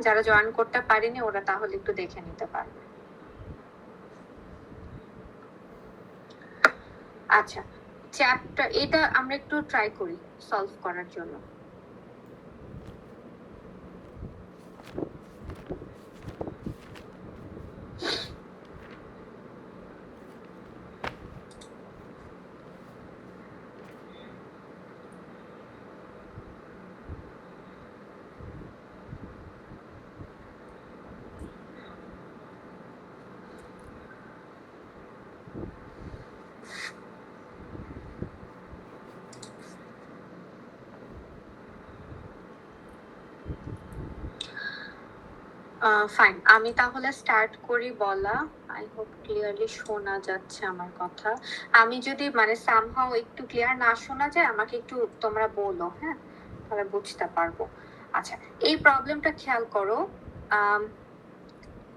যারা জয়েন করতে পারেনি ওরা তাহলে একটু দেখে নিতে পারবে। আচ্ছা, চ্যাপ্টার এটা আমরা একটু ট্রাই করি সলভ করার জন্য। ফাইন, আমি তাহলে স্টার্ট করি বলা। আই হোপ ক্লিয়ারলি শোনা যাচ্ছে আমার কথা। আমি যদি মানে সামহাও একটু ক্লিয়ার না শোনা যায় আমাকে একটু তোমরা বলো, হ্যাঁ, তাহলে বুঝতে পারবো। আচ্ছা, এই প্রবলেমটা খেয়াল করো।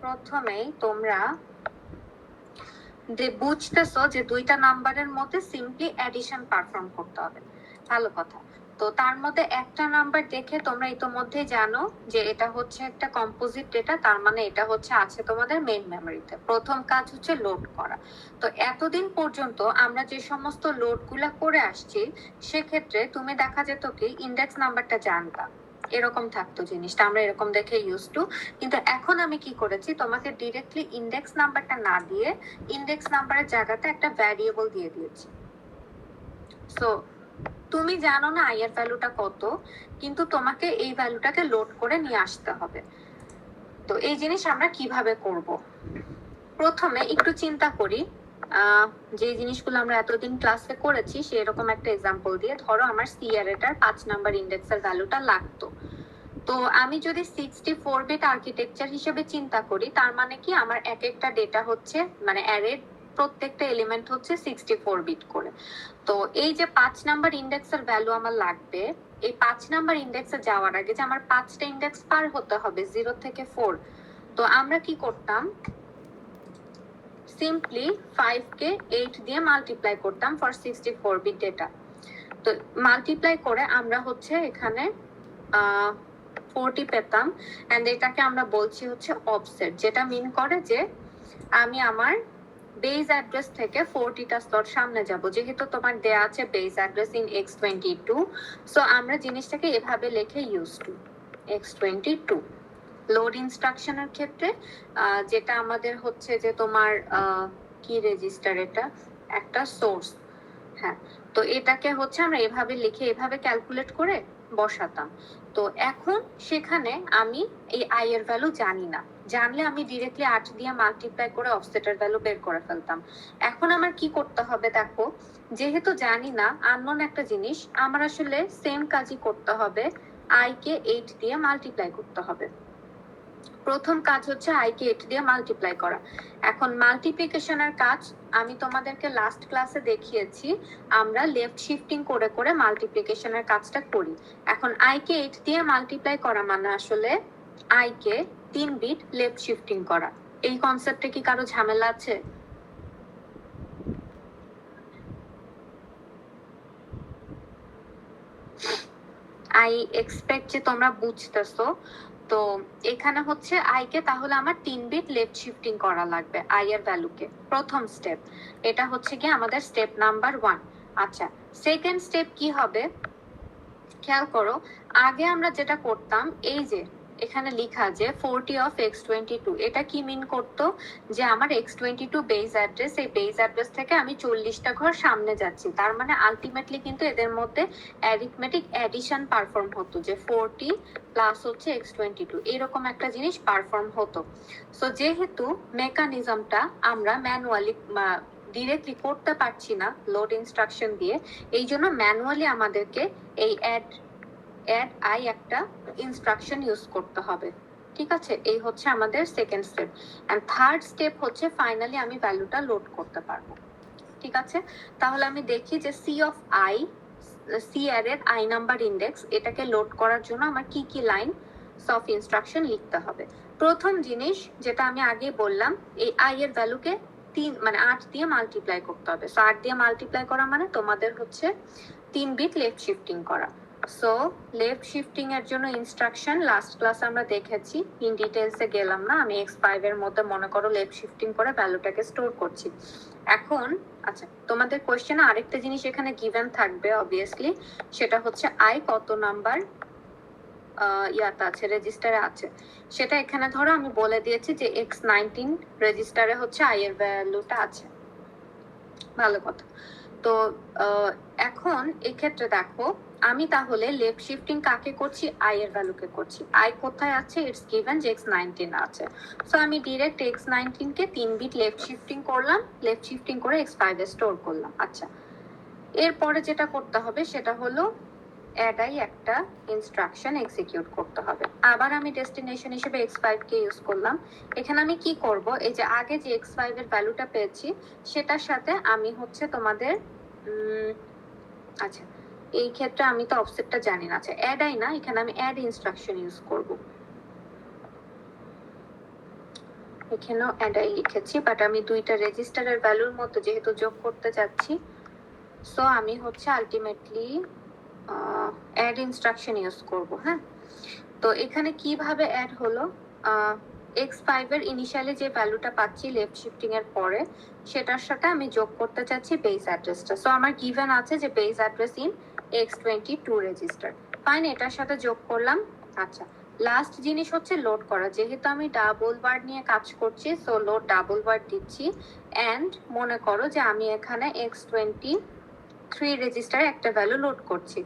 প্রথমেই তোমরা বুঝতেছো যে দুইটা নাম্বারের মধ্যে সিম্পলি অ্যাডিশন পারফর্ম করতে হবে, ভালো কথা। তো তার মধ্যে একটা নাম্বার দেখে তোমরা ইতোমধ্যে জানো যে এটা হচ্ছে একটা কম্পোজিট ডেটা, তার মানে এটা হচ্ছে আছে তোমাদের মেইন মেমোরিতে। প্রথম কাজ হচ্ছে লোড করা। তো এতদিন পর্যন্ত আমরা যে সমস্ত লোডগুলা করে আসছি সেক্ষেত্রে তুমি দেখা যেত কি ইন্ডেক্স নাম্বারটা জানতা, এরকম থাকতো জিনিসটা, আমরা এরকম দেখে ইউজ টু। কিন্তু এখন আমি কি করেছি, তোমাকে ডিরেক্টলি ইন্ডেক্স নাম্বারটা না দিয়ে ইন্ডেক্স নাম্বারের জায়গাতে একটা ভ্যারিয়েবল দিয়ে দিয়েছি। সো তুমি জানো না আই এর ভ্যালুটা কত, কিন্তু তোমাকে এই ভ্যালুটাকে লোড করে নিয়ে আসতে হবে। তো এই জিনিস আমরা কিভাবে করব? প্রথমে একটু চিন্তা করি, যে জিনিসগুলো আমরা এতদিন ক্লাসে করেছি সেরকম একটা এক্সাম্পল দিয়ে। ধরো আমার সিআর এটার 5 নাম্বার ইন্ডেক্সের ভ্যালুটা লাগতো। তো আমি যদি 64 বিট আর্কিটেকচার হিসেবে চিন্তা করি, তার মানে কি আমার এক একটা ডেটা হচ্ছে মানে অ্যারের প্রত্যেকটা এলিমেন্ট হচ্ছে 64 বিট করে। তো এই যে 5 নাম্বার ইন্ডেক্সের ভ্যালু আমার লাগবে, এই 5 নাম্বার ইন্ডেক্সে যাওয়ার আগে যে আমার 5টা ইন্ডেক্স পার হতে হবে 0 থেকে 4, তো আমরা কি করতাম, সিম্পলি 5 কে 8 দিয়ে মাল্টিপ্লাই করতাম ফর 64 বিট ডেটা। তো মাল্টিপ্লাই করে আমরা হচ্ছে এখানে 40 পেতাম, এন্ড এটাকে আমরা বলছি হচ্ছে অফসেট, যেটা মিন করে যে আমি আমার বেস অ্যাড্রেস থেকে 40টা স্লট সামনে যাব। যেহেতু তোমার দেয়া আছে base address in x22, so আমরা জিনিসটাকে এভাবে লিখে ইউজ টু x22। লোড ইনস্ট্রাকশনের ক্ষেত্রে যেটা আমাদের হচ্ছে যে তোমার কি রেজিস্টার, এটা একটা সোর্স, হ্যাঁ। তো এটাকে হচ্ছে আমরা এভাবে লিখে এভাবে ক্যালকুলেট করে বসাতাম। তো এখন সেখানে আমি এই আই এর ভ্যালু জানি না, জানলে আমি ডিরেক্টলি 8 দিয়ে মাল্টিপ্লাই করে অফসেটের ভ্যালু বের করে ফেলতাম। এখন আমার কি করতে হবে দেখো, যেহেতু জানি না, আননোন একটা জিনিস, আমার আসলে সেম কাজই করতে হবে, আই কে 8 দিয়ে মাল্টিপ্লাই করতে হবে। প্রথম কাজ হচ্ছে আই কে 8 দিয়ে মাল্টিপ্লাই করা। এখন মাল্টিপ্লিকেশনের কাজ আমি তোমাদেরকে লাস্ট ক্লাসে দেখিয়েছি, আমরা লেফট শিফটিং করে করে মাল্টিপ্লিকেশনের কাজটা করি। এখন আই কে 8 দিয়ে মাল্টিপ্লাই করা মানে আসলে I K 3 bit left shifting করা। এই কনসেপ্টে কি কারো ঝামেলা আছে? আই এক্সপেক্ট যে তোমরা বুঝতেছো। তো এখানে হচ্ছে আই কে তাহলে আমার 3 বিট লেফট শিফটিং করা লাগবে আই এর ভ্যালুকে, প্রথম স্টেপ। এটা হচ্ছে কি আমাদের স্টেপ নাম্বার 1। আচ্ছা, সেকেন্ড স্টেপ কি হবে খেয়াল করো। আগে আমরা যেটা করতাম, এই যে এখানে লেখা যে 40 অফ x22, এটা কি মিন করতো যে আমার x22 বেস অ্যাড্রেস, এই বেস অ্যাড্রেস থেকে আমি 40টা ঘর সামনে যাচ্ছি। তার মানে আলটিমেটলি কিন্তু এদের মধ্যে অ্যারিথমেটিক অ্যাডিশন পারফর্ম হতো, যে 40 প্লাস হচ্ছে x22, এরকম একটা জিনিস পারফর্ম হতো। সো যেহেতু মেকানিজমটা আমরা ম্যানুয়ালি ডিরেক্টলি করতে পারছি না লোড ইনস্ট্রাকশন দিয়ে, এই জন্য ম্যানুয়ালি আমাদেরকে এই অ্যাড আই একটা ইনস্ট্রাকশন ইউজ করতে হবে। ঠিক আছে, এই হচ্ছে আমাদের second step. And third step হচ্ছে ফাইনালি আমি ভ্যালুটা লোড করতে পারবো। ঠিক আছে, তাহলে আমি দেখি যে সি অফ আই, সি অ্যারের আই নাম্বার ইন্ডেক্স, এটাকে লোড করার জন্য আমার কি কি লাইন অফ ইনস্ট্রাকশন লিখতে হবে। প্রথম জিনিস যেটা আমি আগে বললাম, এই আই এর ভ্যালুকে 8 দিয়ে মাল্টিপ্লাই করতে হবে। সো 8 দিয়ে মাল্টিপ্লাই করা মানে তোমাদের হচ্ছে 3 বিট লেফট শিফটিং করা। সো লেফট শিফটিং এর জন্য ইনস্ট্রাকশন লাস্ট ক্লাস আমরা দেখেছি, ইন ডিটেলসে গেলাম না। আমি x5 এর মধ্যে মনে করো লেফট শিফটিং করে ভ্যালুটাকে স্টোর করছি। এখন আচ্ছা, তোমাদের কোশ্চেনে আরেকটা জিনিস এখানে গিভেন থাকবে অবভিয়াসলি, সেটা হচ্ছে আই কত নাম্বার ইয়াতে আছে, রেজিস্টারে আছে। সেটা এখানে ধরো আমি বলে দিয়েছি যে x19 রেজিস্টারে হচ্ছে আই এর ভ্যালুটা আছে। ভালো কথা। তো এখন এক্ষেত্রে দেখো আমি তাহলে লেফট শিফটিং কাকে করছি, আই এর ভ্যালুকে করছি। আই কোথায় আছে, ইটস গিভেন যে x19 আছে। সো আমি ডিরেক্ট x19 কে 3 বিট লেফট শিফটিং করলাম, লেফট শিফটিং করে x5 এ স্টোর করলাম। আচ্ছা, এরপরে যেটা করতে হবে সেটা হলো অ্যাড আই একটা ইনস্ট্রাকশন এক্সিকিউট করতে হবে। আবার আমি ডেস্টিনেশন হিসেবে x5 কে ইউজ করলাম। এখানে আমি কি করব, এই যে আগে যে x5 এর ভ্যালুটা পেয়েছি সেটার সাথে আমি হচ্ছে তোমাদের আচ্ছা এই ক্ষেত্রে আমি তো অফসেটটা জানি না। আচ্ছা অ্যাড আই না, এখানে আমি অ্যাড ইনস্ট্রাকশন ইউজ করব। এখানেও অ্যাড আই লিখেছি, বাট আমি দুইটা রেজিস্টারের ভ্যালুর মধ্যে যেহেতু যোগ করতে যাচ্ছি, সো আমি হচ্ছে আলটিমেটলি অ্যাড ইনস্ট্রাকশন ইউজ করব। হ্যাঁ, তো এখানে কিভাবে অ্যাড হলো, x5 এর ইনিশিয়ালি যে ভ্যালুটা পাচ্ছি লেফট শিফটিং এর পরে সেটার সাথে আমি যোগ করতে চাচ্ছি বেস অ্যাড্রেসটা। সো আমার গিভেন আছে যে base address in x22 register. Fine, এটার সাথে যোগ করলাম। আচ্ছা, লাস্ট জিনিস হচ্ছে লোড করা। যেহেতু আমি ডাবল ওয়ার্ড নিয়ে কাজ করছি, সো লোড ডাবল ওয়ার্ড দিচ্ছি। এন্ড মনে করো যে আমি এখানে x23 রেজিস্টারে একটা ভ্যালু লোড করছি।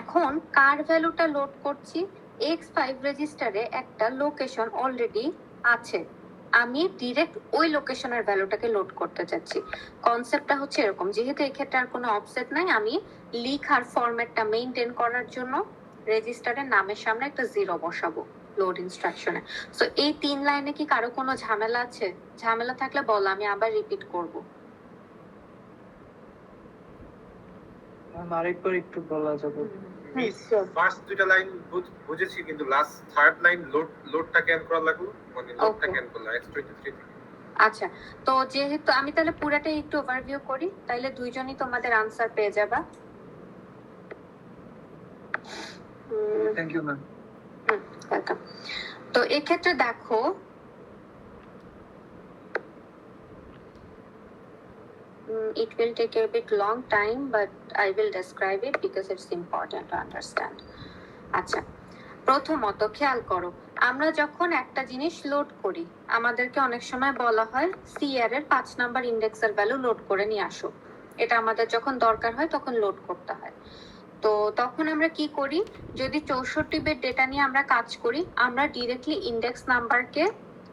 এখন কার ভ্যালুটা লোড করছি, x5 রেজিস্টারে একটা লোকেশন অলরেডি আছে, আমি ডিরেক্ট ওই লোকেশনের ভ্যালুটাকে লোড করতে চাচ্ছি। কনসেপ্টটা হচ্ছে এরকম, যেহেতু এক্ষেত্রে আর কোনো অফসেট নাই, আমি লিখার ফরম্যাটটা মেইনটেইন করার জন্য রেজিস্টারের নামের সামনে একটা 0 বসাবো লোড ইনস্ট্রাকশনে। সো এই 3 লাইনে কি কারো কোনো ঝামেলা আছে? ঝামেলা থাকলে বল, আমি আবার রিপিট করব। আরেকবার একটু বলা যাবে? ফার্স্ট দুইটা লাইন বুঝেছি, কিন্তু লাস্ট থার্ড লাইন লোডটা ক্যান করা লাগলো, মানে লোডটা ক্যান করলাম x23 থেকে। আচ্ছা, তো যেহেতু আমি তাহলে পুরাটাই একটু ওভারভিউ করি, তাহলে দুইজনই তোমাদের আনসার পেয়ে যাবা। Thank you ma'am. ওয়েলকাম। তো এক্ষেত্রে দেখো it will take a bit long time, but I will describe it because it's important to understand. আচ্ছা, প্রথমত খেয়াল করো, আমরা যখন একটা জিনিস লোড করি আমাদেরকে অনেক সময় বলা হয় সিআর এর 5 নাম্বার ইন্ডেক্সের ভ্যালু লোড করে নিয়ে আসো। এটা আমাদের যখন দরকার হয় তখন লোড করতে হয়। তো তখন আমরা কি করি, যদি 64 বিট ডেটা নিয়ে আমরা কাজ করি, আমরা ডিরেক্টলি ইন্ডেক্স নাম্বারকে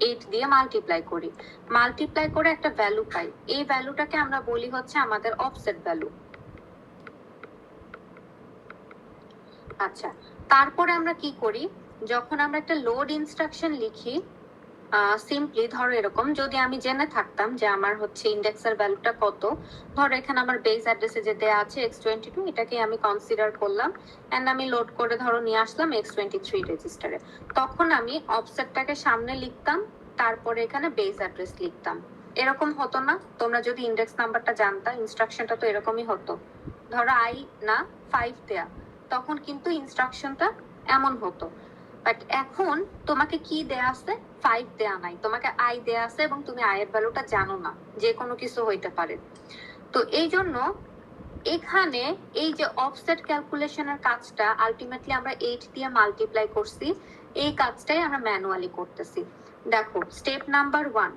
8 দিয়ে মাল্টিপ্লাই করি। মাল্টিপ্লাই করে একটা ভ্যালু পাই, এই ভ্যালুটাকে আমরা বলি হচ্ছে আমাদের অফসেট ভ্যালু। আচ্ছা, তারপরে আমরা কি করি, যখন আমরা একটা লোড ইনস্ট্রাকশন লিখি, সিম্পলি ধরো এরকম, যদি আমি জেনে থাকতাম যে আমার হচ্ছে ইন্ডেক্সের ভ্যালুটা কত, ধরো এখানে আমার বেস অ্যাড্রেসে যে দেয়া আছে x22, এটাকে আমি কনসিডার করলাম এন্ড আমি লোড করে ধরো নিয়ে আসলাম x23 রেজিস্টারে। তখন আমি অফসেটটাকে সামনে লিখতাম, তারপরে এখানে বেস অ্যাড্রেস লিখতাম। এরকম হতো না? তোমরা যদি ইন্ডেক্স নাম্বারটা জানতা, ইনস্ট্রাকশনটা তো এরকমই হতো। ধরো আই না 5 দেয়া, তখন কিন্তু ইনস্ট্রাকশনটা এমন হতো। বাট এখন তোমাকে কি দেয়া আছে, 5 দেয়া নাই, তোমাকে আই দেয়া আছে এবং তুমি আই এর ভ্যালুটা জানো না, যে কোনো কিছু হইতে পারে। তো এই জন্য এখানে এই যে অফসেট ক্যালকুলেশনের কাজটা আলটিমেটলি আমরা 8 দিয়ে মাল্টিপ্লাই করছি, এই কাজটাই আমরা ম্যানুয়ালি করতেছি। দেখো স্টেপ নাম্বার 1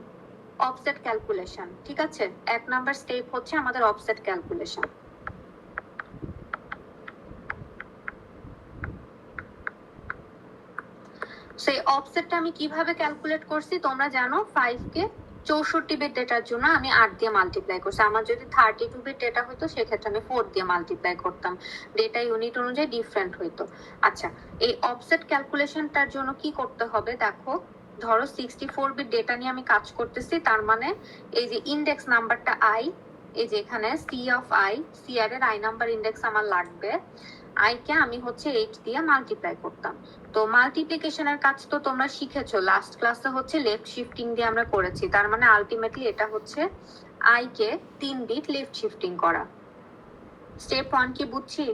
অফসেট ক্যালকুলেশন, ঠিক আছে? 1 নাম্বার স্টেপ হচ্ছে আমাদের অফসেট ক্যালকুলেশন। সেই অফসেটটা আমি কিভাবে ক্যালকুলেট করছি তোমরা জানো, 5 কে 64 বিট ডেটার জন্য আমি 8 দিয়ে মাল্টিপ্লাই করছি। আমার যদি 32 বিট ডেটা হতো সেক্ষেত্রে আমি 4 দিয়ে মাল্টিপ্লাই করতাম, ডেটা ইউনিট অনুযায়ী ডিফারেন্ট হইতো। আচ্ছা, এই অফসেট ক্যালকুলেশনটার জন্য কি করতে হবে, দেখো ধরো 64 বিট ডেটা নিয়ে আমি কাজ করতেছি, তার মানে এই যে ইন্ডেক্স নাম্বারটা আই, এই যে এখানে সি অফ আই, সিআর এর আই নাম্বার ইন্ডেক্স আমার লাগবে, আই কে আমি হচ্ছে 8 দিয়ে মাল্টিপ্লাই করতাম। তো মাল্টিপ্লিকেশনের কাজ তো তোমরা শিখেছো, লাস্ট ক্লাসে হচ্ছে লেফট শিফটিং দিয়ে আমরা করেছি, তার মানে আলটিমেটলি এটা হচ্ছে I K 3 bit left shifting করা। স্টেপ 1 কি বুঝছি?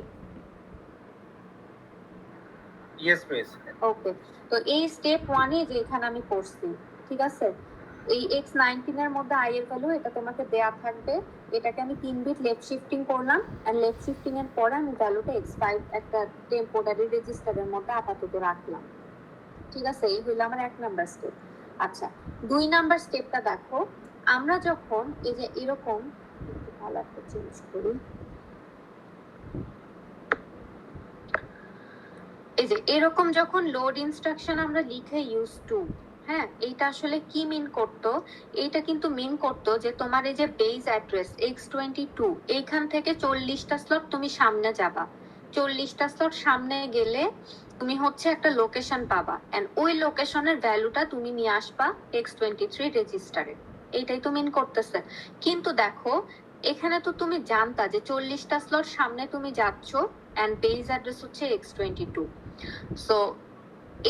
Yes miss. ওকে, তো এই স্টেপ 1 এ যে এখানে আমি করছি, ঠিক আছে, এই x19 এর মধ্যে i এর ভ্যালু এটা তোমাকে দেয়া থাকবে, এটাকে আমি 3 বিট লেফট শিফটিং করলাম, আর লেফট শিফটিং এর পরে আমি ভ্যালুটা x5 একটা টেম্পোরারি রেজিস্টারের মধ্যে আপাতত রাখলাম। ঠিক আছে, এই হলো আমার 1 নাম্বার স্টেপ। আচ্ছা, 2 নাম্বার স্টেপটা দেখো, আমরা যখন এই যে এরকম কালারটা চেঞ্জ করি, এই যে এরকম যখন লোড ইনস্ট্রাকশন আমরা লিখে ইউজ টু, হ্যাঁ, এইটা আসলে কি মিন করতো? এইটা কিন্তু মিন করতো যে তোমার এই যে বেস অ্যাড্রেস x22 এইখান থেকে 40টা স্লট তুমি সামনে যাবা, 40টা স্লট সামনে গেলে তুমি হচ্ছে একটা লোকেশন পাবা, এন্ড ওই লোকেশনের ভ্যালুটা তুমি নিয়ে আসবা x23 রেজিস্টারে। এইটাই তো মিন করতেছে। কিন্তু দেখো এখানে তো তুমি জানতা যে 40টা স্লট সামনে তুমি যাচ্ছ, এন্ড বেস অ্যাড্রেস হচ্ছে x22। সো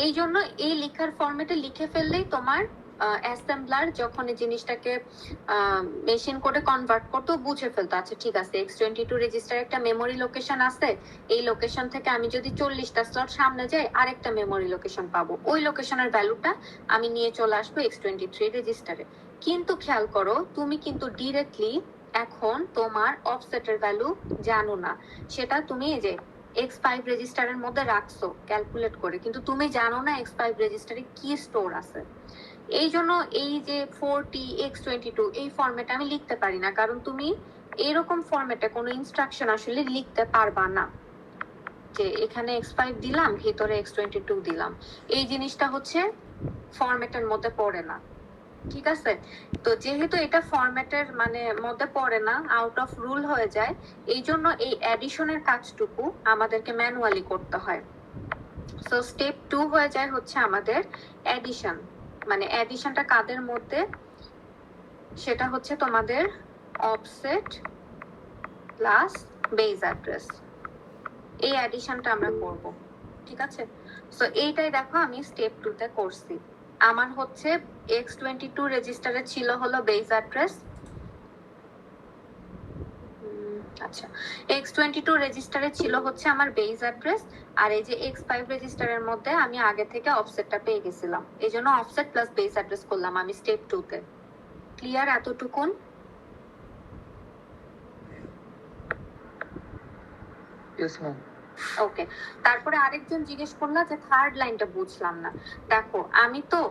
এই জন্য এই লেখার ফরম্যাটে লিখে ফেললেই তোমার অ্যাসেম্বলার যখন এই জিনিসটাকে মেশিন কোডে কনভার্ট করতে বুঝে ফেলতো, আচ্ছা ঠিক আছে x22 রেজিস্টার একটা মেমোরি লোকেশন আছে, এই লোকেশন থেকে আমি যদি 40টা স্লট সামনে যাই আরেকটা মেমোরি লোকেশন পাবো, ওই লোকেশনের ভ্যালুটা আমি নিয়ে চলে আসবো x23 রেজিস্টারে। কিন্তু খেয়াল করো, তুমি কিন্তু ডিরেক্টলি এখন তোমার অফসেটের ভ্যালু জানো না, সেটা তুমি এই যে x5 রেজিস্টারের মধ্যে রাখছো ক্যালকুলেট করে, কিন্তু তুমি জানো না x5 রেজিস্টারে কি স্টোর আছে। এই জন্য এই যে 40 x22 এই ফরম্যাটে আমি লিখতে পারি না, কারণ তুমি এরকম ফরম্যাটে কোনো ইনস্ট্রাকশন আসলে লিখতে পারবা না যে এখানে x5 দিলাম ভিতরে x22 দিলাম, এই জিনিসটা হচ্ছে ফরম্যাটের মধ্যে পড়ে না। ঠিক আছে, তো যেহেতু এটা ফরম্যাটের মানে মধ্যে পড়ে না, আউট অফ রুল হয়ে যায়, এই জন্য এই অ্যাডিশনের কাজটুকু আমাদেরকে ম্যানুয়ালি করতে হয়। সো স্টেপ 2 হয়ে যায় হচ্ছে আমাদের অ্যাডিশন, মানে অ্যাডিশনটা কাদের মধ্যে, সেটা হচ্ছে তোমাদের অফসেট প্লাস বেস অ্যাড্রেস, এই অ্যাডিশনটা আমরা করব। ঠিক আছে, সো এইটাই দেখো আমি স্টেপ 2 তে করছি। আমার হচ্ছে x22 রেজিস্টারে ছিল হলো বেস অ্যাড্রেস, আচ্ছা x22 রেজিস্টারে ছিল হচ্ছে আমার বেস অ্যাড্রেস, আর এই যে x5 রেজিস্টারের মধ্যে আমি আগে থেকে অফসেটটা পেয়ে গেছিলাম, এই জন্য অফসেট প্লাস বেস অ্যাড্রেস করলাম আমি স্টেপ 2 তে। ক্লিয়ার এতটুকুন? Yes ma'am. ওকে, তারপরে আরেকজন জিজ্ঞেস করলো যে থার্ড লাইনটা বুঝলাম না। দেখো আমি তো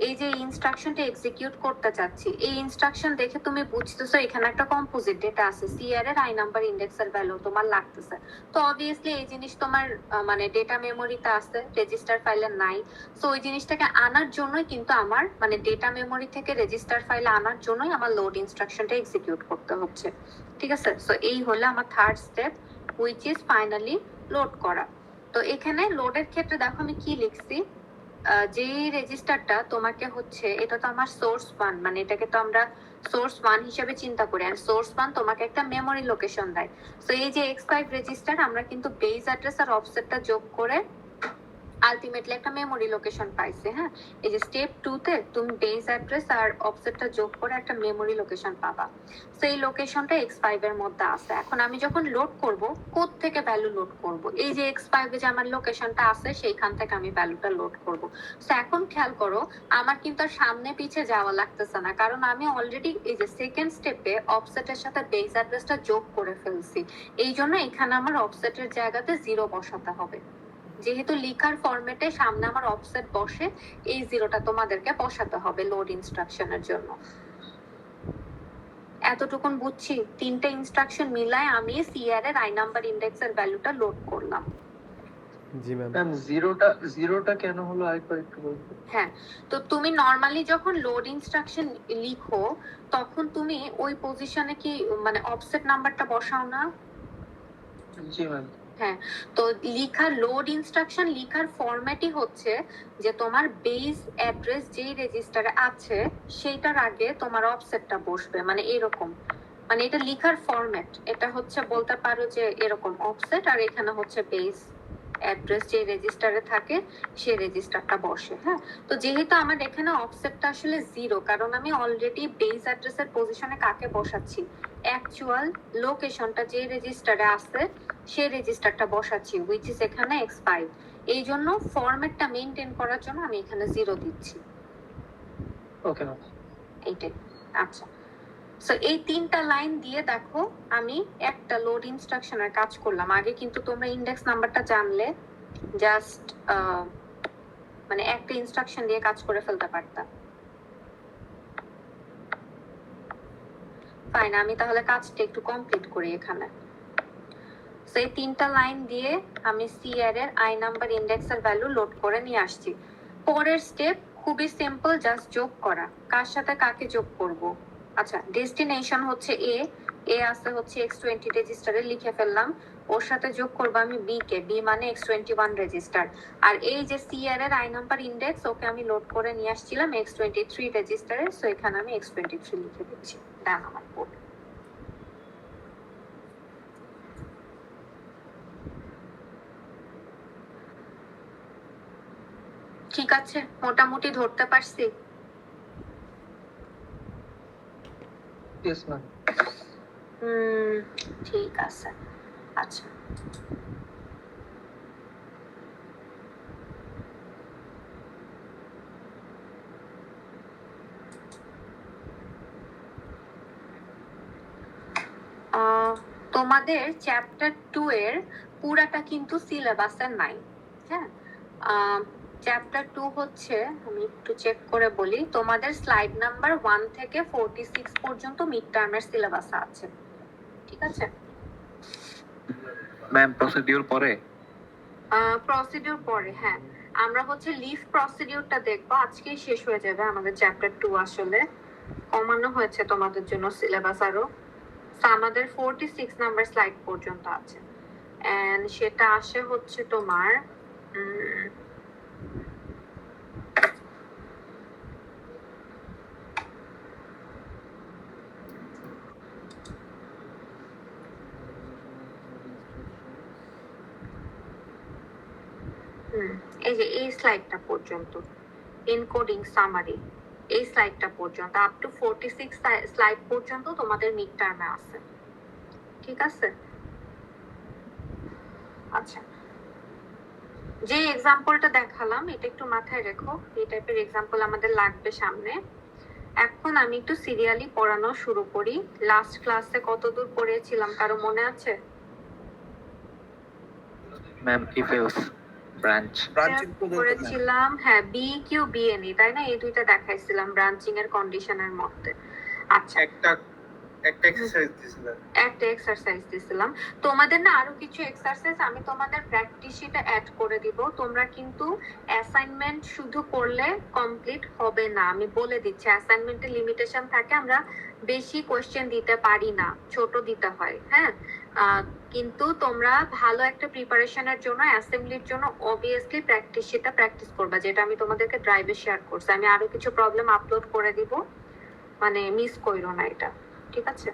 এই যে ইনস্ট্রাকশনটা এক্সিকিউট করতে চাচ্ছি, এই ইনস্ট্রাকশন দেখে তুমি বুঝতেছো এখানে একটা কম্পোজিট ডেটা আছে, সিআর এর আই নাম্বার ইন্ডেক্সের ভ্যালু তোমার লাগতেছে, তো অবভিয়াসলি এই জিনিস তোমার মানে ডেটা মেমোরিতে আছে, রেজিস্টার ফাইলে নাই। সো ওই জিনিসটাকে আনার জন্যই কিন্তু আমার মানে ডেটা মেমোরি থেকে রেজিস্টার ফাইলে আনার জন্যই আমার লোড ইনস্ট্রাকশনটা এক্সিকিউট করতে হচ্ছে। ঠিক আছে, সো এই হলো আমার third step, which is finally load করা। তো এখানে লোডের ক্ষেত্রে দেখো আমি কি লিখছি, যে রেজিস্টারটা তোমাকে হচ্ছে, এটা তো আমার সোর্স 1, মানে এটাকে তো আমরা সোর্স 1 হিসেবে চিন্তা করি, আর সোর্স 1 তোমাকে একটা মেমোরি লোকেশন দেয়। তো এই যে x5 রেজিস্টার আমরা কিন্তু বেস অ্যাড্রেস আর অফসেটটা যোগ করে আলটিমেটলি একটা মেমোরি লোকেশন পাইছে। হ্যাঁ, এই যে স্টেপ 2 তে তুমি বেস অ্যাড্রেস আর অফসেটটা যোগ করে একটা মেমোরি লোকেশন পাবা, সো এই লোকেশনটা x5 এর মধ্যে আছে। এখন আমি যখন লোড করব, কোথা থেকে ভ্যালু লোড করব, এই যে x5 এ যে আমার লোকেশনটা আছে সেইখান থেকে আমি ভ্যালুটা লোড করব। সো এখন খেয়াল করো, আমার কিন্তু আর সামনে পিছে যাওয়া লাগতেছে না, কারণ আমি অলরেডি এই যে সেকেন্ড স্টেপে অফসেটের সাথে বেস অ্যাড্রেসটা যোগ করে ফেলছি, এই জন্য এখানে আমার অফসেটের জায়গাতে 0 বসাতে হবে। যেহেতু লিখার ফরম্যাটে সামনে আমার অফসেট বসে, এই 0টা তোমাদেরকে বসাতে হবে লোড ইনস্ট্রাকশনের জন্য। এতটুকুন বুঝছি, তিনটে ইনস্ট্রাকশন মিলায় আমি সিআর এর আই নাম্বার ইন্ডেক্সের ভ্যালুটা লোড করলাম। জি ম্যাম। ম্যাম জিরোটা কেন হলো আরেকবার একটু বলবেন? হ্যাঁ, তো তুমি নরমালি যখন লোড ইনস্ট্রাকশন লিখো তখন তুমি ওই পজিশনে কি মানে অফসেট নাম্বারটা বসাও না? জি ম্যাম। হ্যাঁ, তো লিখার লোড ইনস্ট্রাকশন লিখার ফরম্যাটই হচ্ছে যে তোমার বেস অ্যাড্রেস যেই রেজিস্টারে আছে সেইটার আগে তোমার অফসেটটা বসবে, মানে এরকম, মানে এটা লিখার ফরম্যাট, এটা হচ্ছে বলতে পারো যে এরকম অফসেট আর এখানে হচ্ছে বেস অ্যাড্রেস যে রেজিস্টারে থাকে সেই রেজিস্টারটা বসে। হ্যাঁ, তো যেহেতু আমার এখানে অফসেটটা আসলে 0, কারণ আমি অলরেডি বেস অ্যাড্রেসের পজিশনে কাকে বসাচ্ছি, অ্যাকচুয়াল লোকেশনটা যে রেজিস্টারে আছে সেই রেজিস্টারটা বসাচ্ছি, হুইচ ইজ এখানে x5। এই জন্য ফরম্যাটটা মেনটেন করার জন্য আমি এখানে 0 দিচ্ছি। Okay ma'am. এইটাই। আচ্ছা, সো এই 3টা লাইন দিয়ে দেখো আমি একটা লোড ইনস্ট্রাকশনের কাজ করলাম। আগে কিন্তু তোমরা ইন্ডেক্স নাম্বারটা জানলে জাস্ট মানে একটা ইনস্ট্রাকশন দিয়ে কাজ করে ফেলতে পারতাম। ফাইন, আমি তাহলে কাজটা একটু কমপ্লিট করি এখানে। সো এই 3টা লাইন দিয়ে আমি সি অ্যারের আই নাম্বার ইন্ডেক্সের ভ্যালু লোড করে নিয়ে আসছি। পরের স্টেপ খুবই সিম্পল, জাস্ট যোগ করা। কার সাথে কাকে যোগ করব? আচ্ছা, ডেস্টিনেশন হচ্ছে এ আছে হচ্ছে x20 রেজিস্টারে লিখে ফেললাম। ওর সাথে যোগ করব আমি বি কে, বি মানে x21 রেজিস্টার। আর এই যে সি এর আই নাম্বার ইন্ডেক্স, ওকে আমি লোড করে নিয়ে আসছিলাম x23 রেজিস্টারে। সো এখানে আমি x23 লিখে দিচ্ছি। ডান আমার কোড। ঠিক আছে, মোটামুটি ধরতে পারছি। Yes ma'am. ঠিক আছে। আচ্ছা, তোমাদের চ্যাপ্টার 2 এর পুরাটা কিন্তু সিলেবাসে নাই। হ্যাঁ, চ্যাপ্টার 2 হচ্ছে, আমি একটু চেক করে বলি, তোমাদের স্লাইড নাম্বার 1 থেকে 46 পর্যন্ত মিড টার্মের সিলেবাস আছে। ঠিক আছে ম্যাম, প্রসিডিউর পরে? প্রসিডিউর পরে, হ্যাঁ। আমরা হচ্ছে লিভ প্রসিডিউরটা দেখবো, আজকেই শেষ হয়ে যাবে আমাদের চ্যাপ্টার 2। আসলে কমানো হয়েছে তোমাদের জন্য সিলেবাস আরো। So, আমাদের 46 নাম্বার স্লাইড পর্যন্ত আছে, এন্ড সেটা আসে হচ্ছে তোমার এই যে এই স্লাইডটা পর্যন্ত, এনকোডিং সামারি, এই স্লাইডটা পর্যন্ত আপ টু 46 স্লাইড পর্যন্ত তোমাদের মিড টার্মে আছে। ঠিক আছে? আচ্ছা, যে এক্সাম্পলটা দেখালাম এটা একটু মাথায় রেখো, এই টাইপের এক্সাম্পল আমাদের লাগবে সামনে। এখন আমি একটু সিরিয়ালি পড়ানো শুরু করি। লাস্ট ক্লাসে কতদূর পড়েছিলাম কারো মনে আছে? ম্যাম, ইফ এলস ব্রাঞ্চ করেছিলাম, হ্যাঁ, বি কিউ বিএনই, তাই না? এই দুইটা দেখাইছিলাম ব্রাঞ্চিং এর কন্ডিশনের মধ্যে। আচ্ছা, একটা এক্সারসাইজ দিছিলাম তোমাদের না। আরো কিছু এক্সারসাইজ আমি তোমাদের প্র্যাকটিস শিটে অ্যাড করে দিব। তোমরা কিন্তু অ্যাসাইনমেন্ট শুধু করলে কমপ্লিট হবে না, আমি বলে দিচ্ছি। অ্যাসাইনমেন্টের লিমিটেশন থাকে, আমরা বেশি কোশ্চেন দিতে পারি না, ছোট দিতে হয়। হ্যাঁ, কিন্তু তোমরা ভালো একটা প্রিপারেশনের জন্য, অ্যাসেম্বলির জন্য অবভিয়াসলি প্র্যাকটিস শিটটা প্র্যাকটিস করবা, যেটা আমি তোমাদেরকে ড্রাইভে শেয়ার করছি। আমি আরো কিছু প্রবলেম আপলোড করে দিব, মানে মিস কইরো না এটা। ঠিক আছে?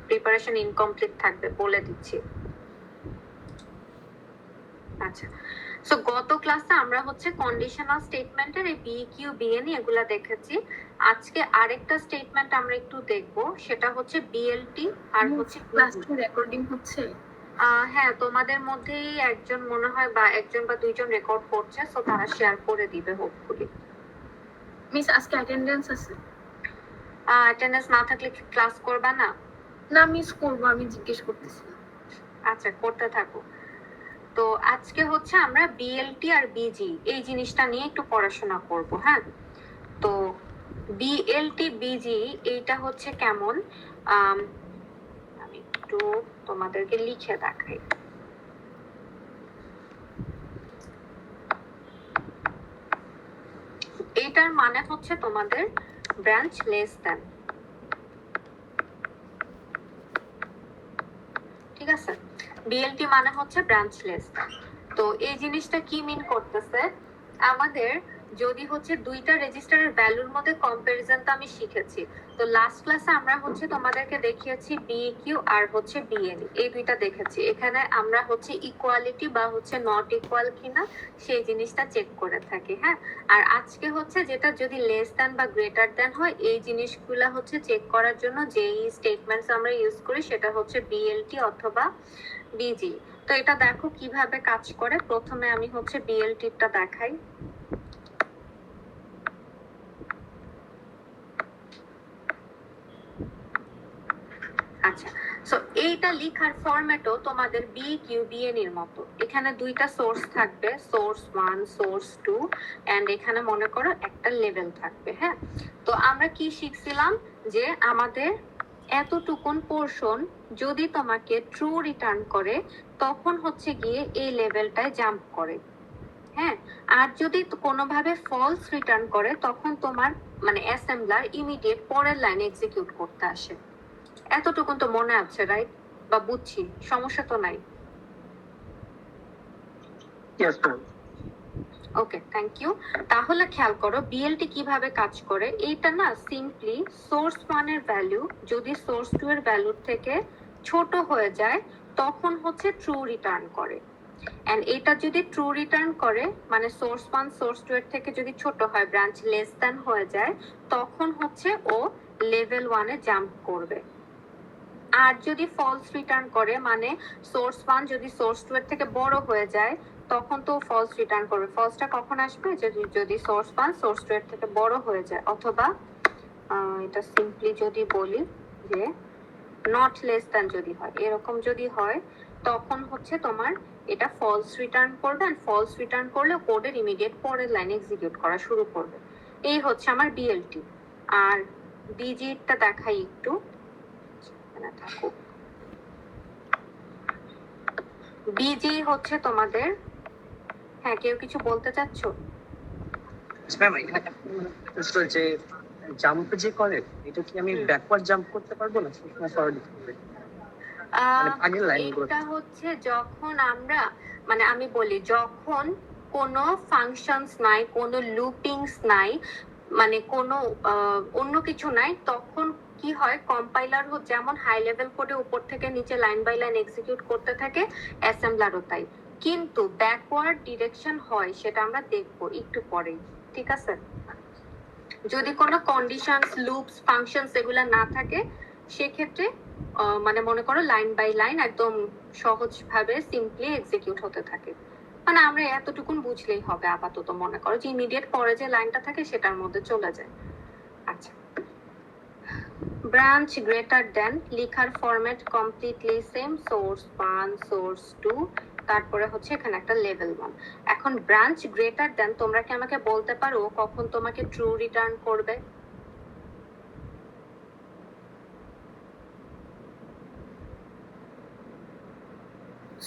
প্রিপারেশন ইনকমপ্লিট থাকবে, বলে দিচ্ছি। আচ্ছা, সো গত ক্লাসে আমরা হচ্ছে কন্ডিশনাল স্টেটমেন্টের এই বি কিউ বিএন এগুলা দেখেছি। আজকে আরেকটা স্টেটমেন্ট আমরা একটু দেখব, সেটা হচ্ছে বিএলটি আর হচ্ছে ক্লাসটা রেকর্ডিং হচ্ছে। হ্যাঁ, তোমাদের মধ্যেই একজন মনে হয় বা একজন বা দুইজন রেকর্ড করছে, সো তারা শেয়ার করে দিবে হোপফুলি। মিস আজকে অ্যাটেন্ডেন্স আছে? অ্যাটেন্ডেন্স না থাকলে ক্লাস করবা না? না মিস করবো, আমি জিজ্ঞেস করতেছি। আচ্ছা, করতে থাকো। তো আজকে হচ্ছে আমরা বিএলটি আর বিজি এই জিনিসটা নিয়ে একটু পড়াশোনা করব। হ্যাঁ, তো বিএলটি বিজি এইটা হচ্ছে কেমন, আমি একটু তোমাদেরকে লিখে দেখাই। এটার মানে হচ্ছে তোমাদের ব্রাঞ্চ লেস দ্যান। ঠিক আছে? বিএলটি মানে হচ্ছে ব্রাঞ্চ লেস। তো এই জিনিসটা কি মিন করতেছে, আমাদের যদি হচ্ছে দুইটা রেজিস্টারের ভ্যালুর মধ্যে কম্পারিজনটা আমি শিখেছি। তো লাস্ট ক্লাসে আমরা হচ্ছে তোমাদেরকে দেখিয়েছি বিকিউ আর হচ্ছে বিএনই, এই দুইটা দেখেছি। এখানে আমরা হচ্ছে ইকুয়ালিটি বা হচ্ছে নট ইকুয়াল কিনা সেই জিনিসটা চেক করে থাকি। হ্যাঁ, আর আজকে হচ্ছে যেটা যদি লেস দ্যান বা গ্রেটার দ্যান হয়, এই জিনিসগুলা হচ্ছে চেক করার জন্য যেই স্টেটমেন্টস আমরা ইউজ করি সেটা হচ্ছে বিএলটি অথবা বিজি। তো এটা দেখো কিভাবে কাজ করে। প্রথমে আমি হচ্ছে বিএলটিটা দেখাই। আচ্ছা, সো এইটা লেখার ফরম্যাটও তোমাদের BQBN এর মতো। এখানে দুইটা সোর্স থাকবে, সোর্স 1, সোর্স 2, এন্ড এখানে মনে করো একটা লেভেল থাকবে। হ্যাঁ, তো আমরা কি শিখছিলাম যে আমাদের এতটুকুন পোরশন যদি তোমাকে ট্রু রিটার্ন করে তখন হচ্ছে গিয়ে এই লেভেলটায় জাম্প করে। হ্যাঁ, আর যদি কোনোভাবে ফলস রিটার্ন করে তখন তোমার মানে অ্যাসেম্বলার ইমিডিয়েট পরের লাইনে এক্সিকিউট করতে আসে। এতটুকুন তো মনে আছে, রাইট? বা বুঝছি, সমস্যা তো নাই। Yes, ma'am. Okay, thank you. তাহলে খেয়াল করো বিএলটি কিভাবে কাজ করে। এইটা না সিম্পলি সোর্স 1 এর ভ্যালু যদি সোর্স 2 এর ভ্যালুর থেকে ছোট হয়ে যায় তখন হচ্ছে ট্রু রিটার্ন করে। এন্ড এটা যদি ট্রু রিটার্ন করে মানে সোর্স 1 সোর্স 2 এর থেকে যদি ছোট হয়, ব্রাঞ্চ লেস দ্যান হয়ে যায়, তখন হচ্ছে ও লেভেল 1 এ জাম্প করবে। আর যদি ফলস রিটার্ন করে মানে সোর্স 1 যদি সোর্স 2 এর থেকে বড় হয়ে যায় তখন তো ফলস রিটার্ন করবে। ফলসটা কখন আসবে? যদি সোর্স 1 সোর্স 2 এর থেকে বড় হয়ে যায়, অথবা এটা সিম্পলি যদি বলি যে নট লেস দ্যান যদি হয়, এরকম যদি হয় তখন হচ্ছে তোমার এটা ফলস রিটার্ন করবে। এন্ড ফলস রিটার্ন করলে কোডের ইমিডিয়েট পরের লাইনে এক্সিকিউট করা শুরু করবে। এই হচ্ছে আমার বিএলটি। আর বিজিটা দেখাই একটু, থাকুক। বিজি হচ্ছে তোমাদের, হ্যাঁ কেউ কিছু বলতে চাচ্ছো? ম্যাম, এখানে যে জাম্প যে করে এটা কি আমি ব্যাকওয়ার্ড জাম্প করতে পারবো না? ফরওয়ার্ড করতে আগের লাইনগুলো। এটা হচ্ছে যখন আমরা মানে আমি বলি যখন কোনো ফাংশনস নাই, কোনো লুপিংস নাই, মানে কোনো অন্য কিছু নাই, তখন কি হয় কম্পাইলার যেমন হাই লেভেল কোডে উপর থেকে নিচে লাইন বাই লাইন এক্সিকিউট করতে থাকে, অ্যাসেম্বলারও তাই। কিন্তু ব্যাকওয়ার্ড ডিরেকশন হয় সেটা আমরা দেখবো একটু পরেই, ঠিক আছে? যদি কোনো কন্ডিশনস লুপস ফাংশনস এগুলা না থাকে সেক্ষেত্রে মানে মনে করো লাইন বাই লাইন একদম সহজ ভাবে সিম্পলি এক্সিকিউট হতে থাকে। মানে আমরা এতটুকুন বুঝলেই হবে আপাতত। মনে করো যে ইমিডিয়েট পরে যে লাইনটা থাকে সেটার মধ্যে চলে যায়। আচ্ছা, ব্রাঞ্চ গ্রেটার দেন লেখার format completely same, source 1 source 2, তারপরে হচ্ছে এখানে একটা লেভেল 1। এখন ব্রাঞ্চ গ্রেটার দেন তোমরা কি আমাকে বলতে পারো কখন তোমাকে ট্রু রিটার্ন করবে?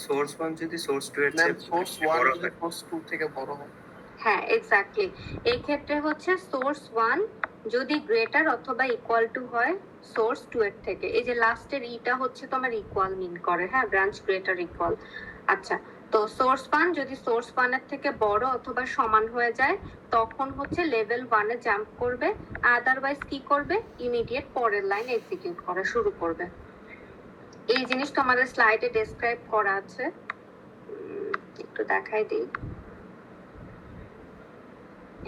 সোর্স 1 যদি সোর্স 2 এর চেয়ে সোর্স বড় 1 হয়। যদি সোর্স 2 থেকে বড় হয়। হ্যাঁ, এক্স্যাক্টলি। এই ক্ষেত্রে হচ্ছে সোর্স 1 যদি গ্রেটার অথবা ইকুয়াল টু হয় সোর্স 2 এর থেকে। এই যে লাস্টের ইটা হচ্ছে তোমার ইকুয়াল মিন করে। হ্যাঁ, ব্রাঞ্চ গ্রেটার ইকুয়াল। আচ্ছা, তো সোর্স 1 যদি সোর্স 1 এর থেকে বড় অথবা সমান হয়ে যায় তখন হচ্ছে লেভেল 1 এ জাম্প করবে। আদারওয়াইজ কি করবে? ইমিডিয়েট পরের লাইন এক্সিকিউট করা শুরু করবে। এই জিনিস তো আমাদের স্লাইডে ডেসক্রাইব করা আছে, একটু দেখাই দিই।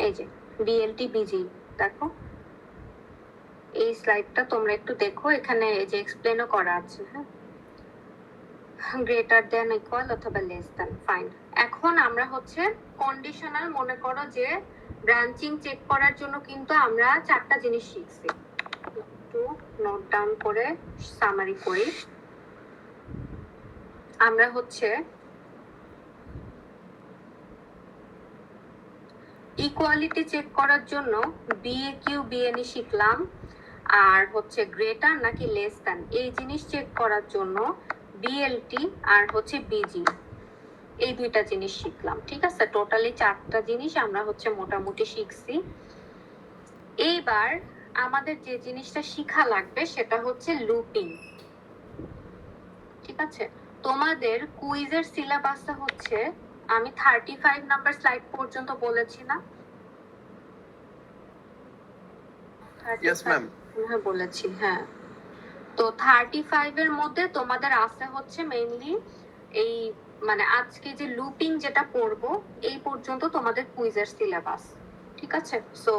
এই যে বিএলটি বিজি, দেখো এই স্লাইডটা তোমরা একটু দেখো, এখানে এই যে এক্সপ্লেনও করা আছে। হ্যাঁ, গ্রেটার দেন ইকুয়াল অথবা লেস দেন, ফাইন। এখন আমরা হচ্ছে কন্ডিশনাল, মনে করো যে ব্রাঞ্চিং চেক করার জন্য কিন্তু আমরা 4টা জিনিস শিখছি। একটু নোট ডাউন করে সামারি করি। আমরা হচ্ছে ইকুয়ালিটি চেক করার জন্য BAQ/BNE শিখলাম, আর হচ্ছে গ্রেটার নাকি লেস দ্যান এই জিনিস চেক করার জন্য বিএলটি আর হচ্ছে বিজি, এই দুইটা জিনিস শিখলাম। ঠিক আছে, টোটালি 4টা জিনিস আমরা হচ্ছে মোটামুটি শিখছি। এইবার আমাদের যে জিনিসটা শিখা লাগবে সেটা হচ্ছে লুপিং। ঠিক আছে, তোমাদের কুইজের সিলেবাসে হচ্ছে আমি 35 নাম্বার স্লাইড পর্যন্ত বলেছি না? ইয়েস ম্যাম, হ্যাঁ বলেছি। হ্যাঁ, তো 35 এর মধ্যে তোমাদের আছে হচ্ছে মেইনলি এই মানে আজকে যে লুপিং যেটা পড়বো এই পর্যন্ত তোমাদের কুইজের সিলেবাস। ঠিক আছে, সো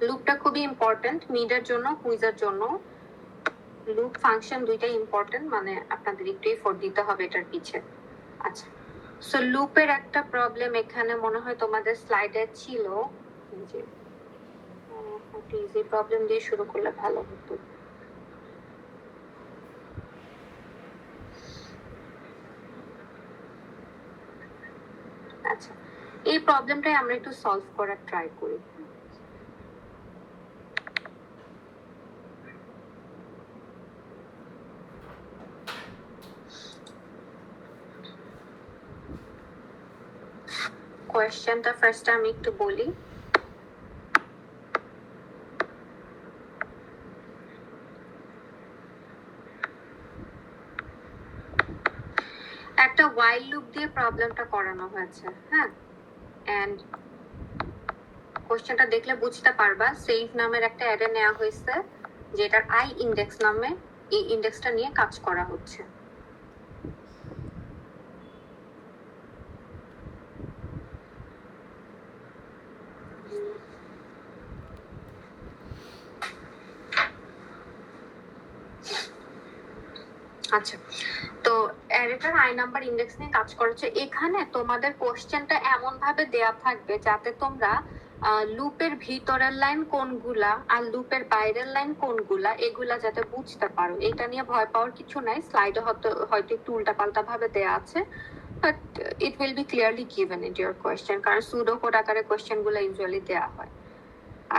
লুপটা খুবই ইম্পর্টেন্ট মিডের জন্য, কুইজের জন্য। লুপ ফাংশন দুইটাই ইম্পর্টেন্ট, মানে আপনাদের একটু এফোর্ট দিতে হবে এটার পিছে। আচ্ছা, সো লুপের একটা প্রবলেম এখানে মনে হয় তোমাদের স্লাইডে ছিল, যে একটা ইজি প্রবলেম দিয়ে শুরু করলে ভালো হতো। আচ্ছা, এই প্রবলেমটাই আমরা একটু সলভ করার ট্রাই করি। কোয়েশ্চেনটা ফার্স্ট আমি একটু বলি। একটা while লুপ দিয়ে প্রবলেমটা করানো হয়েছে, হ্যাঁ, এন্ড কোশ্চেনটা দেখলে বুঝতে পারবা সেভ নামের একটা অ্যারে নেওয়া হয়েছে, যেটার আই ইন্ডেক্স নামে এই ইন্ডেক্সটা নিয়ে কাজ করা হচ্ছে। আচ্ছা, তো অ্যারেটার আই নাম্বার ইন্ডেক্স নিয়ে কাজ করেছে। এখানে তোমাদের কোশ্চেনটা এমন ভাবে দেয়া থাকবে যাতে তোমরা লুপের ভিতরের লাইন কোনগুলা আর লুপের বাইরের লাইন কোনগুলা এগুলা যাতে বুঝতে পারো। এটা নিয়ে ভয় পাওয়ার কিছু নাই, স্লাইডে হয়তো একটু উল্টাপাল্টা ভাবে দেয়া আছে, but it will be clearly given in your question, কারণ সুডো কোড আকারে কোয়েশ্চেন গুলো ইউজুয়ালি দেয়া হয়।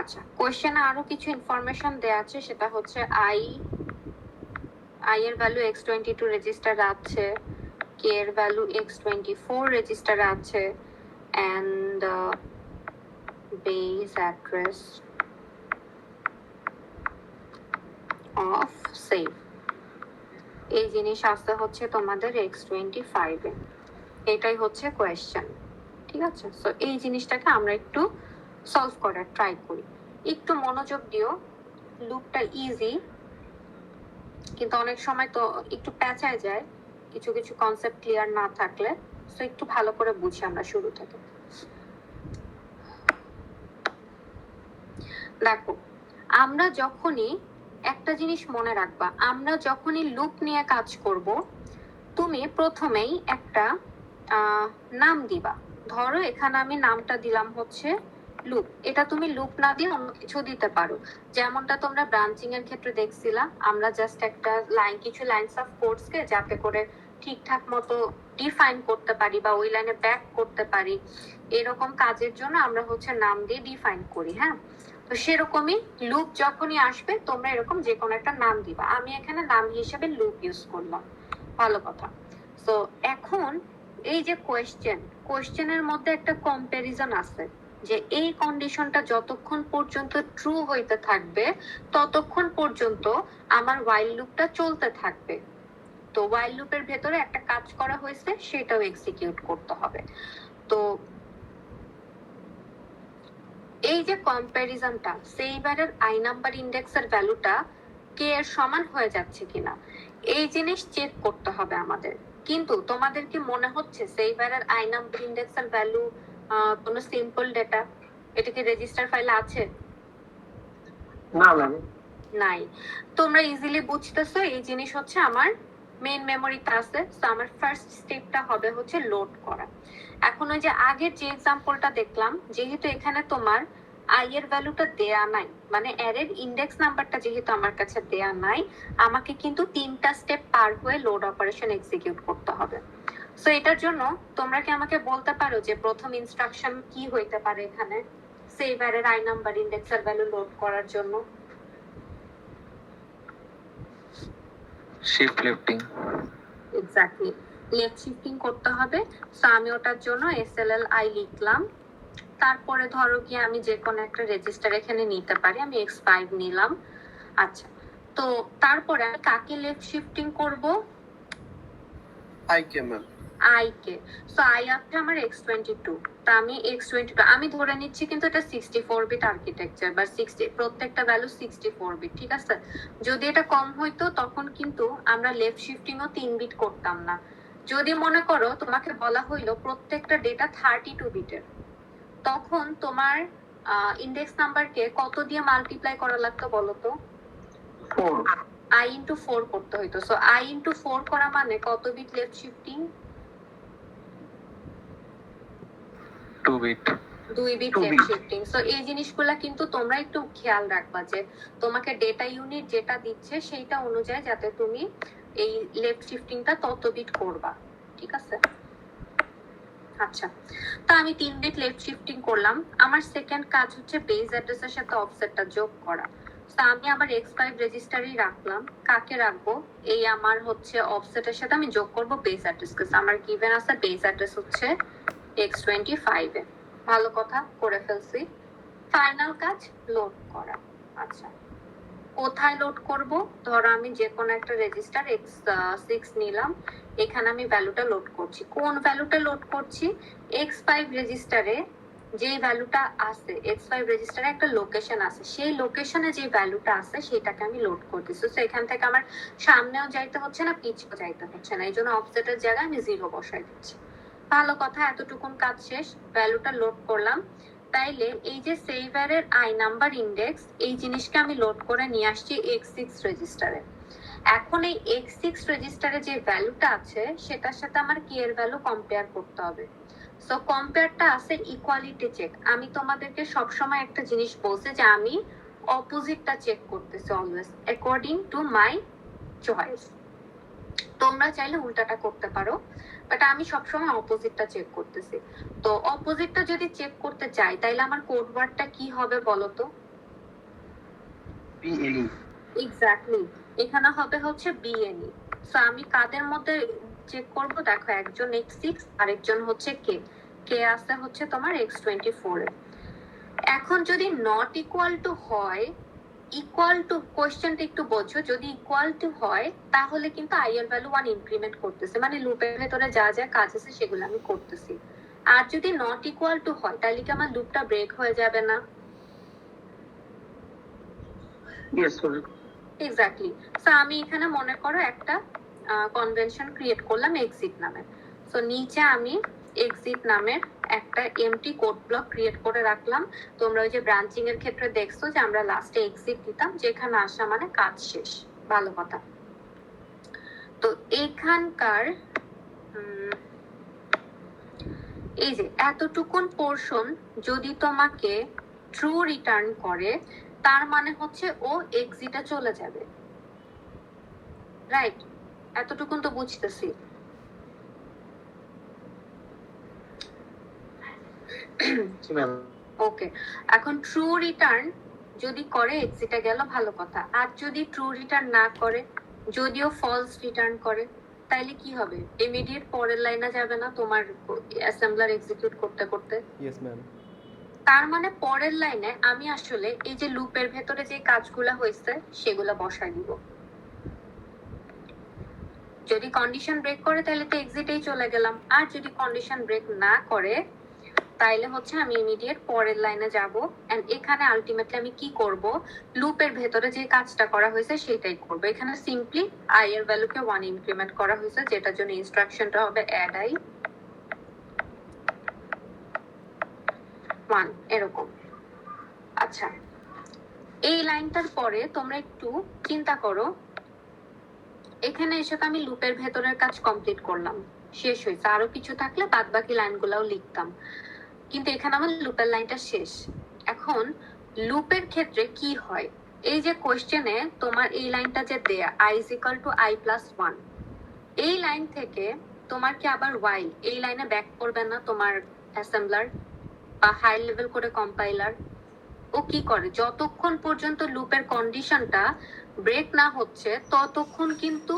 আচ্ছা, কোয়েশ্চেনে আরো কিছু ইনফরমেশন দেয়া আছে, সেটা হচ্ছে আই এর ভ্যালু x22 রেজিস্টার আছে, k এর ভ্যালু x24 রেজিস্টার আছে, and base address of save এই জিনিস আসতে হচ্ছে তোমাদের x25 এ। এটাই হচ্ছে কোয়েশ্চেন, ঠিক আছে? সো এই জিনিসটাকে আমরা একটু সলভ করার ট্রাই করি। একটু মনোযোগ দিও, লুপটা ইজি, কিন্তু অনেক সময় তো একটু প্যাঁচায় যায় কিছু কিছু কনসেপ্ট ক্লিয়ার না থাকলে। সো একটু ভালো করে বুঝি আমরা শুরু থেকে। দেখো, আমরা যখনই একটা জিনিস মনে রাখবা, আমরা যখনই লুপ নিয়ে কাজ করব, তুমি প্রথমেই একটা নাম দিবা। ধরো এখানে আমি নামটা দিলাম হচ্ছে লুপ। এটা তুমি লুপ না দিয়ে অন্য কিছু দিতে পারো, যেমনটা তোমরা ব্রাঞ্চিং এর ক্ষেত্রে দেখছিলা। আমরা জাস্ট একটা লাইন, কিছু লাইনস অফ কোডস কে যাতে করে ঠিকঠাক মতো ডিফাইন করতে পারি বা ওই লাইনে ব্যাক করতে পারি, এরকম কাজের জন্য আমরা হচ্ছে নাম দিয়ে ডিফাইন করি, হ্যাঁ। তো সেরকমই লুপ যখনই আসবে তোমরা এরকম যে কোনো একটা নাম দিবা। আমি এখানে নাম হিসেবে লুপ ইউজ করলাম, ভালো কথা। তো এখন এই যে কোয়েশ্চেনের মধ্যে একটা কম্পারিজন আছে, যে এই কন্ডিশনটা যতক্ষণ পর্যন্ত ট্রু হইতে থাকবে ততক্ষণ পর্যন্ত আমার while লুপটা চলতে থাকবে। তো while লুপের ভেতরে একটা কাজ করা হয়েছে, সেটাও এক্সিকিউট করতে হবে। তো এই যে কম্পারিজনটা, সেইবারের আই নাম্বার ইন্ডেক্সের ভ্যালুটা কে এর সমান হয়ে যাচ্ছে কিনা এই জিনিস চেক করতে হবে আমাদের। কিন্তু তোমাদের কি মনে হচ্ছে সেইবারের আই নাম্বার ইন্ডেক্সের ভ্যালু কোনো সিম্পল ডেটা? এটা কি রেজিস্টার ফাইলে আছে? না ম্যাম, নাই। তোমরা ইজিলি বুঝতেছো এই জিনিস হচ্ছে আমার মেইন মেমোরিতে আছে। তো আমার ফার্স্ট স্টেপটা হবে হচ্ছে লোড করা। এখন ওই যে আগের যে এক্সাম্পলটা দেখলাম, যেহেতু এখানে তোমার আই এর ভ্যালুটা দেয়া নাই, মানে অ্যারের ইন্ডেক্স নাম্বারটা যেহেতু আমার কাছে দেয়া নাই, আমাকে কিন্তু 3টা স্টেপ পার হয়ে লোড অপারেশন এক্সিকিউট করতে হবে। সো এটার জন্য তোমরা কি আমাকে বলতে পারো যে প্রথম ইনস্ট্রাকশন কি হইতে পারে এখানে সেভ অ্যারের আই নাম্বার ইন্ডেক্সের ভ্যালু লোড করার জন্য? Shift lifting. Exactly, left shifting করতে হবে। সো আমি ওটার জন্য SLLI লিখলাম। তারপরে ধরো কি আমি যে কোনো একটা রেজিস্টার এখানে নিতে পারি, আমি X5 নিলাম। আচ্ছা, তো তারপরে আমি কাকে লেফট শিফটিং করব? I K ma'am. I K. So I আছে আমার X22, তা আমি X22 আমি ধরে নিচ্ছি, কিন্তু এটা 64 বিট আর্কিটেকচার বা 60 প্রত্যেকটা ভ্যালু 64 বিট, ঠিক আছে? যদি এটা কম হইতো তখন কিন্তু আমরা লেফট শিফটিং ও 3 বিট করতাম না। যদি মনে করো তোমাকে বলা হইলো প্রত্যেকটা ডেটা 32 বিটের, তখন তোমার ইন্ডেক্স নাম্বারকে কত দিয়ে মাল্টিপ্লাই করা লাগতো বলো তো? I into 4 করতে হইতো। সো I into 4 করা মানে কত bit left shifting? 2 bit. 2 bit 2 left bit। Shifting. So এই জিনিসগুলা কিন্তু তোমরা একটু খেয়াল রাখবা যে তোমাকে ডেটা ইউনিট যেটা দিচ্ছে সেইটা অনুযায়ী যাতে তুমি এই লেফট শিফটিংটা তত বিট করবা, ঠিক আছে? আচ্ছা, তো আমি 3 বিট লেফট শিফটিং করলাম। আমার সেকেন্ড কাজ হচ্ছে বেস অ্যাড্রেসের সাথে অফসেটটা যোগ করা। তো আমি আবার x5 রেজিস্টারই রাখলাম। কাকে রাখবো? এই আমার হচ্ছে অফসেটের সাথে আমি যোগ করব বেস অ্যাড্রেস, আমার গিভেন আছে বেস অ্যাড্রেস হচ্ছে x25 এ। ভালো কথা, করে ফেলছি। ফাইনাল কাজ লোড করা। আচ্ছা, কোথায় লোড করব? ধরো আমি যে কোনো একটা রেজিস্টার x6 নিলাম, এখানে আমি ভ্যালুটা লোড করছি। কোন ভ্যালুটা লোড করছি? x5 রেজিস্টারে যে ভ্যালুটা আছে, x5 রেজিস্টারে একটা লোকেশন আছে, সেই লোকেশনে যে ভ্যালুটা আছে সেটাকে আমি লোড করতেছি। তো এখান থেকে আমার সামনেও যাইতে হচ্ছে না, পিছেও যাইতে হচ্ছে না, এই জন্য অফসেটের জায়গায় আমি 0 বসাই দিচ্ছি। ভালো কথা, এতটুকুন কাজ শেষ। ভ্যালুটা লোড করলাম। তাইলে এই যে সেভারের আই নাম্বার ইন্ডেক্স, এই জিনিসকে আমি লোড করে নিয়ে আসছি x6 রেজিস্টারে। এখন এই x6 রেজিস্টারে যে ভ্যালুটা আছে সেটার সাথে আমার কি এর ভ্যালু কম্পেয়ার করতে হবে। সো কম্পেয়ারটা আছে ইকুয়ালিটি চেক। আমি তোমাদেরকে সবসময় একটা জিনিস বলছি যে আমি অপোজিটটা চেক করতেছি always according to my choice. তোমরা চাইলে উল্টাটা করতে পারো, বাট আমি সবসময় অপোজিটটা চেক করতেছি। তো অপোজিটটা যদি চেক করতে চাই তাইলে আমার কোড ওয়ার্ডটা কি হবে বলো তো? BLE। এক্স্যাক্টলি, এখানে হবে হচ্ছে BNE। সো আমি কাদের মধ্যে চেক করব? দেখো, একজন x6 আরেকজন হচ্ছে কে আছে হচ্ছে তোমার x24 এ। এখন যদি নট ইকুয়াল টু হয়, ইকুয়াল টু কোশ্চেনটা একটু বোঝো, যদি ইকুয়াল টু হয় তাহলে কিন্তু i এর ভ্যালু 1 ইনক্রিমেন্ট করতেছে, মানে লুপের ভেতরে যা যা কাজ আছে সেগুলো আমি করতেছি। আর যদি নট ইকুয়াল টু হয় তাহলে কি আমার লুপটা ব্রেক হয়ে যাবে না? Yes sir. এক্স্যাক্টলি। সো আমি এখানে মনে করো একটা কনভেনশন ক্রিয়েট করলাম এক্সিট নামে। সো নিচে আমি এক্সিট নামের একটা এমটি কোড ব্লক ক্রিয়েট করে রাখলাম। তোমরা ওই যে ব্রাঞ্চিং এর ক্ষেত্রে দেখছো যে আমরা লাস্টে এক্সিট দিতাম, যেখানে আসা মানে কাজ শেষ। ভালো কথা। তো এখানকার এই যে এতটুকুন পোর্শন যদি তোমাকে ট্রু রিটার্ন করে তার মানে হচ্ছে ও এক্সিটে চলে যাবে, রাইট? এতটুকুন তো বুঝতেছি। জি ম্যাম। ওকে, এখন ট্রু রিটার্ন যদি করে এক্সিটে গেল, ভালো কথা। আর যদি ট্রু রিটার্ন না করে, যদিও ফলস রিটার্ন করে, তাইলে কি হবে? ইমিডিয়েট পরের লাইনে যাবে না তোমার অ্যাসেম্বলার এক্সিকিউট করতে করতে? Yes ma'am. তার মানে পরের লাইনে আমি আসলে এই যে লুপের ভেতরে যে কাজগুলা হয়েছে সেগুলা বসাই দিব। যদি কন্ডিশন ব্রেক করে তাহলে তো এক্সিটেই চলে গেলাম, আর যদি কন্ডিশন ব্রেক না করে তাইলে হচ্ছে আমি ইমিডিয়েট পরের লাইনে যাব। এন্ড এখানে আলটিমেটলি আমি কি করব? লুপের ভেতরে যে কাজটা করা হয়েছে সেটাই করব। এখানে সিম্পলি i এর ভ্যালুকে 1 ইনক্রিমেন্ট করা হয়েছে, যেটার জন্য ইনস্ট্রাকশনটা হবে অ্যাড i 1 এরকম। আচ্ছা, এই লাইনটার পরে তোমরা একটু চিন্তা করো, এখানে এসে তো আমি লুপের ভেতরের কাজ কমপ্লিট করলাম, শেষ হয়েছে। আরো কিছু থাকলে বাদ বাকি লাইনগুলাও লিখতাম, কিন্তু এখানে আমার লুপের লাইনটা শেষ। এখন লুপের ক্ষেত্রে কি হয়? এই যে কোশ্চেনে তোমার এই লাইনটা যে দেয়া i is equal to i plus 1, এই লাইন থেকে তোমার কি আবার while এই লাইনে ব্যাক করবে না তোমার অ্যাসেম্বলার বা হাই লেভেল করে কম্পাইলার? ও কি করে, যতক্ষণ পর্যন্ত লুপের কন্ডিশনটা ব্রেক না হচ্ছে ততক্ষণ কিন্তু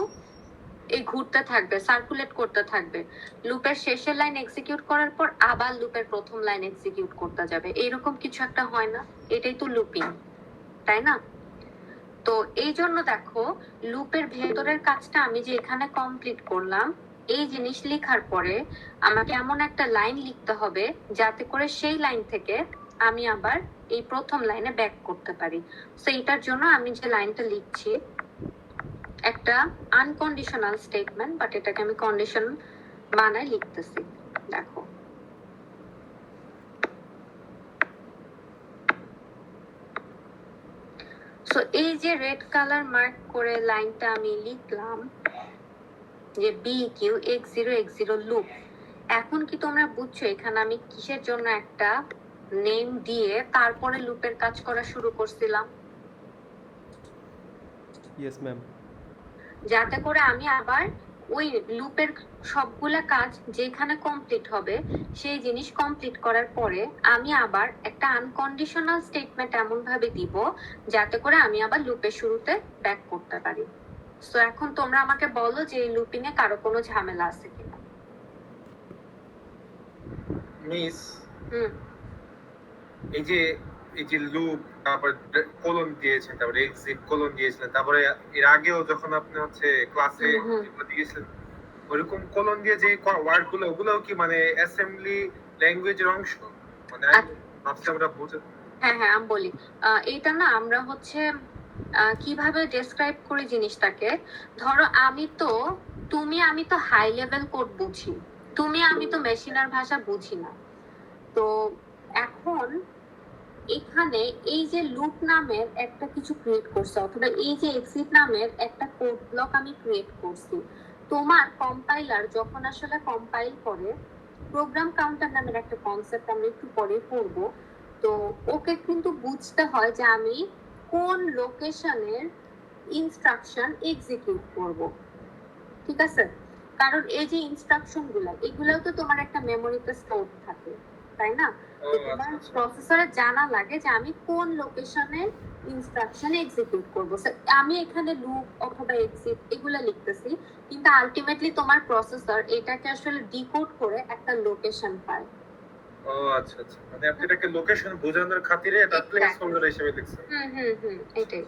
এই ঘুরতে থাকবে, সার্কুলেট করতে থাকবে। লুপের শেষের লাইন এক্সিকিউট করার পর আবার লুপের প্রথম লাইন এক্সিকিউট করতে যাবে, এরকম কিছু একটা হয় না? এটাই তো লুপিং, তাই না? তো এই জন্য দেখো, লুপের ভেতরের কাজটা আমি যে এখানে কমপ্লিট করলাম, এই জিনিস লেখার পরে আমাকে এমন একটা লাইন লিখতে হবে যাতে করে সেই লাইন থেকে আমি আবার এই প্রথম লাইনে ব্যাক করতে পারি। তো এটার জন্য আমি যে লাইনটা লিখছি একটা আনকন্ডিশনাল স্টেটমেন্ট, বাট এটাকে আমি কন্ডিশন বানায় লিখতেছি। দেখো, সো এই যে রেড কালার মার্ক করে লাইনটা আমি লিখলাম যে BQ লুপ, এখন কি তোমরা বুঝছো এখানে আমি কিসের জন্য একটা নেম দিয়ে তারপরে লুপের কাজ করা শুরু করছিলাম? Yes ma'am. যাতে করে আমি আবার ওই লুপের সবগুলা কাজ যেখানে কমপ্লিট হবে সেই জিনিস কমপ্লিট করার পরে আমি আবার একটা আনকন্ডিশনাল স্টেটমেন্ট এমন ভাবে দিব যাতে করে আমি আবার লুপের শুরুতে ব্যাক করতে পারি। সো এখন তোমরা আমাকে বলো যে এই লুপিং এ কারো কোনো ঝামেলা আছে কিনা। মিস হুম এই যে লুপ, তারপর কোলন দিয়েছেন, তারপরে এক্সিট কোলন দিয়েছিলেন, তারপরে এর আগেও যখন আপনি হচ্ছে ক্লাসে দিয়েছিলেন ওরকম কোলন দিয়ে যে ওয়ার্ড গুলো, ওগুলোও কি মানে অ্যাসেম্বলি ল্যাঙ্গুয়েজের অংশ? মানে আমি ভাবছি আমরা বুঝে। হ্যাঁ হ্যাঁ আমি বলি, এটা না আমরা হচ্ছে কিভাবে ডেসক্রাইব করি জিনিসটাকে। ধরো আমি তো হাই লেভেল কোড বুঝি, আমি তো মেশিনার ভাষা বুঝি না। তো এখন এখানে এই যে লুপ নামের একটা কিছু ক্রিয়েট করছে, অথবা এই যে এক্সিট নামের একটা কোড ব্লক আমি ক্রিয়েট করছি, তোমার কম্পাইলার যখন আসলে কম্পাইল করে, প্রোগ্রাম কাউন্টার নামের একটা কনসেপ্ট আমরা একটু পরে পড়বো, তো ওকে কিন্তু বুঝতে হয় যে আমি কোন লোকেশনের ইনস্ট্রাকশন এক্সিকিউট করব, ঠিক আছে? কারণ এই যে ইনস্ট্রাকশন এগুলাও তো তোমার একটা মেমোরিতে স্টোর থাকে, তাই না? তো তোমার প্রসেসরে জানা লাগে যে আমি কোন লোকেশনে ইনস্ট্রাকশন এক্সিকিউট করব। আমি এখানে লুপ অথবা এক্সিট এগুলা লিখতেছি, কিন্তু আলটিমেটলি তোমার প্রসেসর এটাকে আসলে ডিকোড করে একটা লোকেশন পায়। ও আচ্ছা আচ্ছা, মানে আপনি এটাকে লোকেশন বোঝানোর খাতিরে এটা প্লেস হোল্ডার হিসেবে লিখছেন। এটাই।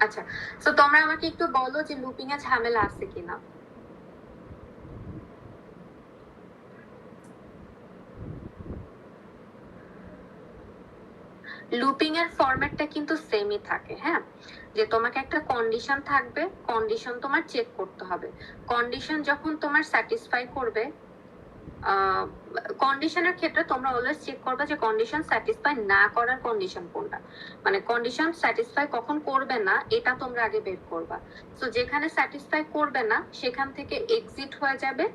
আচ্ছা, সো তোমরা আমাকে একটু বলো যে লুপিং এ ঝামেলা আছে কিনা। লুপিং এর ফরম্যাটটা কিন্তু সেমই থাকে, হ্যাঁ, যে তোমাকে একটা কন্ডিশন থাকবে, কন্ডিশন তোমার চেক করতে হবে। কন্ডিশন যখন তোমার স্যাটিসফাই করবে, কন্ডিশনের ক্ষেত্রে তোমরা অলওয়েজ চেক করবে যে কন্ডিশন স্যাটিসফাই না করার কন্ডিশন কোনটা, মানে কন্ডিশন স্যাটিসফাই কখন করবে না এটা তোমরা আগে বের করবা। সো যেখানে স্যাটিসফাই করবে না সেখান থেকে এক্সিট হয়ে যাবে,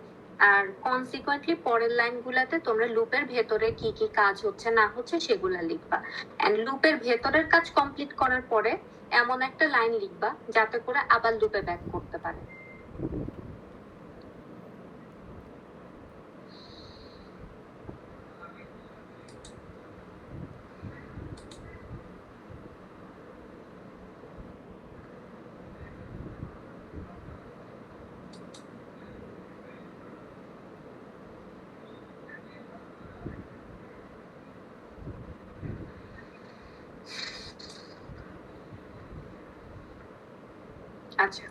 আর কনসিকুয়েন্টলি পরের লাইনগুলোতে তোমরা লুপের ভেতরে কি কি কাজ হচ্ছে না হচ্ছে সেগুলা লিখবা। এন্ড লুপের ভেতরের কাজ কমপ্লিট করার পরে এমন একটা লাইন লিখবা যাতে করে আবার লুপে ব্যাক করতে পারে। আচ্ছা,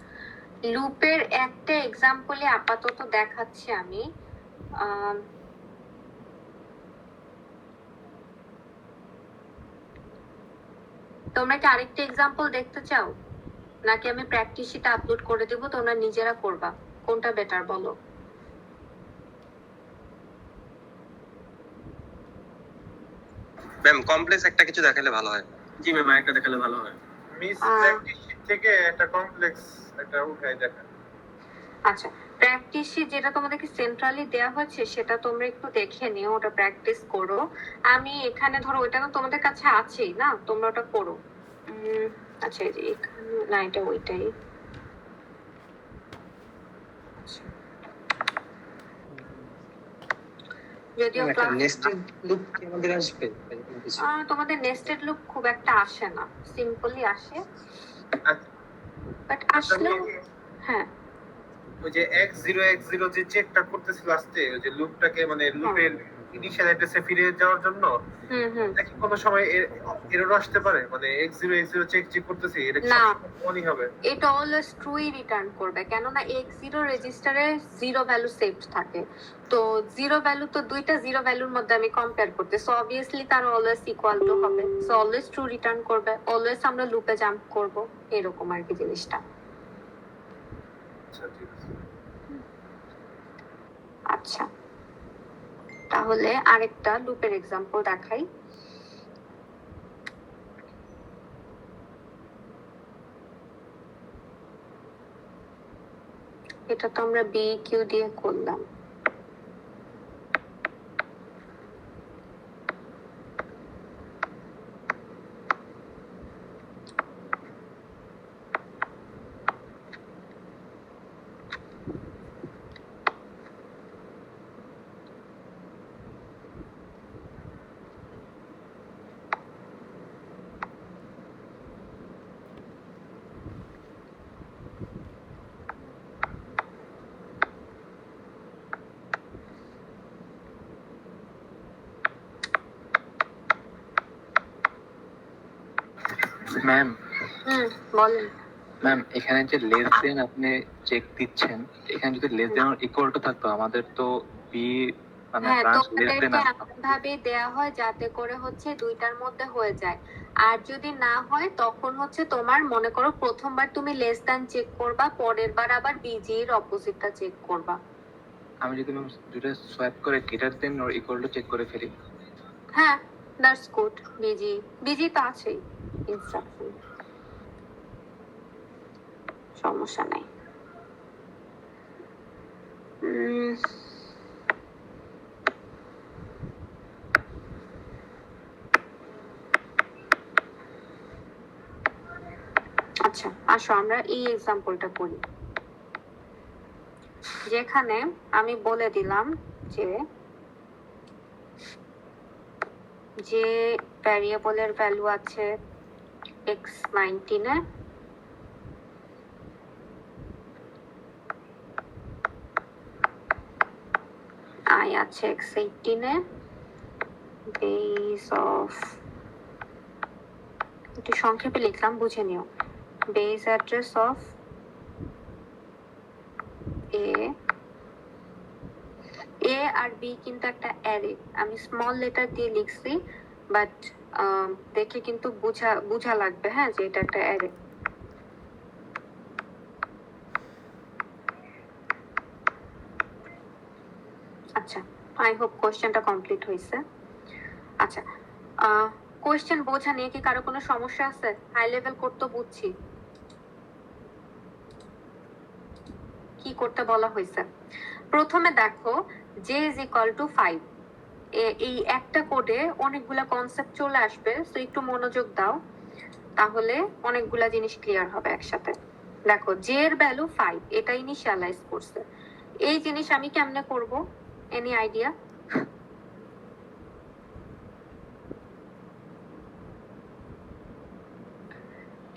লুপের একটা এক্সাম্পলে আপাতত দেখাচ্ছি আমি। তোমরা কি আরেকটা এক্সাম্পল দেখতে চাও, নাকি আমি প্র্যাকটিস শিটে আপলোড করে দেব, তোমরা নিজেরা করবা, কোনটা বেটার বলো? ম্যাম কমপ্লেক্স একটা কিছু দেখালে ভালো হয়। জি ম্যাম, একটা দেখালে ভালো হয়। মিস প্র্যাকটিস শীট থেকে একটা কমপ্লেক্স একটা উঠাই দেখা। আচ্ছা, প্র্যাকটিস শিট যেটা তোমাদেরকে সেন্ট্রালি দেওয়া হচ্ছে সেটা তোমরা একটু দেখে নিও, ওটা প্র্যাকটিস করো। আমি এখানে ধরো ওইটা তো তোমাদের কাছে আছেই না, তোমরা ওটা করো। আচ্ছা, এই যে এখানে না, এটা ওইটাই। যদিও নেস্টেড লুপ কি আমাদের আসবে? তোমাদের নেস্টেড লুপ খুব একটা আসে না, সিম্পলি আসে, বাট আসলেও হ্যাঁ। ওই যে x0 যে চেকটা করতেছিল লাস্টে, ওই যে লুপটাকে মানে লুপের ইনিশিয়াল অ্যাড্রেসে ফিরে যাওয়ার জন্য নাকি কোনো সময় এরর আসতে পারে? মানে x0 চেক করতেছি, এটা কি অনই হবে? এটা অলওয়েজ ট্রুই রিটার্ন করবে, কেননা x0 রেজিস্টারে 0 ভ্যালু সেভড থাকে। তো 0 ভ্যালু তো দুইটা 0 ভ্যালুর মধ্যে আমি কম্পেয়ার করতে, সো অবভিয়াসলি তার অলওয়েজ ইকুয়াল টু হবে, সো অলওয়েজ ট্রু রিটার্ন করবে, অলওয়েজ আমরা লুপে জাম্প করব, এরকম আর কি জিনিসটা। আচ্ছা ঠিক আছে। আচ্ছা, তাহলে আরেকটা লুপের এক্সাম্পল দেখাই। এটা তো আমরা বি কিউ দিয়ে করলাম। ম্যাম বলেন। ম্যাম এখানে যে লেস দেন আপনি চেক দিচ্ছেন, এখানে যদি লেস দেন ইকুয়াল টু থাকতো আমাদের তো বি মানে হ্যাঁ, ব্রাঞ্চ লেস তোমাদেরকে দেন এমন ভাবে দেয়া হয় যাতে করে হচ্ছে দুইটার মধ্যে হয়ে যায়। আর যদি না হয় তখন হচ্ছে তোমার মনে করো প্রথমবার তুমি লেস দ্যান চেক করবা, পরের বার আবার বিজি এর অপোজিটটা চেক করবা। আমি যদি ম্যাম দুটো সোয়াপ করে greater than or equal to check করে ফেলি। হ্যাঁ, দ্যাটস গুড। বিজি বিজি তো আছেই ইনস্ট্রাকশন, সমস্যা নাই। আচ্ছা, আসো আমরা এই এক্সাম্পলটা করি, যেখানে আমি বলে দিলাম যে যে ভ্যারিয়েবলের ভ্যালু আছে x19 এ, i আছে x18 এ, বেস অফ, একটু সংক্ষেপে লিখলাম বুঝে নিও, বেস অ্যাড্রেস অফ এ আর বি কিন্তু একটা অ্যারে, আমি স্মল লেটার দিয়ে লিখছি, বাট দেখে কিন্তু বুঝা লাগবে, হ্যাঁ, যে এটা একটা অ্যারে। আচ্ছা, আই হোপ কোশ্চেনটা কমপ্লিট হয়েছে। আচ্ছা, কোশ্চেন বোঝা নিয়ে কি কারো কোনো সমস্যা আছে? হাই লেভেল করতে বুঝছি, কি করতে বলা হয়েছে? প্রথমে দেখো j is equal to 5, এই একটা কোডে অনেকগুলা কনসেপ্ট চলে আসবে, তো একটু মনোযোগ দাও, তাহলে অনেকগুলা জিনিস ক্লিয়ার হবে একসাথে। দেখো j এর ভ্যালু 5, এটা ইনিশিয়ালাইজ করছে। এই জিনিস আমি কেমনে করব? Any idea?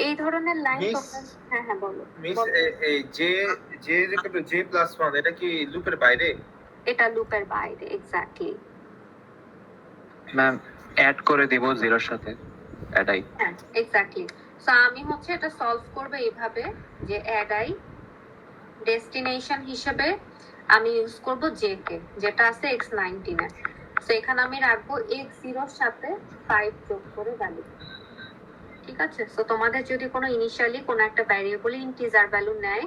এই ধরনের লাইন Miss, তোমরা, হ্যাঁ হ্যাঁ বলো। মিস বলো। এই J J equal to J plus 1 এটা কি লুপের বাইরে? এটা লুপের বাইরে, এক্স্যাক্টলি। ম্যাম অ্যাড করে দিব জিরোর সাথে অ্যাডাই। হ্যাঁ, এক্স্যাক্টলি। সো আমি হচ্ছে এটা সলভ করব এইভাবে যে অ্যাড আই ডেস্টিনেশন হিসেবে আমি ইউজ করব জে কে, যেটা আছে x19 এ। সো এখানে আমি রাখবো x0 এর সাথে 5 যোগ করে ভ্যালু। ঠিক আছে? সো তোমাদের যদি কোনো ইনিশিয়ালি কোনো একটা ভ্যারিয়েবল ইন্টিজার ভ্যালু নেয়,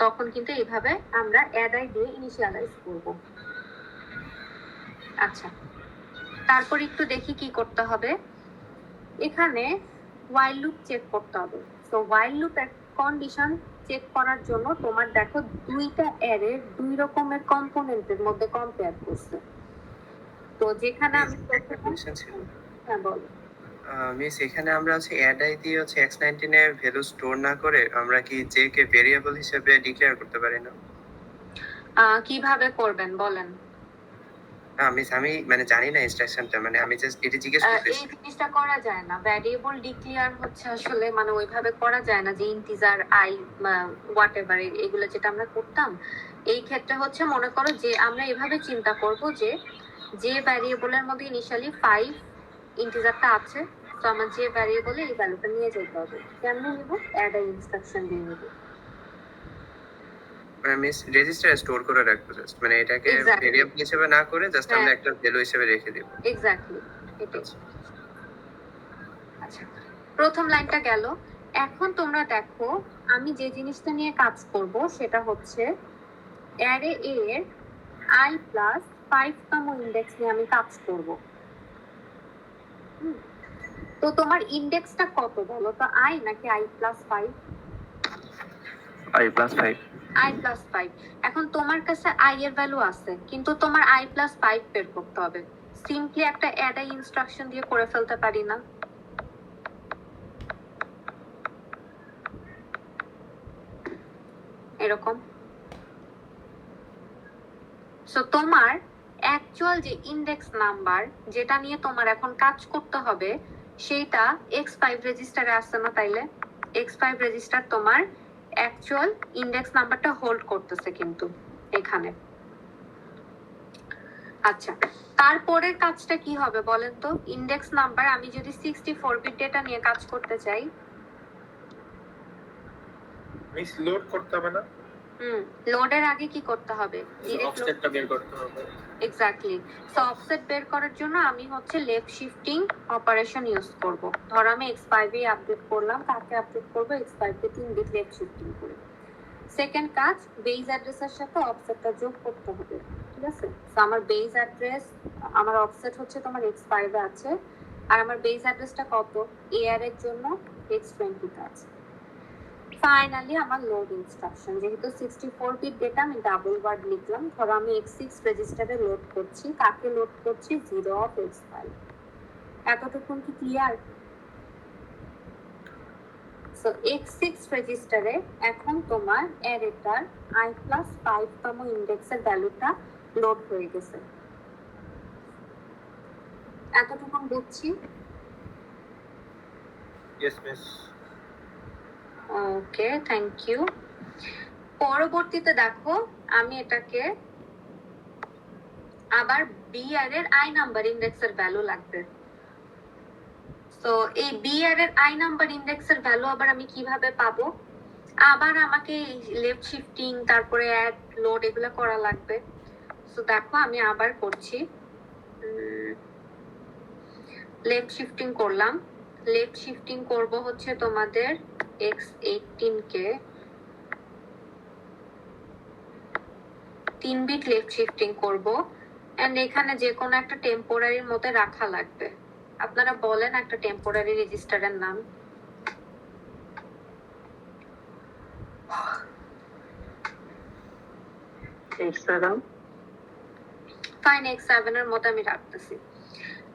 তখন কিন্তু এইভাবে আমরা অ্যাড আই দিয়ে ইনিশিয়ালাইজ করব। আচ্ছা, তারপর একটু দেখি কি করতে হবে। এখানে while লুপ চেক করতে হবে। সো while লুপের কন্ডিশন চেক করার জন্য তোমার দেখো দুইটা অ্যারে দুই রকমের কম্পোনেন্টের মধ্যে কম্পেয়ার করছে। তো যেখানে আমি একটা কোশ্চেন ছিল। হ্যাঁ বলো। মিস এখানে আমরা হচ্ছে অ্যাড আই দিয়ে হচ্ছে x19 এর ভ্যালু স্টোর না করে আমরা কি জে কে ভেরিয়েবল হিসেবে ডিক্লেয়ার করতে পারি না? কিভাবে করবেন বলেন? না মিস আমি মানে জানি না ইনস্ট্রাকশনটা, মানে আমি জাস্ট এটা জিজ্ঞেস এই করতেছি। জিনিসটা করা যায় না, ভ্যারিয়েবল ডিক্লেয়ার হচ্ছে আসলে মানে ওইভাবে করা যায় না যে ইন্টিজার আই হোয়াট এভার এগুলো যেটা আমরা করতাম। এই ক্ষেত্রে হচ্ছে মনে করো যে আমরা এভাবে চিন্তা করব যে যে ভ্যারিয়েবলের মধ্যে ইনিশিয়ালি 5 ইন্টিজারটা আছে, তো আমার যে ভ্যারিয়েবলে এই ভ্যালুটা নিয়ে যেতে হবে। কেমনে নিব? অ্যাড আই ইনস্ট্রাকশন দিয়ে নিব। মিস রেজিস্টারে স্টোর করে রাখবো জাস্ট, মানে এটাকে Exactly. ভেরিয়েবল হিসেবে না করে জাস্ট আমরা হ্যাঁ। একটা ভ্যালু হিসেবে রেখে দিব। এক্স্যাক্টলি, এটাই। আচ্ছা, প্রথম লাইনটা গেল। এখন তোমরা দেখো আমি যে জিনিসটা নিয়ে কাজ করব সেটা হচ্ছে অ্যারে এ এর i প্লাস 5তম ইন্ডেক্স নিয়ে আমি কাজ করব। তো তোমার ইন্ডেক্সটা কত বলো তো, i নাকি i প্লাস 5? i+5 i+5। এখন তোমার কাছে i এর ভ্যালু আছে, কিন্তু তোমার i+5 বের করতে হবে। সিম্পলি একটা অ্যাড আই ইনস্ট্রাকশন দিয়ে করে ফেলতে পারি না? এরকম। সো তোমার অ্যাকচুয়াল যে ইন্ডেক্স নাম্বার যেটা নিয়ে তোমার এখন কাজ করতে হবে সেটা x5 রেজিস্টারে আসছে না? তাইলে x5 রেজিস্টার তোমার অ্যাকচুয়াল ইন্ডেক্স নাম্বারটা হোল্ড করতেছে কিন্তু এখানে। আচ্ছা, তারপরের কাজটা কি হবে বলেন তো? ইন্ডেক্স নাম্বার আমি যদি 64 বিট ডেটা নিয়ে কাজ করতে চাই, মিস লোড করতে হবে না? লোডের আগে কি করতে হবে? অফসেটটা বের করতে হবে। এক্স্যাক্টলি। সো অফসেট বের করার জন্য আমি হচ্ছে লেফট শিফটিং অপারেশন ইউজ করব। ধর আমি x5 এ আপডেট করলাম, কাকে আপডেট করব? x5 কে 3 বিট লেফট শিফটিং করে। সেকেন্ড কাজ, বেস অ্যাড্রেসের সাথে অফসেটটা যোগ করতে হবে, ঠিক আছে? সো আমার বেস অ্যাড্রেস, আমার অফসেট হচ্ছে তোমার x5 এ আছে, আর আমার বেস অ্যাড্রেসটা কত? AR এর জন্য x20 তে আছে। ফাইনালি আমার লোড ইনস্ট্রাকশন, যেহেতু 64 বিট ডেটা আমি ডাবল ওয়ার্ড লিখলাম। ধরো আমি x6 রেজিস্টারে লোড করছি, কাকে লোড করছি? 0 অফ x5। এতটুকুন কি ক্লিয়ার? সো x6 রেজিস্টারে এখন তোমার অ্যারেটার i+5 তম ইন্ডেক্সের ভ্যালুটা লোড হয়ে গেছে। এতটুকুন বুঝছি? Yes miss. Okay, thank you. পরবর্তীতে দেখো আমি এটাকে আবার br এর i নাম্বার ইন্ডেক্সের ভ্যালু লাগবে। তো এই br এর i নাম্বার ইন্ডেক্সের ভ্যালু আবার আমি কিভাবে পাবো? আবার আমাকে লেফট শিফটিং, তারপরে অ্যাড, লোড এগুলো করা লাগবে। সো দেখো আমি আবার করছি, লেফট শিফটিং করলাম। লেফট শিফটিং করব হচ্ছে তোমাদের x18 কে 3 বিট লেফট শিফটিং করব, এন্ড এখানে যে কোনো একটা টেম্পোরারির মধ্যে রাখা লাগবে। আপনারা বলেন একটা টেম্পোরারি রেজিস্টারের নাম। ফাইন, x7 এর মধ্যে আমি রাখতেছি।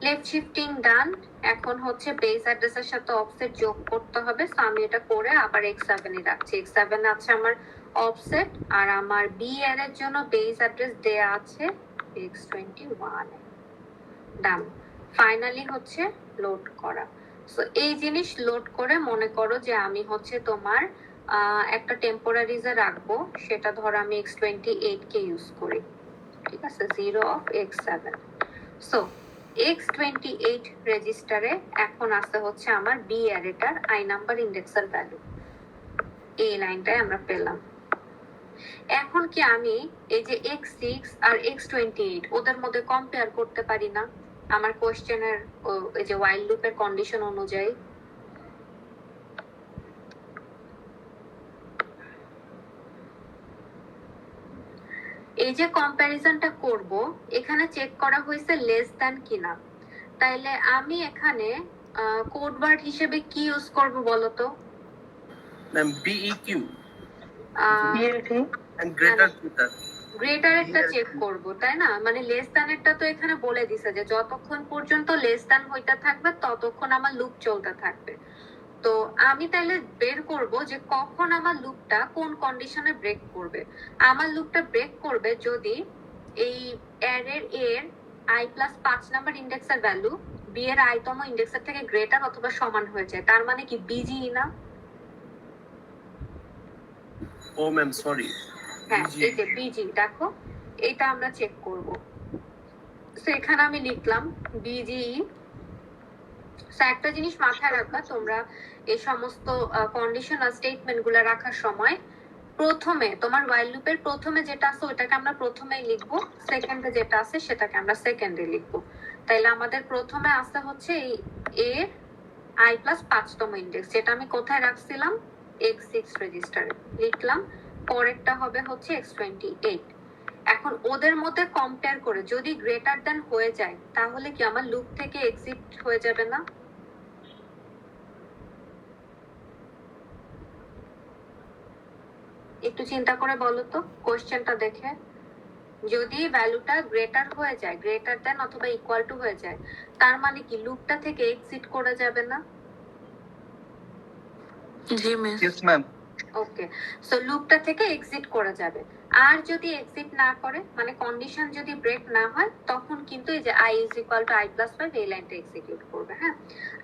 লেফট শিফটিং ডান। এখন হচ্ছে বেস অ্যাড্রেসের সাথে অফসেট যোগ করতে হবে। সো আমি এটা করে আবার x7 এ রাখছি। x7 আছে আমার অফসেট, আর আমার br এর জন্য বেস অ্যাড্রেস দেয়া আছে x21 এ। ডান। ফাইনালি হচ্ছে লোড করা। সো এই জিনিস লোড করে মনে করো যে আমি হচ্ছে তোমার একটা টেম্পোরারিজে রাখবো, সেটা ধরো আমি x28 কে ইউজ করি, ঠিক আছে? 0 অফ x7। সো x28 রেজিস্টারে এখন আছে হচ্ছে আমার br এটার i নাম্বার ইন্ডেক্সের ভ্যালু। এই লাইনটাই আমরা পেলাম। এখন কি আমি এই যে x6 আর x28 ওদের মধ্যে কম্পেয়ার করতে পারি না আমার কোশ্চেনের এই যে while লুপের কন্ডিশন অনুযায়ী? এই যে কম্প্যারিজনটা করব, এখানে চেক করা হয়েছে লেস দ্যান কিনা। তাইলে আমি এখানে কোড ওয়ার্ড হিসেবে কি ইউজ করব বলো তো? Ma'am BEQ and greater than greater একটা চেক করব, তাই না? মানে লেস দ্যান একটা তো এখানে বলে দিছে যে যতক্ষণ পর্যন্ত লেস দ্যান হইতে থাকবে ততক্ষণ আমার লুপ চলতে থাকবে। তো আমি তাইলে বের করব যে কখন আমার লুপটা কোন কন্ডিশনে ব্রেক করবে। আমার লুপটা ব্রেক করবে যদি এই অ্যারের এর i+5 নাম্বার ইন্ডেক্সের ভ্যালু b এর i তম ইন্ডেক্সের থেকে গ্রেটার অথবা সমান হয়ে যায়। তার মানে কি bge না? ও ম্যাম সরি হ্যাঁ, এই যে bg, দেখো এটা আমরা চেক করব। সো এখানে আমি লিখলাম bge। একটা জিনিস মাথায় রাখবা তোমরা, এই সমস্ত কন্ডিশনাল স্টেটমেন্ট গুলা রাখার সময় প্রথমে তোমার while লুপের প্রথমে যেটা আছে ওটাকে আমরা প্রথমেই লিখবো, সেকেন্ডে যেটা আছে সেটাকে আমরা সেকেন্ডে লিখবো। তাইলে আমাদের প্রথমে আসতে হচ্ছে এই এর i+5 তম ইন্ডেক্স, যেটা আমি কোথায় রাখছিলাম? x6 রেজিস্টারে লিখলাম। পরেরটা হবে হচ্ছে x28। এখন ওদের মধ্যে কম্পেয়ার করে যদি গ্রেটার দ্যান হয়ে যায় তাহলে কি আমার লুপ থেকে এক্সিট হয়ে যাবে না? একটু চিন্তা করে বলো তো কোশ্চেনটা দেখে। যদি ভ্যালুটা গ্রেটার হয়ে যায়, গ্রেটার দেন অথবা ইকুয়াল টু হয়ে যায়, তার মানে কি লুপটা থেকে এক্সিট করা যাবে না? জি miss. Yes ma'am. Okay, so লুপটা থেকে এক্সিট করা যাবে। আর যদি এক্সিট না করে, মানে কন্ডিশন যদি ব্রেক না হয়, তখন কিন্তু এই যে i = i + 5 এই লাইনটা এক্সিকিউট করবে। হ্যাঁ,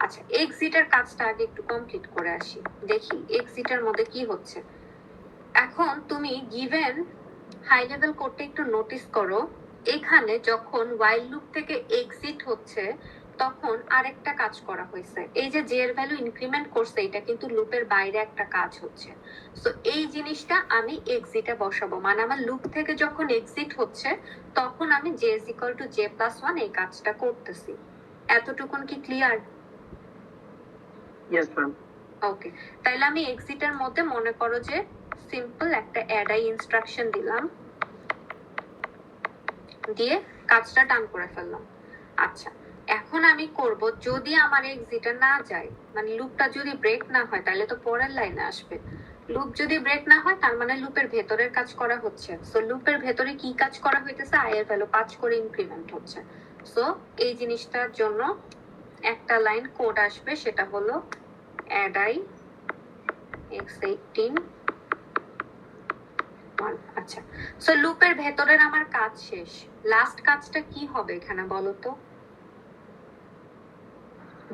আচ্ছা এক্সিটের কাজটা আগে একটু কমপ্লিট করে আসি, দেখি এক্সিটের মধ্যে কি হচ্ছে। এখন তুমি গিভেন হাই লেভেল কোডটা একটু নোটিস করো। এখানে যখন while লুপ থেকে এক্সিট হচ্ছে তখন আরেকটা কাজ করা হয়েছে। এই যে j এর ভ্যালু ইনক্রিমেন্ট করছে, এটা কিন্তু লুপের বাইরে একটা কাজ হচ্ছে। সো এই জিনিসটা আমি এক্সিটে বসাবো, মানে আমার লুপ থেকে যখন এক্সিট হচ্ছে তখন আমি j = j + 1 এই কাজটা করতেছি। এতটুকুন কি ক্লিয়ার? Yes ma'am. ওকে, তাইলে আমি এক্সিটের মধ্যে মনে করো যে সিম্পল একটা অ্যাড আই ইনস্ট্রাকশন দিলাম, দিয়ে কাজটা ডান করে ফেললাম। আচ্ছা এখন আমি করব, যদি আমার এক্সিটে না যায়, মানে লুপটা যদি ব্রেক না হয়, তাহলে তো পরের লাইনে আসবে। লুপ যদি ব্রেক না হয় তার মানে লুপের ভেতরের কাজ করা হচ্ছে। সো লুপের ভেতরে কি কাজ করা হইতেছে? i এর ভ্যালু 5 করে ইনক্রিমেন্ট হচ্ছে। সো এই জিনিসটার জন্য একটা লাইন কোড আসবে, সেটা হলো add i x18 1। আচ্ছা, সো লুপের ভেতরের আমার কাজ শেষ। লাস্ট কাজটা কি হবে এখানে বলো তো?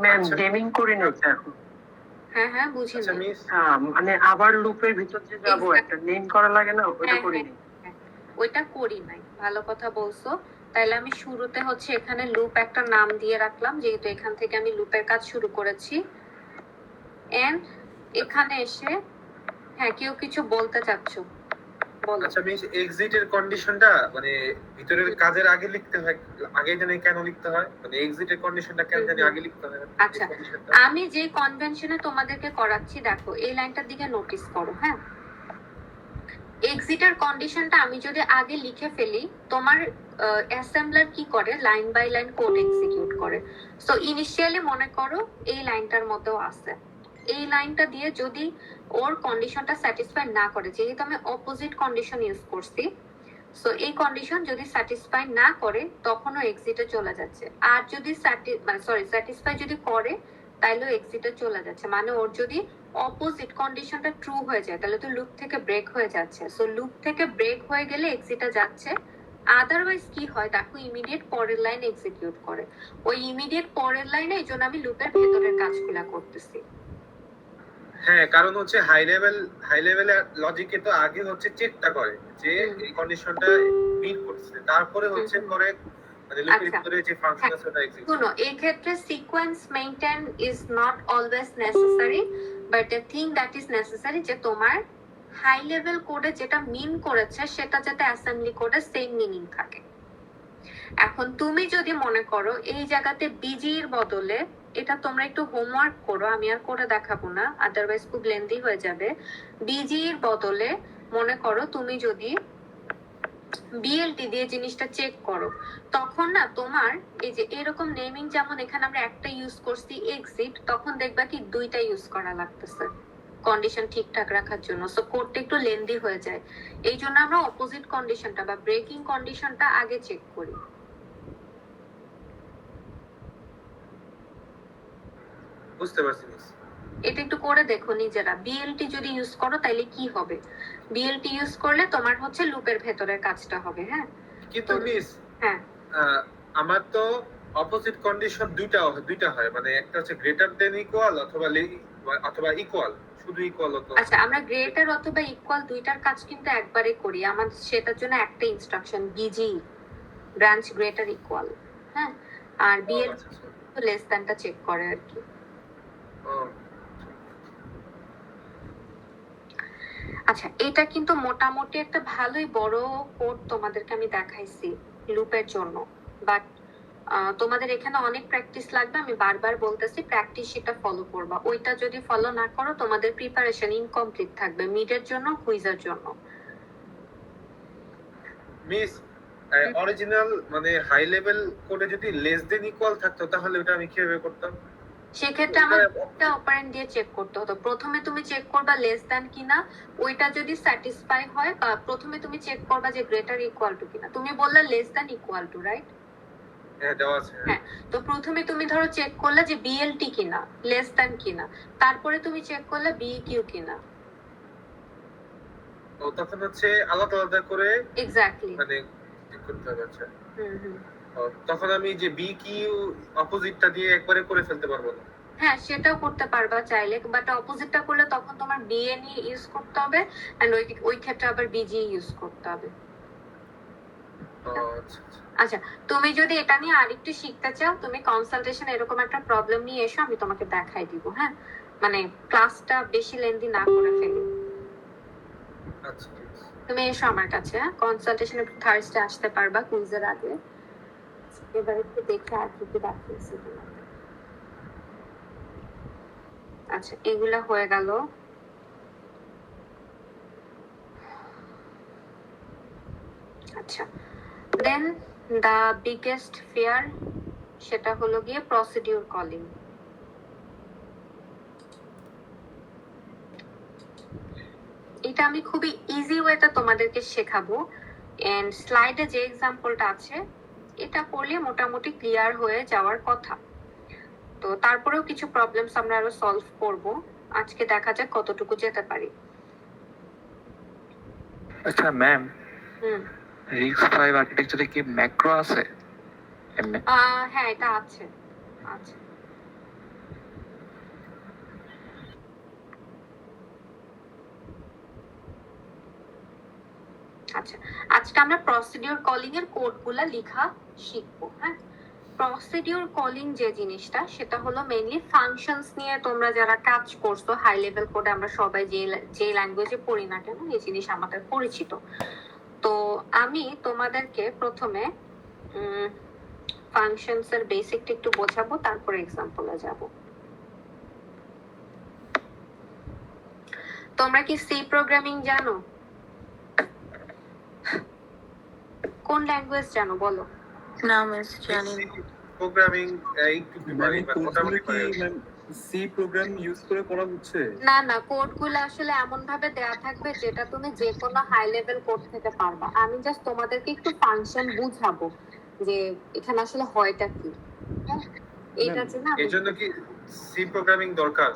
ম্যাম আচ্ছা। গেমিং করি না স্যার। হ্যাঁ হ্যাঁ বুঝি আচ্ছা নাই। মিস, মানে আবার লুপের ভিতর যে যাব Exactly. একটা নেম করা লাগে না, ওটা হ্যাঁ, করি হ্যাঁ, নি। হ্যাঁ, ওইটা করি নাই, ভালো কথা বলছো। তাইলে আমি শুরুতে হচ্ছে এখানে লুপ একটা নাম দিয়ে রাখলাম, যেহেতু এখান থেকে আমি লুপের কাজ শুরু করেছি। এন্ড এখানে এসে, হ্যাঁ কেউ কিছু বলতে চাচ্ছো বলো। আচ্ছা মিস, এক্সিটের কন্ডিশনটা মানে ভিতরের কাজের আগে লিখতে হয়, আগে জানি কেন লিখতে হয়, মানে এক্সিটের কন্ডিশনটা কেন জানি আগে লিখতে হয়? আচ্ছা, আমি যে কনভেনশনে তোমাদেরকে করাচ্ছি, দেখো এই লাইনটার দিকে নোটিস করো। হ্যাঁ, এক্সিটের কন্ডিশনটা আমি যদি আগে লিখে ফেলি, তোমার অ্যাসেম্বলার কি করে? Line by line code execute করে। সো ইনিশিয়ালি মনে করো এই লাইনটার মধ্যেও আছে, এই লাইনটা দিয়ে যদি ওর কন্ডিশনটা স্যাটিসফাই না করে, যেহেতু আমি অপোজিট কন্ডিশন ইউজ করছি, সো এই কন্ডিশন যদি স্যাটিসফাই না করে তখনও এক্সিটে চলে যাচ্ছে। আর যদি স্যাটিসফাই যদি করে তাইলেও এক্সিটে চলে যাচ্ছে। মানে ওর যদি অপোজিট কন্ডিশনটা ট্রু হয়ে যায় তাহলে তো লুপ থেকে ব্রেক হয়ে যাচ্ছে। সো লুপ থেকে ব্রেক হয়ে গেলে এক্সিটে যাচ্ছে। আদারওয়াইজ কি হয় দেখো, ইমিডিয়েট পরের লাইন এক্সিকিউট করে। ওই ইমিডিয়েট পরের লাইনে এই জন্য আমি লুপের ভেতরের কাজগুলা করতেছি। হ্যাঁ, কারণ হচ্ছে হাই লেভেল লজিকে তো আগে হচ্ছে চেকটা করে যে এই কন্ডিশনটা মিট করছে, তারপরে হচ্ছে পরে মানে লুপের আচ্ছা। ভিতরে যে ফাংশন আছে ওটা এক্সিকিউট। শুনো, এই ক্ষেত্রে sequence maintain is not always necessary, but the thing that is necessary যে তোমার হাই লেভেল কোডে যেটা মিন করেছে সেটা যাতে অ্যাসেম্বলি কোডে সেম মিনিং থাকে। এখন তুমি যদি মনে করো এই জায়গাতে বিজির বদলে, এটা তোমরা একটু হোমওয়ার্ক করো, আমি আর করে দেখাবো না, আদারওয়াইজ খুব লেন্দি হয়ে যাবে। বিজির বদলে মনে করো তুমি যদি বিএলটি দিয়ে জিনিসটা চেক করো, তখন না তোমার এই যে এরকম নেমিং, যেমন এখানে আমরা একটা ইউজ করছি এক্সিট, তখন দেখবা কি দুইটা ইউজ করা লাগতেছে কন্ডিশন ঠিকঠাক রাখার জন্য। সো কোডটা একটু লেন্দি হয়ে যায়, এই জন্য আমরা অপোজিট কন্ডিশনটা বা ব্রেকিং কন্ডিশনটা আগে চেক করি। বুঝতে পারছি মিস। এটা একটু করে দেখো নিজেরা। বিএলটি যদি ইউজ করো তাহলে কি হবে? বিএলটি ইউজ করলে তোমার হচ্ছে লুপের ভেতরের কাজটা হবে। হ্যাঁ, কিন্তু মিস, হ্যাঁ আমার তো অপোজিট কন্ডিশন দুইটা হয়, মানে একটা হচ্ছে গ্রেটার দেন ইকুয়াল অথবা ইকুয়াল, শুধু ইকুয়াল হতো। আচ্ছা, আমরা গ্রেটার অথবা ইকুয়াল দুইটার কাজ কিন্তু একবারে করি। আমাদের সেটার জন্য একটা instruction busy, branch greater equal. হ্যাঁ, আর বিএল লেস দ্যানটা চেক করে আর কি। আচ্ছা, এটা কিন্তু মোটামুটি একটা ভালোই বড় কোড তোমাদেরকে আমি দেখাইছি লুপের জন্য, বাট তোমাদের এখানে অনেক প্র্যাকটিস লাগবে। আমি বারবার বলতেছি প্র্যাকটিস সেটা ফলো করবা। ওইটা যদি ফলো না করো তোমাদের প্রিপারেশন ইনকমপ্লিট থাকবে মিডের জন্য, কুইজের জন্য। মিস, অরিজিনাল মানে হাই লেভেল কোডে যদি লেস দেন ইকুয়াল থাকতো তাহলে ওটা আমি কিভাবে করতাম? সেক্ষেত্রে আমার একটা অপারেন্ড দিয়ে চেক করতে হতো। প্রথমে তুমি চেক করবা লেস দ্যান কিনা, ওইটা যদি স্যাটিসফাই হয়, বা প্রথমে তুমি চেক করবা যে গ্রেটার ইকুয়াল টু কিনা। তুমি বললে less than equal to, right? হ্যাঁ দেওয়া আছে। হ্যাঁ, তো প্রথমে তুমি ধরো চেক করলে যে বিএলটি কিনা, লেস দ্যান কিনা, তারপরে তুমি চেক করলে বিকিউ কিনা। তো তখন হচ্ছে আলাদা আলাদা করে এক্স্যাক্টলি, মানে চেক করতে হবে। আচ্ছা, হুম। তখন আমি যে বি কিউ অপোজিটটা দিয়ে একবারে করে ফেলতে পারবো না? হ্যাঁ, সেটাও করতে পারবা চাইলে, বাট অপোজিটটা করলে তখন তোমার বিএনই ইউজ করতে হবে, এন্ড ওই ক্ষেত্রে আবার বিজি ইউজ করতে হবে। আচ্ছা আচ্ছা। আচ্ছা, তুমি যদি এটা নিয়ে আরেকটু শিখতে চাও, তুমি কনসালটেশন এরকম একটা প্রবলেম নিয়ে এসো, আমি তোমাকে দেখাই দিব। হ্যাঁ, মানে ক্লাসটা বেশি লেন্দি না করে ফেলি। আচ্ছা ঠিক আছে। তুমি এসো আমার কাছে, হ্যাঁ, কনসালটেশনে থার্সডে আসতে পারবা কুইজের আগে। এবার একটু দেখে আর কি কি দেখিয়েছি তোমাকে। আচ্ছা, এগুলা হয়ে গেল। আচ্ছা, দেন দ্য বিগেস্ট ফিয়ার, সেটা হলো গিয়ে প্রসিডিউর কলিং। এটা আমি খুবই ইজি ওয়েতে তোমাদেরকে শেখাবো, এন্ড স্লাইডে যে এক্সাম্পলটা আছে এটা করলে মোটামুটি ক্লিয়ার হয়ে যাওয়ার কথা। তো তারপরেও কিছু প্রবলেমস আমরা আরো সলভ করব। আজকে দেখা যাক কতটুকু যেতে পারি। আচ্ছা ম্যাম, হুম, রিক্স 5 আর্কিটেকচারে কি ম্যাক্রো আছে এমনি? হ্যাঁ, এটা আছে। আচ্ছা, আজকে আমরা প্রসিডিউর কলিং এর কোডগুলা লেখা শিখবো। হ্যাঁ, প্রসিডিউর কলিং যে জিনিসটা, সেটা হলো মেইনলি ফাংশনস নিয়ে তোমরা যারা কাজ করছো হাই লেভেল কোডে, আমরা সবাই যে ল্যাঙ্গুয়েজে পড়ি না কেন, এই জিনিস আমাদের পরিচিত। তো আমি তোমাদেরকে প্রথমে ফাংশনস এর বেসিকটা একটু বোঝাবো, তারপর এক্সাম্পলে যাব। তোমরা কি সি প্রোগ্রামিং জানো? কোন ল্যাঙ্গুয়েজ জানো বলো? না মিস জানি না। প্রোগ্রামিং একটু পারি, বাট মোটামুটি পারি। সি প্রোগ্রাম ইউজ করে করা হচ্ছে? না, কোডগুলো আসলে এমন ভাবে দেয়া থাকবে যেটা তুমি যে কোনো হাই লেভেল কোড থেকে পারবা। আমি জাস্ট তোমাদেরকে একটু ফাংশন বুঝাবো যে এখানে আসলে হয়টা কি। হ্যাঁ, এটা যে না, এজন্য কি সি প্রোগ্রামিং দরকার?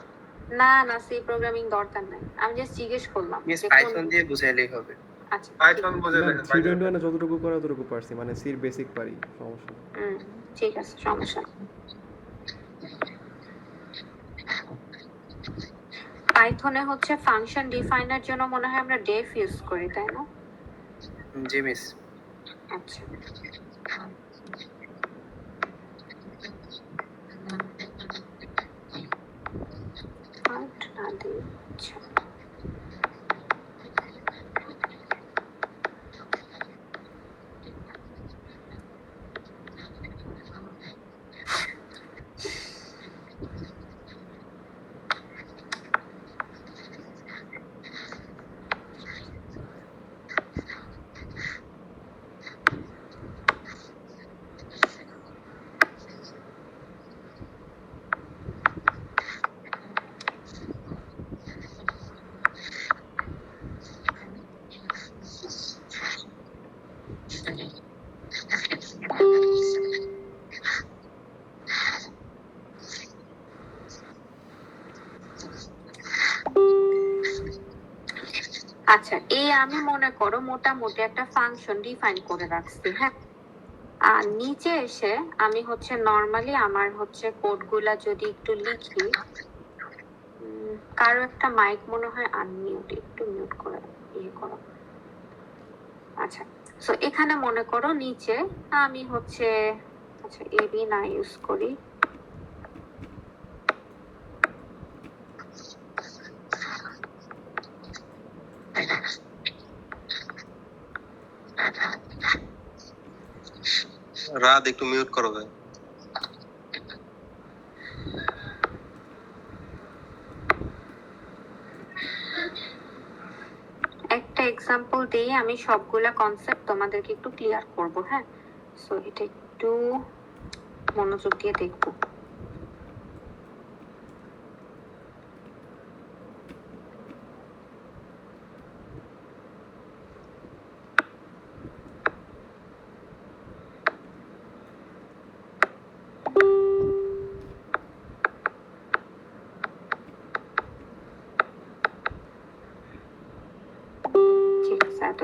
না, সি প্রোগ্রামিং দরকার নাই, আমি জাস্ট জিজ্ঞেস করলাম মিস যে পাইথন দিয়ে বুঝাইলেই হবে। আচ্ছা, পাইথন বুঝালে 3.1 যতটুকু করা ততটুকু পারছি, মানে সির বেসিক পারি, সমস্যা নেই। ঠিক আছে, সমস্যা নেই। পাইথনে হচ্ছে ফাংশন ডিফাইনার জন্য মনে হয় আমরা ডেফ ইউজ করি, তাই না? জি মিস। আচ্ছা, আচ্ছা, আচ্ছা, এই আমি মনে করো মোটামুটি একটা ফাংশন ডিফাইন করে রাখছি। হ্যাঁ, আর নিচে এসে আমি হচ্ছে নরমালি আমার হচ্ছে কোডগুলা যদি একটু লিখি, কারো একটা মাইক মনে হয় আনমিউট, একটু মিউট করে ইয়ে করো। আচ্ছা, সো এখানে মনে করো নিচে আমি হচ্ছে আচ্ছা এবি না ইউজ করি, রাত একটু মিউট করো ভাই। একটা এক্সাম্পল দিয়ে আমি সবগুলা কনসেপ্ট তোমাদেরকে একটু ক্লিয়ার করব। হ্যাঁ, সো এটা একটু মনোযোগ দিয়ে দেখবো।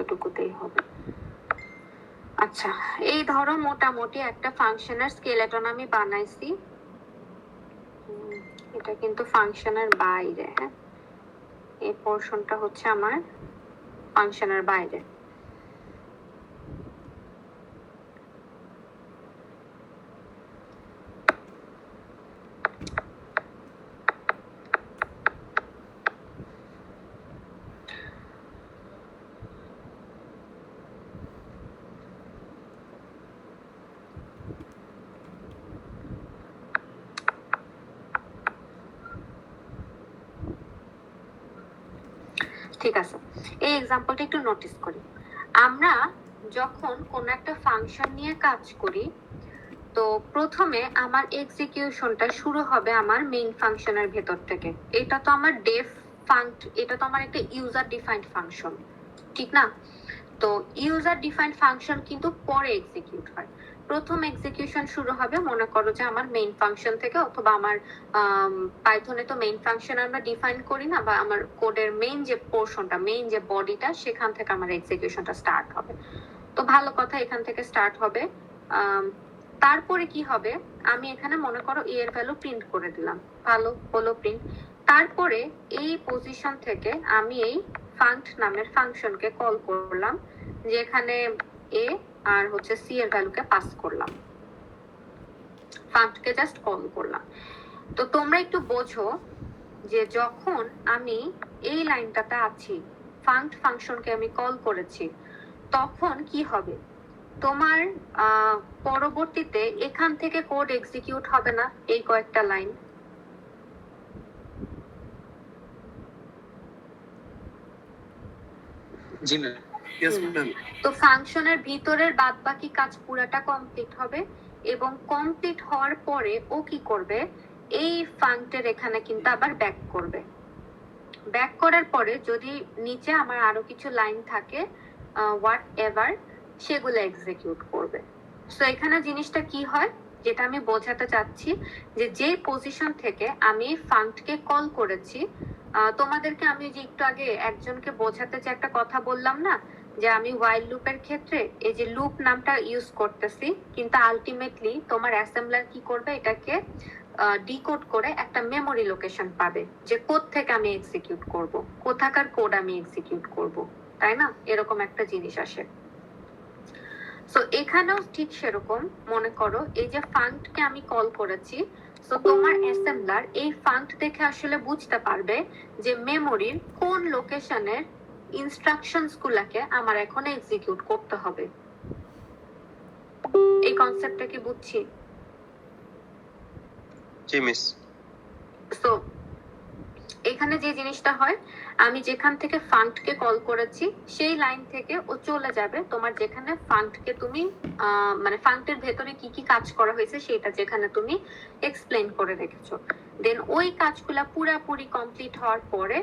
এতটুকুতেই হবে। আচ্ছা, এই ধরো মোটামুটি একটা ফাংশনের স্কেলেটন আমি বানাইছি। এটা কিন্তু ফাংশনের বাইরে, হ্যাঁ, এই পোর্শনটা হচ্ছে আমার ফাংশনের বাইরে। ঠিক আছে, এই এক্সাম্পলটা একটু নোটিস করি। আমরা যখন কোন একটা ফাংশন নিয়ে কাজ করি, তো প্রথমে আমার এক্সিকিউশনটা শুরু হবে আমার মেইন ফাংশনের ভেতর থেকে। এটা তো আমার ডেফ ফাংশন, এটা তো আমার একটা ইউজার ডিফাইন্ড ফাংশন, ঠিক না? তো ইউজার ডিফাইন্ড ফাংশন কিন্তু পরে এক্সিকিউট হয়। প্রথম এক্সিকিউশন শুরু হবে মনে করো যে আমার মেইন ফাংশন থেকে, অথবা আমার পাইথনে তো মেইন ফাংশন আমরা ডিফাইন করি না, বা আমার কোডের মেইন যে পোর্শনটা, মেইন যে বডিটা, সেখান থেকে আমার এক্সিকিউশনটা স্টার্ট হবে। তো ভালো কথা, এখান থেকে স্টার্ট হবে। তারপরে কি হবে, আমি এখানে মনে করো এ এর ভ্যালু প্রিন্ট করে দিলাম, ভালো হলো প্রিন্ট। তারপরে এই পজিশন থেকে আমি এই ফাংক্ট নামের ফাংশনকে কল করলাম, যেখানে এ আর হচ্ছে সি এর ভ্যালুকে পাস করলাম, ফাংক্টকে জাস্ট কল করলাম। তো তোমরা একটু বোঝো যে যখন আমি এই লাইনটাতে আছি, ফাংক্ট ফাংশনকে আমি কল করেছি, তখন কি হবে, তোমার পরবর্তীতে এখান থেকে কোড এক্সিকিউট হবে না, এই কয়েকটা লাইন। জি ম্যাম। Yes, ma'am. তো ফাংশনের ভিতরের বাদবাকি কাজ পুরাটা কমপ্লিট হবে, এবং কমপ্লিট হওয়ার পরে ও কি করবে, এই ফাংক্টের এখানে কিন্তু আবার ব্যাক করবে। ব্যাক করার পরে যদি নিচে আমার আরো কিছু লাইন থাকে হোয়াট এভার, সেগুলো এক্সিকিউট করবে। সো এখানে জিনিসটা কি হয়, যেটা আমি বোঝাতে চাচ্ছি, যে পজিশন থেকে আমি ফাংক্টকে কল করেছি, তোমাদেরকে আমি যে একটু আগে একজনকে বোঝাতে যে একটা কথা বললাম না, যে আমি ওয়াইল লুপের ক্ষেত্রে এই যে লুপ নামটা ইউজ করতেছি, কিন্তু আলটিমেটলি তোমার অ্যাসেম্বলার কি করবে, এটাকে ডিকোড করে একটা মেমোরি লোকেশন পাবে, যে কোড থেকে আমি এক্সিকিউট করব, কোথাকার কোড আমি এক্সিকিউট করব, তাই না? এরকম একটা জিনিস আসে। সো এখানেও ঠিক সেরকম মনে করো, এই যে ফাংক্টকে আমি কল করেছি, সো তোমার অ্যাসেম্বলার এই ফাংক্ট দেখে আসলে বুঝতে পারবে যে মেমোরির কোন লোকেশনের ইনস্ট্রাকশনস গুলাকে আমার এখন এক্সিকিউট করতে হবে। এই কনসেপ্টটা কি বুঝছি? জি মিস। সো এখানে যে জিনিসটা হয়, আমি যেখান থেকে ফাংক্টকে কল করেছি সেই লাইন থেকে ও চলে যাবে তোমার যেখানে ফাংক্টকে তুমি মানে ফাংক্টের ভেতরে কি কি কাজ করা হয়েছে সেটা যেখানে তুমি এক্সপ্লেন করে রেখেছো। দেন ওই কাজগুলা পুরাপুরি কমপ্লিট হওয়ার পরে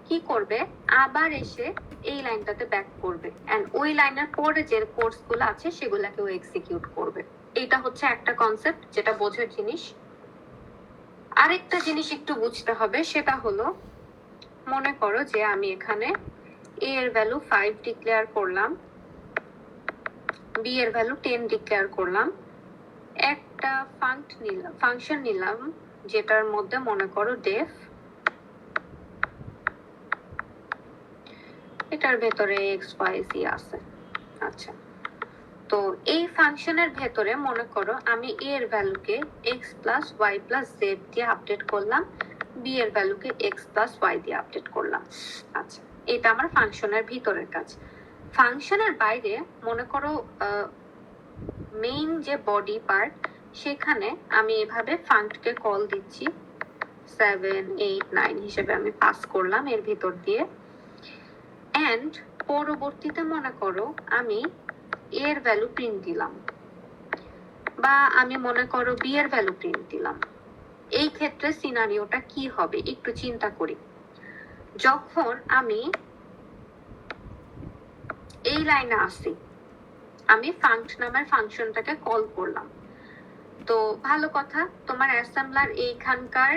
কি করবে, আবার এসে এই লাইনটাতে ব্যাক করবে, এন্ড ওই লাইনের পরে যে কোর্সগুলো আছে সেগুলাকেও এক্সিকিউট করবে। এটা হচ্ছে একটা কনসেপ্ট, যেটা বোঝার জিনিস। আরেকটা জিনিস একটু বুঝতে হবে, সেটা হলো মনে করো যে আমি এখানে a এর ভ্যালু 5 ডিক্লেয়ার করলাম, b এর ভ্যালু 10 ডিক্লেয়ার করলাম, একটা ফাংশন নিলাম যেটার মধ্যে মনে করো ডেফ, এটার ভেতরে x y z আছে। আচ্ছা, তো এই ফাংশনের ভেতরে মনে করো আমি a এর ভ্যালুকে x plus y plus z দিয়ে আপডেট করলাম, b এর ভ্যালুকে x প্লাস y দিয়ে আপডেট করলাম। আচ্ছা, এটা আমার ফাংশনের ভিতরের কাজ। ফাংশনের বাইরে মনে করো মেইন যে বডি পার্ট, সেখানে আমি এভাবে ফাংক্টকে কল দিচ্ছি, 7 8 9 হিসেবে আমি পাস করলাম এর ভিতর দিয়ে, এন্ড পরবর্তীতে মনে করো আমি এর ভ্যালু প্রিন্ট দিলাম, বা আমি মনে করো বি এর ভ্যালু প্রিন্ট দিলাম। এই ক্ষেত্রে সিনারিওটা কি হবে একটু চিন্তা করি। যখন আমি এই লাইনে আসি, আমি ফাংক্ট নামের ফাংশনটাকে কল করলাম, তো ভালো কথা, তোমার অ্যাসেম্বলার এইখানকার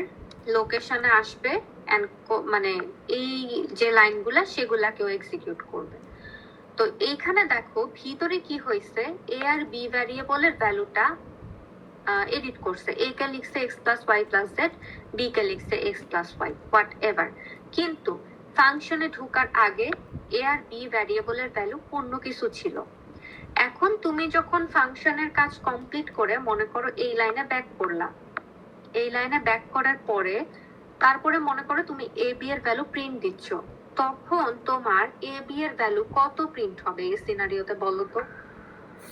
লোকেশনে আসবে এন্ড মানে এই যে লাইনগুলা সেগুলাকেও এক্সিকিউট করবে। তো এইখানে দেখো ভিতরে কি হয়েছে, এ আর বি ভ্যারিয়েবলের ভ্যালুটা এডিট করছে, এ কে লিখছে x plus y plus z, B কে লিখছে x plus y whatever, কিন্তু ফাংশনে ঢোকার আগে এ আর বি ভ্যারিয়েবলের ভ্যালু অন্য কিছু ছিল। এখন তুমি যখন ফাংশনের কাজ কমপ্লিট করে মনে করো এই লাইনে ব্যাক করলা, এই লাইনে ব্যাক করার পরে তারপরে মনে করো তুমি এ বি এর ভ্যালু প্রিন্ট দিচ্ছ, তখন তোমার এ বি এর ভ্যালু কত প্রিন্ট হবে এই সিনারিওতে বলো তো?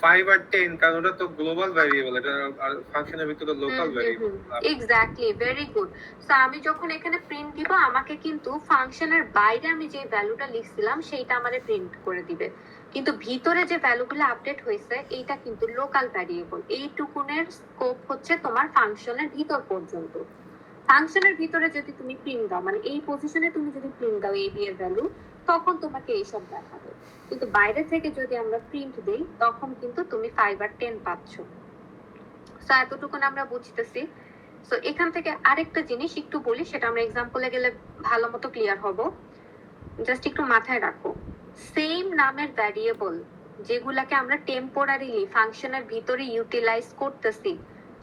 5 আর 10, কারণ ওটা তো গ্লোবাল ভ্যারিয়েবল, এটা আর ফাংশনের ভিতরে local variable. Exactly, very good. So আমি যখন এখানে প্রিন্ট দিব আমাকে কিন্তু ফাংশনের বাইরে আমি যে ভ্যালুটা লিখছিলাম সেইটা আমারে প্রিন্ট করে দিবে, কিন্তু ভিতরে যে ভ্যালুগুলো আপডেট হয়েছে এইটা কিন্তু লোকাল ভ্যারিয়েবল। এইটুকুনের স্কোপ হচ্ছে তোমার ফাংশনের ভিতর পর্যন্ত। ফাংশনের ভিতরে যদি তুমি প্রিন্ট দাও, মানে এই পজিশনে তুমি যদি প্রিন্ট দাও এ বি এর ভ্যালু, তখন তোমাকে এইসব দেখাবে, কিন্তু বাইরে থেকে যদি আমরা প্রিন্ট দেই তখন কিন্তু তুমি 5 আর 10 পাচ্ছ। সো এতটুকু আমরা বুঝতেছি। সো এখান থেকে আরেকটা জিনিস একটু বলি, সেটা আমরা এক্সাম্পলে গেলে ভালো মতো ক্লিয়ার হব। জাস্ট একটু মাথায় রাখো, সেম নামের ভ্যারিয়েবল যেগুলাকে আমরা টেম্পোরারিলি ফাংশনের ভিতরে ইউটিলাইজ করতেছি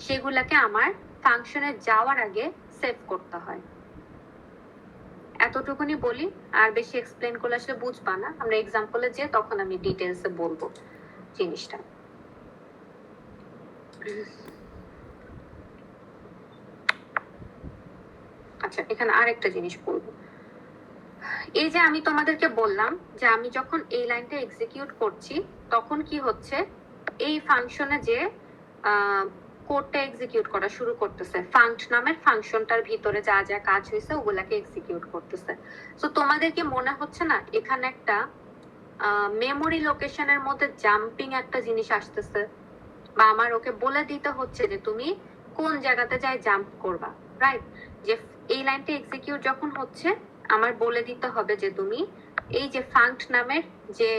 সেগুলাকে আমার ফাংশনে যাওয়ার আগে সেভ করতে হয়। এতটুকুনি বলি, আর বেশি এক্সপ্লেন করলে আসলে বুঝবা না, আমরা এক্সাম্পলে যে তখন আমি ডিটেলসে বলবো জিনিসটা। আচ্ছা, এখানে আরেকটা জিনিস বলবো, এই যে আমি তোমাদেরকে বললাম যে আমি যখন এই লাইনটা এক্সিকিউট করছি তখন কি হচ্ছে, এই ফাংশনে যে কোডটা এক্সিকিউট করা শুরু করতেছে, ফাংশন নামের ফাংশনটার ভিতরে যা যা কাজ হয়েছে ওগুলাকে এক্সিকিউট করতেছে। সো তোমাদের কি মনে হচ্ছে না এখানে একটা মেমোরি লোকেশনের মধ্যে জাম্পিং একটা জিনিস আসতেছে, বা আমার ওকে বলে দিতে হচ্ছে যে তুমি কোন জায়গাতে যাই জাম্প করবা, রাইট? যে এই লাইনটা এক্সিকিউট যখন হচ্ছে আমার বলে দিতে হবে যে তুমি এই যে ফাংক্ট নামের যে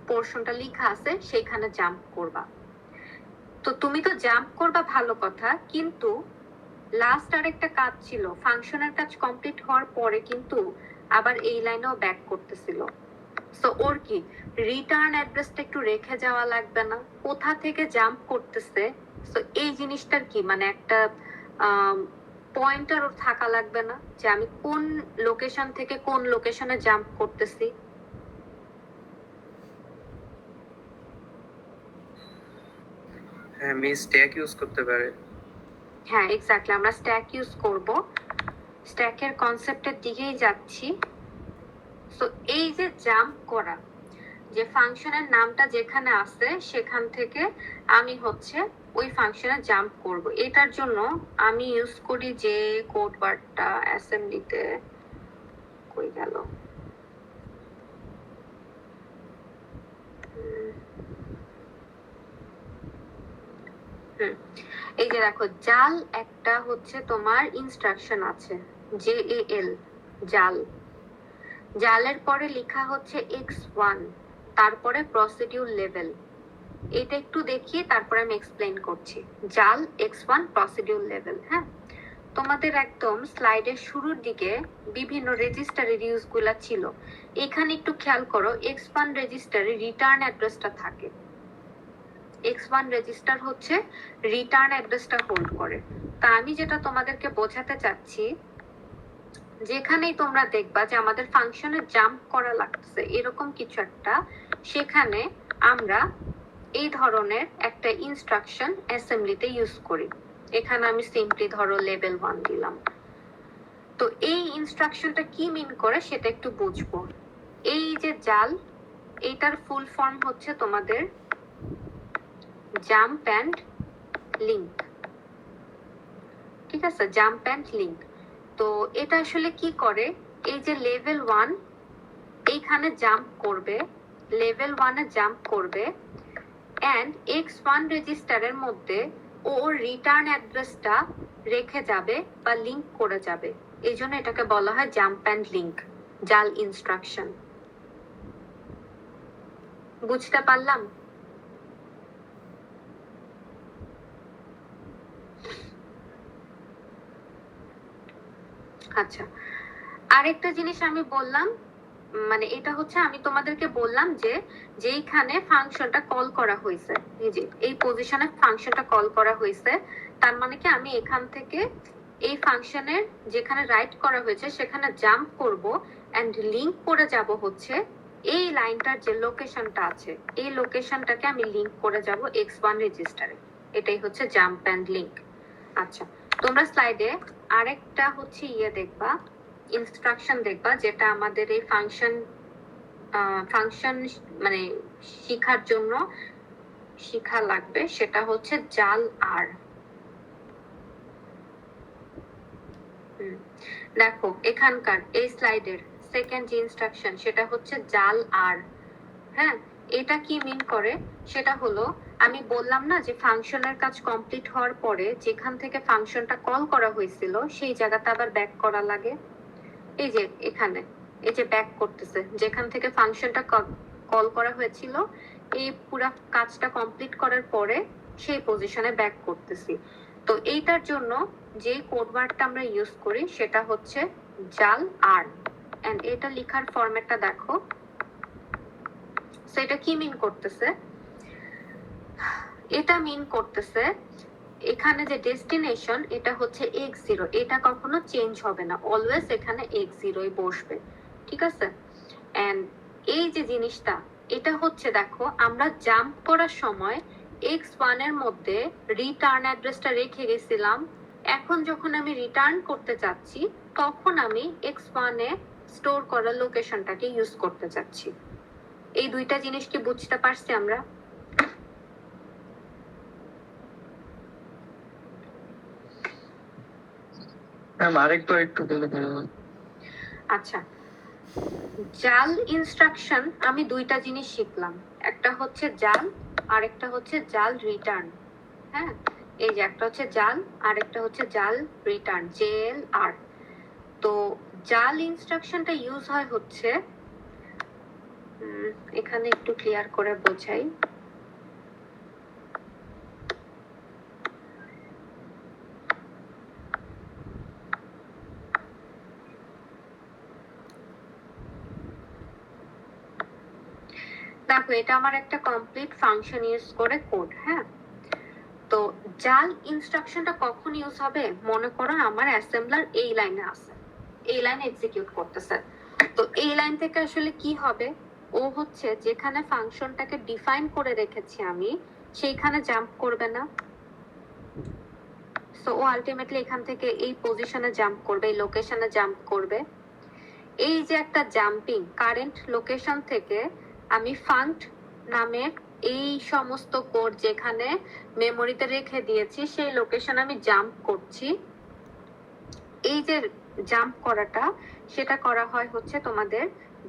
পোরশনটা লেখা আছে সেইখানে জাম্প করবা। তো তুমি তো জাম্প করবা ভালো কথা, কিন্তু লাস্ট আরেকটা কাজ ছিল, ফাংশনের কাজ কমপ্লিট হওয়ার পরে কিন্তু আবার এই লাইনেও ব্যাক করতেছিল। সো ওর কি রিটার্ন অ্যাড্রেসটা একটু রেখে যাওয়া লাগবে না, কোথা থেকে জাম্প করতেছে? সো এই জিনিসটার কি মানে একটা পয়েন্টার ওর থাকা লাগবে না যে আমি কোন লোকেশন থেকে কোন লোকেশনে জাম্প করতেছি? হ্যাঁ, আমি স্ট্যাক ইউজ করতে পারে। হ্যাঁ, এক্স্যাক্টলি, আমরা স্ট্যাক ইউজ করব, স্ট্যাকের কনসেপ্টের দিকেই যাচ্ছি। সো এই যে জাম্প করা, যে ফাংশনের নামটা যেখানে আছে সেখান থেকে আমি হচ্ছে ওই ফাংশনে জাম্প করব, এটার জন্য আমি ইউজ করি যে কোড ওয়ার্ডটা অ্যাসেম্বলিতে কই গেল, এই যে দেখো জাল একটা হচ্ছে তোমার ইনস্ট্রাকশন আছে, JAL, জাল। জালের পরে লেখা হচ্ছে x1, তারপরে প্রসিডিউর লেভেল। এটা একটু দেখিয়ে তারপরে আমি এক্সপ্লেন করছি। জাল x1 প্রসিডিউর লেভেল। হ্যাঁ, তোমাদের একদম স্লাইডের শুরুর দিকে বিভিন্ন রেজিস্টারের ইউজ গুলা ছিল, এখানে একটু খেয়াল করো x1 রেজিস্টারে রিটার্ন অ্যাড্রেসটা থাকে। x1 রেজিস্টার হচ্ছে রিটার্ন অ্যাড্রেসটা হোল্ড করে। তা আমি যেটা তোমাদেরকে বোঝাতে চাচ্ছি, যেখানেই তোমরা দেখবা যে আমাদের ফাংশনে জাম্প করা লাগছে এরকম কিছু একটা, সেখানে আমরা এই ধরনের একটা ইনস্ট্রাকশন অ্যাসেম্বলিতে ইউজ করি। এখানে আমি সিম্পলি ধরো লেভেল 1 দিলাম। তো এই ইনস্ট্রাকশনটা কি মিন করে সেটা একটু বুঝবো। এই যে জাল, এটার ফুল ফর্ম হচ্ছে তোমাদের জাম্প অ্যান্ড লিঙ্ক। ঠিক আছে, জাম্প অ্যান্ড লিঙ্ক। তো এটা আসলে কি করে, এই যে লেভেল 1 এইখানে জাম্প করবে, লেভেল 1 এ জাম্প করবে, এন্ড x1 রেজিস্টারের মধ্যে ওর রিটার্ন অ্যাড্রেসটা রেখে যাবে বা লিংক করে যাবে। এই জন্য এটাকে বলা হয় জাম্প অ্যান্ড লিঙ্ক, জাল ইনস্ট্রাকশন। বুঝতে পারলাম? আচ্ছা, আরেকটা জিনিস আমি বললাম, মানে এটা হচ্ছে আমি তোমাদেরকে বললাম যে যেইখানে ফাংশনটা কল করা হয়েছে, এই যে এই পজিশনে ফাংশনটা কল করা হয়েছে, তার মানে কি আমি এখান থেকে এই ফাংশনের যেখানে রাইট করা হয়েছে সেখানে জাম্প করব এন্ড লিংক করে যাব হচ্ছে এই লাইনটার যে লোকেশনটা আছে, এই লোকেশনটাকে আমি লিংক করে যাব x1 রেজিস্টারে। এটাই হচ্ছে জাম্প এন্ড লিংক। আচ্ছা, তোমরা স্লাইডে আরেকটা হচ্ছে দেখবা, ইনস্ট্রাকশন দেখবা, যেটা আমাদের এই ফাংশন মানে শিখার জন্য শিখা লাগবে। সেটা হচ্ছে জাল আর। দেখো এখানকার এই স্লাইডের সেকেন্ড যে ইনস্ট্রাকশন সেটা হচ্ছে জাল আর। হ্যাঁ, এটা কি মিন করে সেটা হলো, আমি বললাম না যে ফাংশনের কাজ কমপ্লিট হওয়ার পরে যেখান থেকে ফাংশনটা কল করা হয়েছিল সেই জায়গাটা আবার ব্যাক করা লাগে। এই যে এখানে এই যে ব্যাক করতেছে, যেখান থেকে ফাংশনটা কল করা হয়েছিল এই পুরো কাজটা কমপ্লিট করার পরে সেই পজিশনে ব্যাক করতেছি। তো এইটার জন্য যে কোড ওয়ার্ডটা আমরা ইউজ করি সেটা হচ্ছে জাল আর। এন্ড এটা লেখার ফরম্যাটটা দেখো। সো এটা কি মিন করতেছে? এটা মিন করতেছে এখানে যে ডেস্টিনেশন এটা হচ্ছে x0, এটা কখনো চেঞ্জ হবে না, অলওয়েজ এখানে x0ই বসবে। ঠিক আছে? এন্ড এই যে জিনিসটা এটা হচ্ছে দেখো আমরা জাম্প করার সময় x1 এর মধ্যে রিটার্ন অ্যাড্রেসটা রেখে গেছিলাম। এখন যখন আমি রিটার্ন করতে চাচ্ছি তখন আমি x1 এ স্টোর করা লোকেশনটাকে ইউজ করতে চাচ্ছি। এই দুইটা জিনিস কি বুঝতে পারছি আমরা? আরেকবার একটু বলে দেবেন। আচ্ছা, জাল ইনস্ট্রাকশন আমি দুইটা জিনিস শিখলাম, একটা হচ্ছে জাল আর একটা হচ্ছে জাল রিটার্ন। হ্যাঁ, এই যে একটা হচ্ছে জাল আর একটা হচ্ছে জাল রিটার্ন, JLR। তো জাল ইনস্ট্রাকশনটা ইউজ হয় হচ্ছে, এখানে একটু ক্লিয়ার করে বোঝাই। দেখো এটা আমার একটা কমপ্লিট ফাংশন ইউজ করে কোড। হ্যাঁ, তো জাল ইনস্ট্রাকশনটা কখন ইউজ হবে? মনে করো আমার অ্যাসেম্বলার এই লাইনে আছে, এই লাইনে এক্সিকিউট করতেছে। তো এই লাইন থেকে আসলে কি হবে, ও হচ্ছে যেখানে ফাংশনটাকে ডিফাইন করে রেখেছি আমি সেইখানে জাম্প করবে না। সো ও আলটিমেটলি এখান থেকে এই পজিশনে জাম্প করবে, এই লোকেশনে জাম্প করবে। এই যে একটা জাম্পিং কারেন্ট লোকেশন থেকে আমি ফান্ড নামের এই সমস্ত কোড যেখানে মেমোরিতে রেখে দিয়েছি সেই লোকেশন আমি জাম্প করছি। এই যে জাম্প করাটা সেটা করা হয় হচ্ছে তোমাদের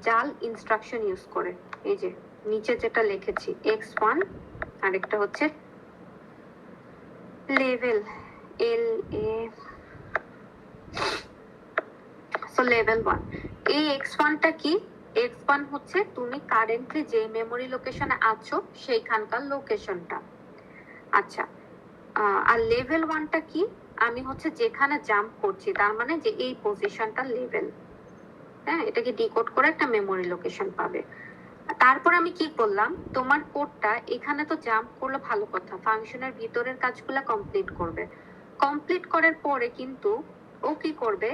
জাল ইনস্ট্রাকশন ইউজ করে। এই যে নিচে যেটা লিখেছি x1 আর একটা হচ্ছে লেভেল LA, সো লেভেল 1। এই x1টা কি? x1 হচ্ছে তুমি কারেন্টলি যে মেমোরি লোকেশনে আছো সেইখানকার লোকেশনটা। আচ্ছা, আর লেভেল 1টা কি? আমি হচ্ছে যেখানে জাম্প করছি তার মানে যে এই পজিশনটা লেভেল। হ্যাঁ, এটাকে ডিকোড করে একটা মেমোরি লোকেশন পাবে। তারপর আমি কি করলাম, তোমার কোডটা এখানে তো জাম্প করলে ভালো কথা, ফাংশনের ভিতরের কাজগুলো কমপ্লিট করবে। কমপ্লিট করার পরে কিন্তু ও কি করবে,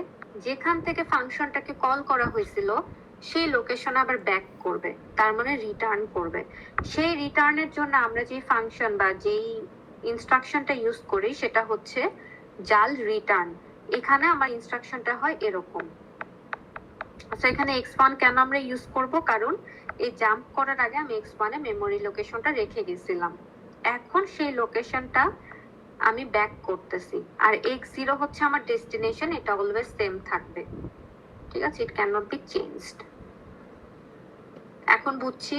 যেখান থেকে ফাংশনটাকে কল করা হয়েছিল সেই লোকেশন আবার ব্যাক করবে, তার মানে রিটার্ন করবে। সেই রিটার্নের জন্য আমরা যে ফাংশন বা যেই ইনস্ট্রাকশনটা ইউজ করি সেটা হচ্ছে জাল রিটার্ন। এখানে আমার ইনস্ট্রাকশনটা হয় এরকম। আচ্ছা, এখানে x1 কেন আমরা ইউজ করব, কারণ এই জাম্প করার আগে আমি x1 এ মেমোরি লোকেশনটা রেখে গেছিলাম, এখন সেই লোকেশনটা আমি ব্যাক করতেছি। আর x0 হচ্ছে আমার ডেস্টিনেশন, এটা অলওয়েজ সেম থাকবে। ঠিক আছে, it can not be changed. এখন বুঝছি।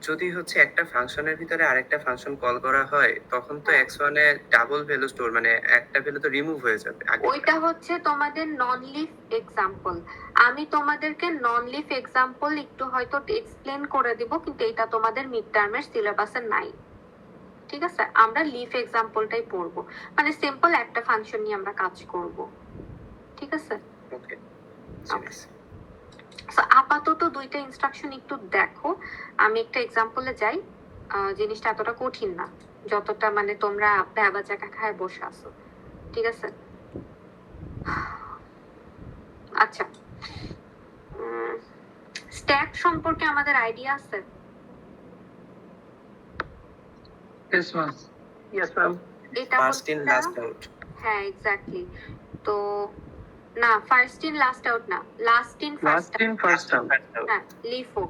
যদি হচ্ছে একটা ফাংশনের ভিতরে আরেকটা ফাংশন কল করা হয় তখন তো x1 এ ডাবল ভ্যালু স্টোর, মানে একটা ভ্যালু তো রিমুভ হয়ে যাবে। ওইটা হচ্ছে তোমাদের নন লিফ এক্সাম্পল। আমি তোমাদেরকে নন লিফ এক্সাম্পল একটু হয়তো এক্সপ্লেন করে দিব, কিন্তু এটা তোমাদের মিড টার্মের সিলেবাসে নাই। ঠিক আছে, আমরা লিফ এক্সাম্পলটাই পড়বো, মানে সিম্পল একটা ফাংশন নিয়ে আমরা কাজ করব। ঠিক আছে? ওকে So, আপাতত দুইটা ইনস্ট্রাকশন একটু দেখো, আমি একটা এক্সাম্পলে যাই। জিনিসটা এতটা কঠিন না যতটা মানে তোমরা ভেবা চাকা খায় বসে আছো, ঠিক আছে? আচ্ছা, স্ট্যাক সম্পর্কে আমাদের আইডিয়া আছে? Yes, ma'am. Yes ma'am. এটা ফার্স্ট ইন হচ্ছে- লাস্ট আউট। হ্যাঁ এক্স্যাক্টলি। তো না, ফার্স্ট ইন লাস্ট আউট না, last in first Last in, first out. হ্যাঁ, লিফো।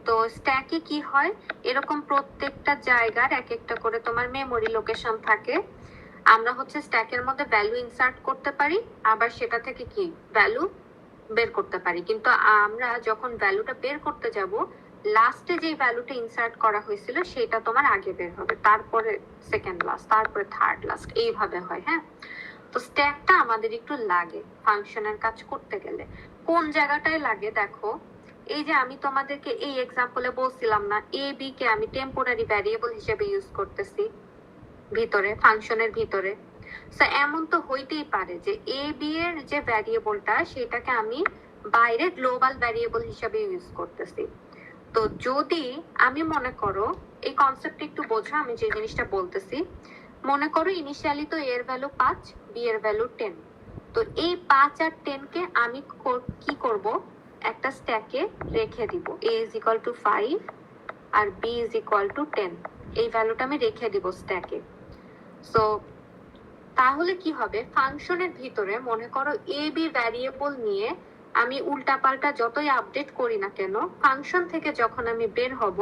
তো স্ট্যাকে কি হয়, এরকম প্রত্যেকটা জায়গার এক একটা করে তোমার মেমোরি লোকেশন থাকে। আমরা হচ্ছে স্ট্যাকের মধ্যে ভ্যালু ইনসার্ট করতে পারি, আবার সেটা থেকে কি ভ্যালু বের করতে পারি। কিন্তু আমরা যখন ভ্যালুটা বের করতে যাব, লাস্টে যে ভ্যালুটা ইনসার্ট করা হয়েছিল সেটা তোমার আগে বের হবে, তারপরে সেকেন্ড লাস্ট, তারপরে থার্ড লাস্ট, এইভাবে হয়। হ্যাঁ, তো স্ট্যাকটা আমাদের একটু লাগে ফাংশনের কাজ করতে গেলে। কোন জায়গাটায় লাগে দেখো, এই যে আমি তোমাদেরকে এই এক্সাম্পলে বলছিলাম না, এ বি কে আমি টেম্পোরারি ভ্যারিয়েবল হিসেবে ইউজ করতেছি ভিতরে, ফাংশনের ভিতরে। সো এমন তো হইতেই পারে যে এ বি এর যে ভ্যারিয়েবলটা সেটাকে আমি বাইরে গ্লোবাল ভ্যারিয়েবল হিসেবে ইউজ করতেছি। তো যদি আমি মনে করো, এই কনসেপ্ট একটু বোঝো আমি যে জিনিসটা বলতেছি। মনে করো ইনিশিয়ালি তো এর ভ্যালু 5, বি এর ভ্যালু 10। তো এই 5 আর 10 কে আমি কি করব, একটা স্ট্যাকে রেখে দিব। a is equal to 5 R b is equal to 10, এই ভ্যালুটা আমি রেখে দিব স্ট্যাকে। সো তাহলে কি হবে, ফাংশনের ভিতরে মনে করো এ বি ভ্যারিয়েবল নিয়ে আমি উল্টাপাল্টা যতই আপডেট করি না কেন, ফাংশন থেকে যখন আমি বের হব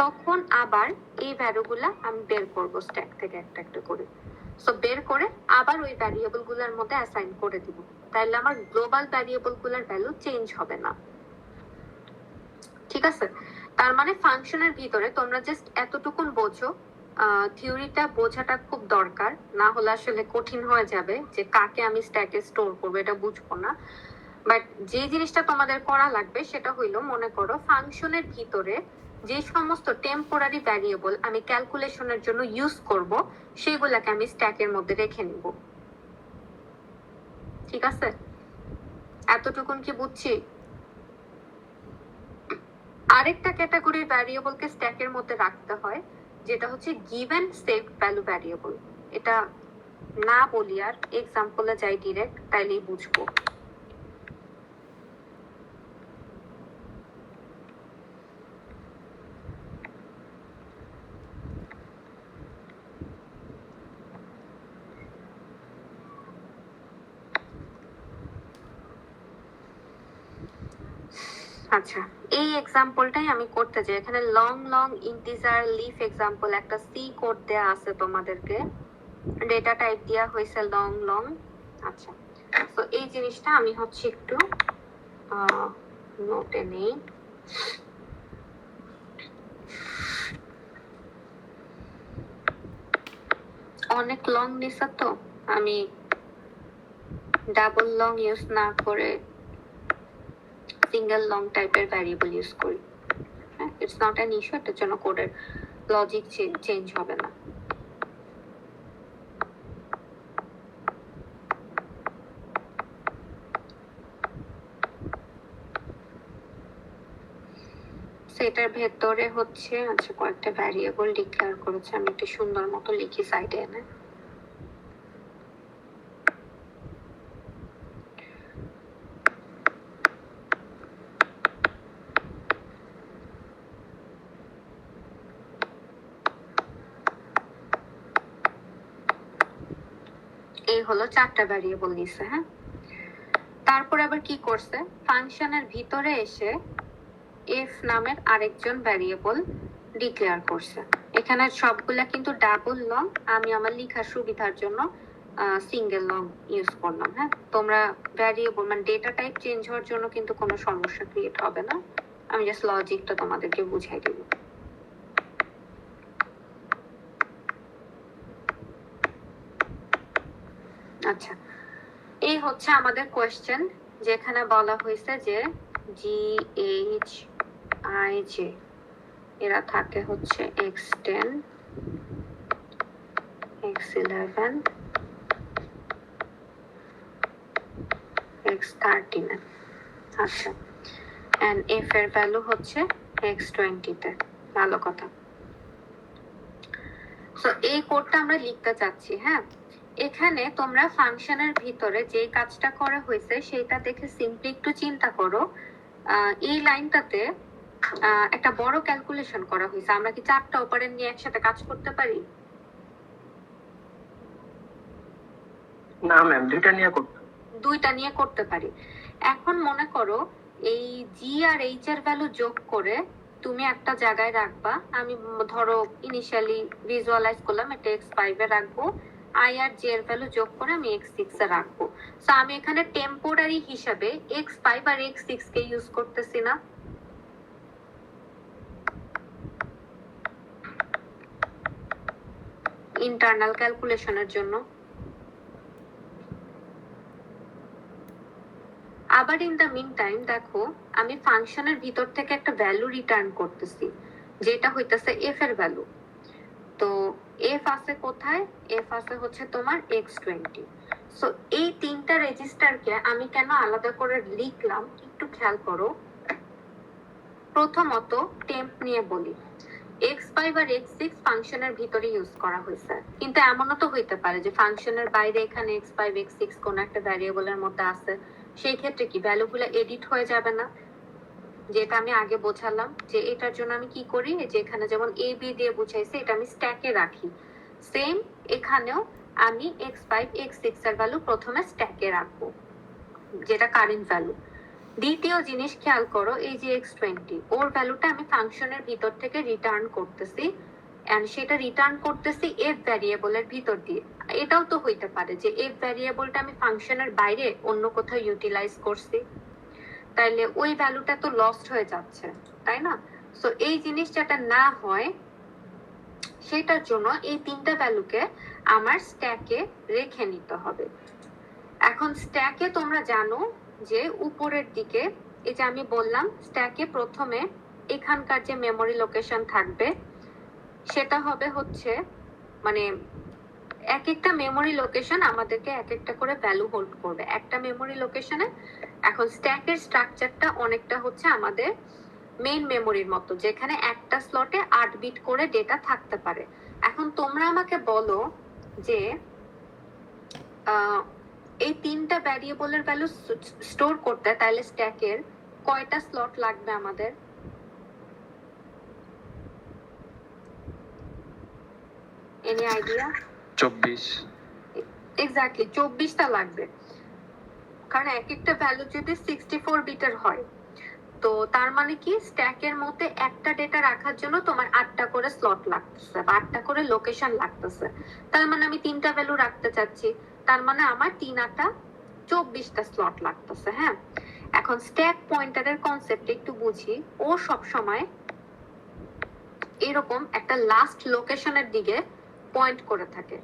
তখন আবার এই ভ্যালুগুলা আমি বের করব স্ট্যাক থেকে একটা একটা করে। সো বের করে আবার ওই ভ্যারিয়েবল গুলার মধ্যে অ্যাসাইন করে দিব, তাহলে আমার গ্লোবাল ভ্যারিয়েবল গুলার ভ্যালু চেঞ্জ হবে না। ঠিক আছে? তার মানে ফাংশনের ভিতরে তোমরা জাস্ট এতটুকুন বোঝো, থিওরিটা বোঝাটা খুব দরকার, না হলে আসলে কঠিন হয়ে যাবে যে কাকে আমি স্ট্যাকে স্টোর করবো, এটা বুঝবো না। বাট যে জিনিসটা তোমাদের করা লাগবে সেটা হইলো, মনে করো ফাংশনের ভিতরে যে সমস্ত টেম্পোরারি ভ্যারিয়েবল আমি ক্যালকুলেশনের জন্য ইউজ করব সেগুলাকে আমি স্ট্যাকের মধ্যে রেখে নিব। ঠিক আছে? এতটুকুন কি বুঝছি? আরেকটা ক্যাটাগরির ভ্যারিয়েবলকে স্ট্যাকের মধ্যে রাখতে হয়, যেটা হচ্ছে গিভেন সেভড ভ্যালু ভ্যারিয়েবল। এটা না বলি আর, এক্সাম্পলে যাই ডিরেক্ট, তাইলেই বুঝবো। আচ্ছা, এই এক্সাম্পলটাই আমি করতে চাই। এখানে long long integer leaf example একটা সি কোড দেয়া আছে তোমাদেরকে, ডেটা টাইপ দেয়া হয়েছে লং লং। আচ্ছা, তো এই জিনিসটা আমি হচ্ছে একটু নোটে নেই। অনেক লং নিছে তো আমি ডাবল লং ইউজ না করে সিঙ্গেল লং টাইপের ভ্যারিয়েবল ইউজ করি। ইটস নট অ্যান ইস্যু, এটার জন্য কোডের লজিক চেঞ্জ হবে না। সেটার ভেতরে হচ্ছে আচ্ছা কয়েকটা ভ্যারিয়েবল ডিক্লেয়ার করেছে, আমি একটু সুন্দর মতো লিখি সাইডে এনে। এই হলো 4টা ভ্যারিয়েবল নিছে। হ্যাঁ, তারপর আবার কি করছে, ফাংশনের ভিতরে এসে এফ নামের আরেকজন ভ্যারিয়েবল ডিক্লেয়ার করছে। এখানে সবগুলা কিন্তু ডাবল লং, আমি আমার লেখার সুবিধার জন্য সিঙ্গেল লং ইউজ করলাম। হ্যাঁ, তোমরা ভ্যারিয়েবল মানে ডেটা টাইপ চেঞ্জ হওয়ার জন্য কিন্তু কোনো সমস্যা ক্রিয়েট হবে না, আমি জাস্ট লজিকটা তোমাদেরকে বুঝাই দিব। আচ্ছা, এই হচ্ছে আমাদের কোয়েশ্চেন, যেখানে বলা হয়েছে যে জি এইচ আই জে এরা থাকে হচ্ছে x10 x11 x13 এ। আচ্ছা, এন্ড f এর ভ্যালু হচ্ছে x20 তে। ভালো কথা। তো এই কোডটা আমরা লিখতে চাচ্ছি। হ্যাঁ, এখানে তোমরা ফাংশনের ভিতরে যে কাজটা করা হয়েছে সেটা দেখে সিম্পলি একটু চিন্তা করো। এই লাইনটাতে একটা বড় ক্যালকুলেশন করা হয়েছে। আমরা কি চারটা অপারেন্ড নিয়ে একসাথে কাজ করতে পারি? না ম্যাম, দুইটা নিয়ে করতে পারি। এখন মনে করো এই জি আর এইচ এর ভ্যালু যোগ করে তুমি একটা জায়গায় রাখবা। আমি ধরো ইনিশিয়ালি ভিজুয়ালাইজ করলাম এটা x5 এ রাখবো, আই আর জে এর ভ্যালু যোগ করে আমি x6 এ রাখবো। সো আমি এখানে টেম্পোরারি হিসাবে x5 আর x6 কে ইউজ করতেছি না। ইন্টারনাল ক্যালকুলেশনের জন্য। আবার ইন দ্য মিন টাইম দেখো আমি ফাংশনের ভিতর থেকে একটা ভ্যালু রিটার্ন করতেছি, যেটা হইতেছে এফ এর ভ্যালু। তো এফ আছে কোথায়? এফ আছে হচ্ছে তোমার x20। সো এই তিনটা রেজিস্টারকে আমি কেন আলাদা করে লিখলাম একটু খেয়াল করো। প্রথমত টেম্প নিয়ে বলি, x5 আর x6 ফাংশনের ভিতরে ইউজ করা হয়েছে, কিন্তু এমনও তো হইতে পারে যে ফাংশনের বাইরে এখানে x5 x6 কোন একটা ভ্যারিয়েবলের মধ্যে আছে। সেই ক্ষেত্রে কি ভ্যালুগুলো এডিট হয়ে যাবে না? যেটা আমি আগে বোঝালাম যে এটার জন্য আমি কি করি, যে এখানে যেমন a b দিয়ে বুঝাইছে এটা আমি স্ট্যাকে রাখি, সেম এখানেও আমি x5 x6 এর ভ্যালু প্রথমে স্ট্যাকে রাখবো, যেটা কারেন্ট ভ্যালু। দ্বিতীয় জিনিস খেয়াল করো, এই যে x20 ওর ভ্যালুটা আমি ফাংশনের ভিতর থেকে রিটার্ন করতেছি, এন্ড সেটা রিটার্ন করতেছি f ভ্যারিয়েবলের ভিতর দিয়ে। এটাও তো হইতে পারে যে f ভ্যারিয়েবলটা আমি ফাংশনের বাইরে অন্য কোথাও ইউটিলাইজ করছি, তাইলে ওই ভ্যালুটা তো লস্ট হয়ে যাচ্ছে, তাই না? সো এই জিনিস যাতে না হয় সেটার জন্য এই তিনটা ভ্যালুকে আমার স্ট্যাকে রেখে নিতে হবে। এখন স্ট্যাকে তোমরা জানো যে উপরের দিকে, এই যে আমি বললাম স্ট্যাকে প্রথমে এখানকার যে মেমোরি লোকেশন থাকবে সেটা হবে হচ্ছে মানে এক একটা মেমোরি লোকেশন আমাদেরকে এক একটা করে ভ্যালু হোল্ড করবে একটা মেমোরি লোকেশনে। এখন স্ট্যাকের স্ট্রাকচারটা অনেকটা হচ্ছে আমাদের মেইন মেমোরির মতো, যেখানে একটা স্লটে 8 বিট করে ডেটা থাকতে পারে। এখন তোমরা আমাকে বলো যে এই তিনটা ভ্যারিয়েবলের ভ্যালু স্টোর করতে তাহলে স্ট্যাকের কয়টা স্লট লাগবে আমাদের? Any idea? 24। এক্স্যাক্টলি 24টা লাগবে, কারণ এক একটা ভ্যালু যদি 64 বিটের হয় তো তার মানে কি স্ট্যাকের মধ্যে একটা ডেটা রাখার জন্য তোমার 8টা করে স্লট লাগতেছে বা 8টা করে লোকেশন লাগতেছে। তার মানে আমি 3টা ভ্যালু রাখতে চাচ্ছি, তার মানে আমার 3 8 24টা স্লট লাগতেছে। হ্যাঁ, এখন স্ট্যাক পয়েন্টারের কনসেপ্ট একটু বুঝি। ও সব সময় এরকম একটা লাস্ট লোকেশনের দিকে পয়েন্ট করে থাকে।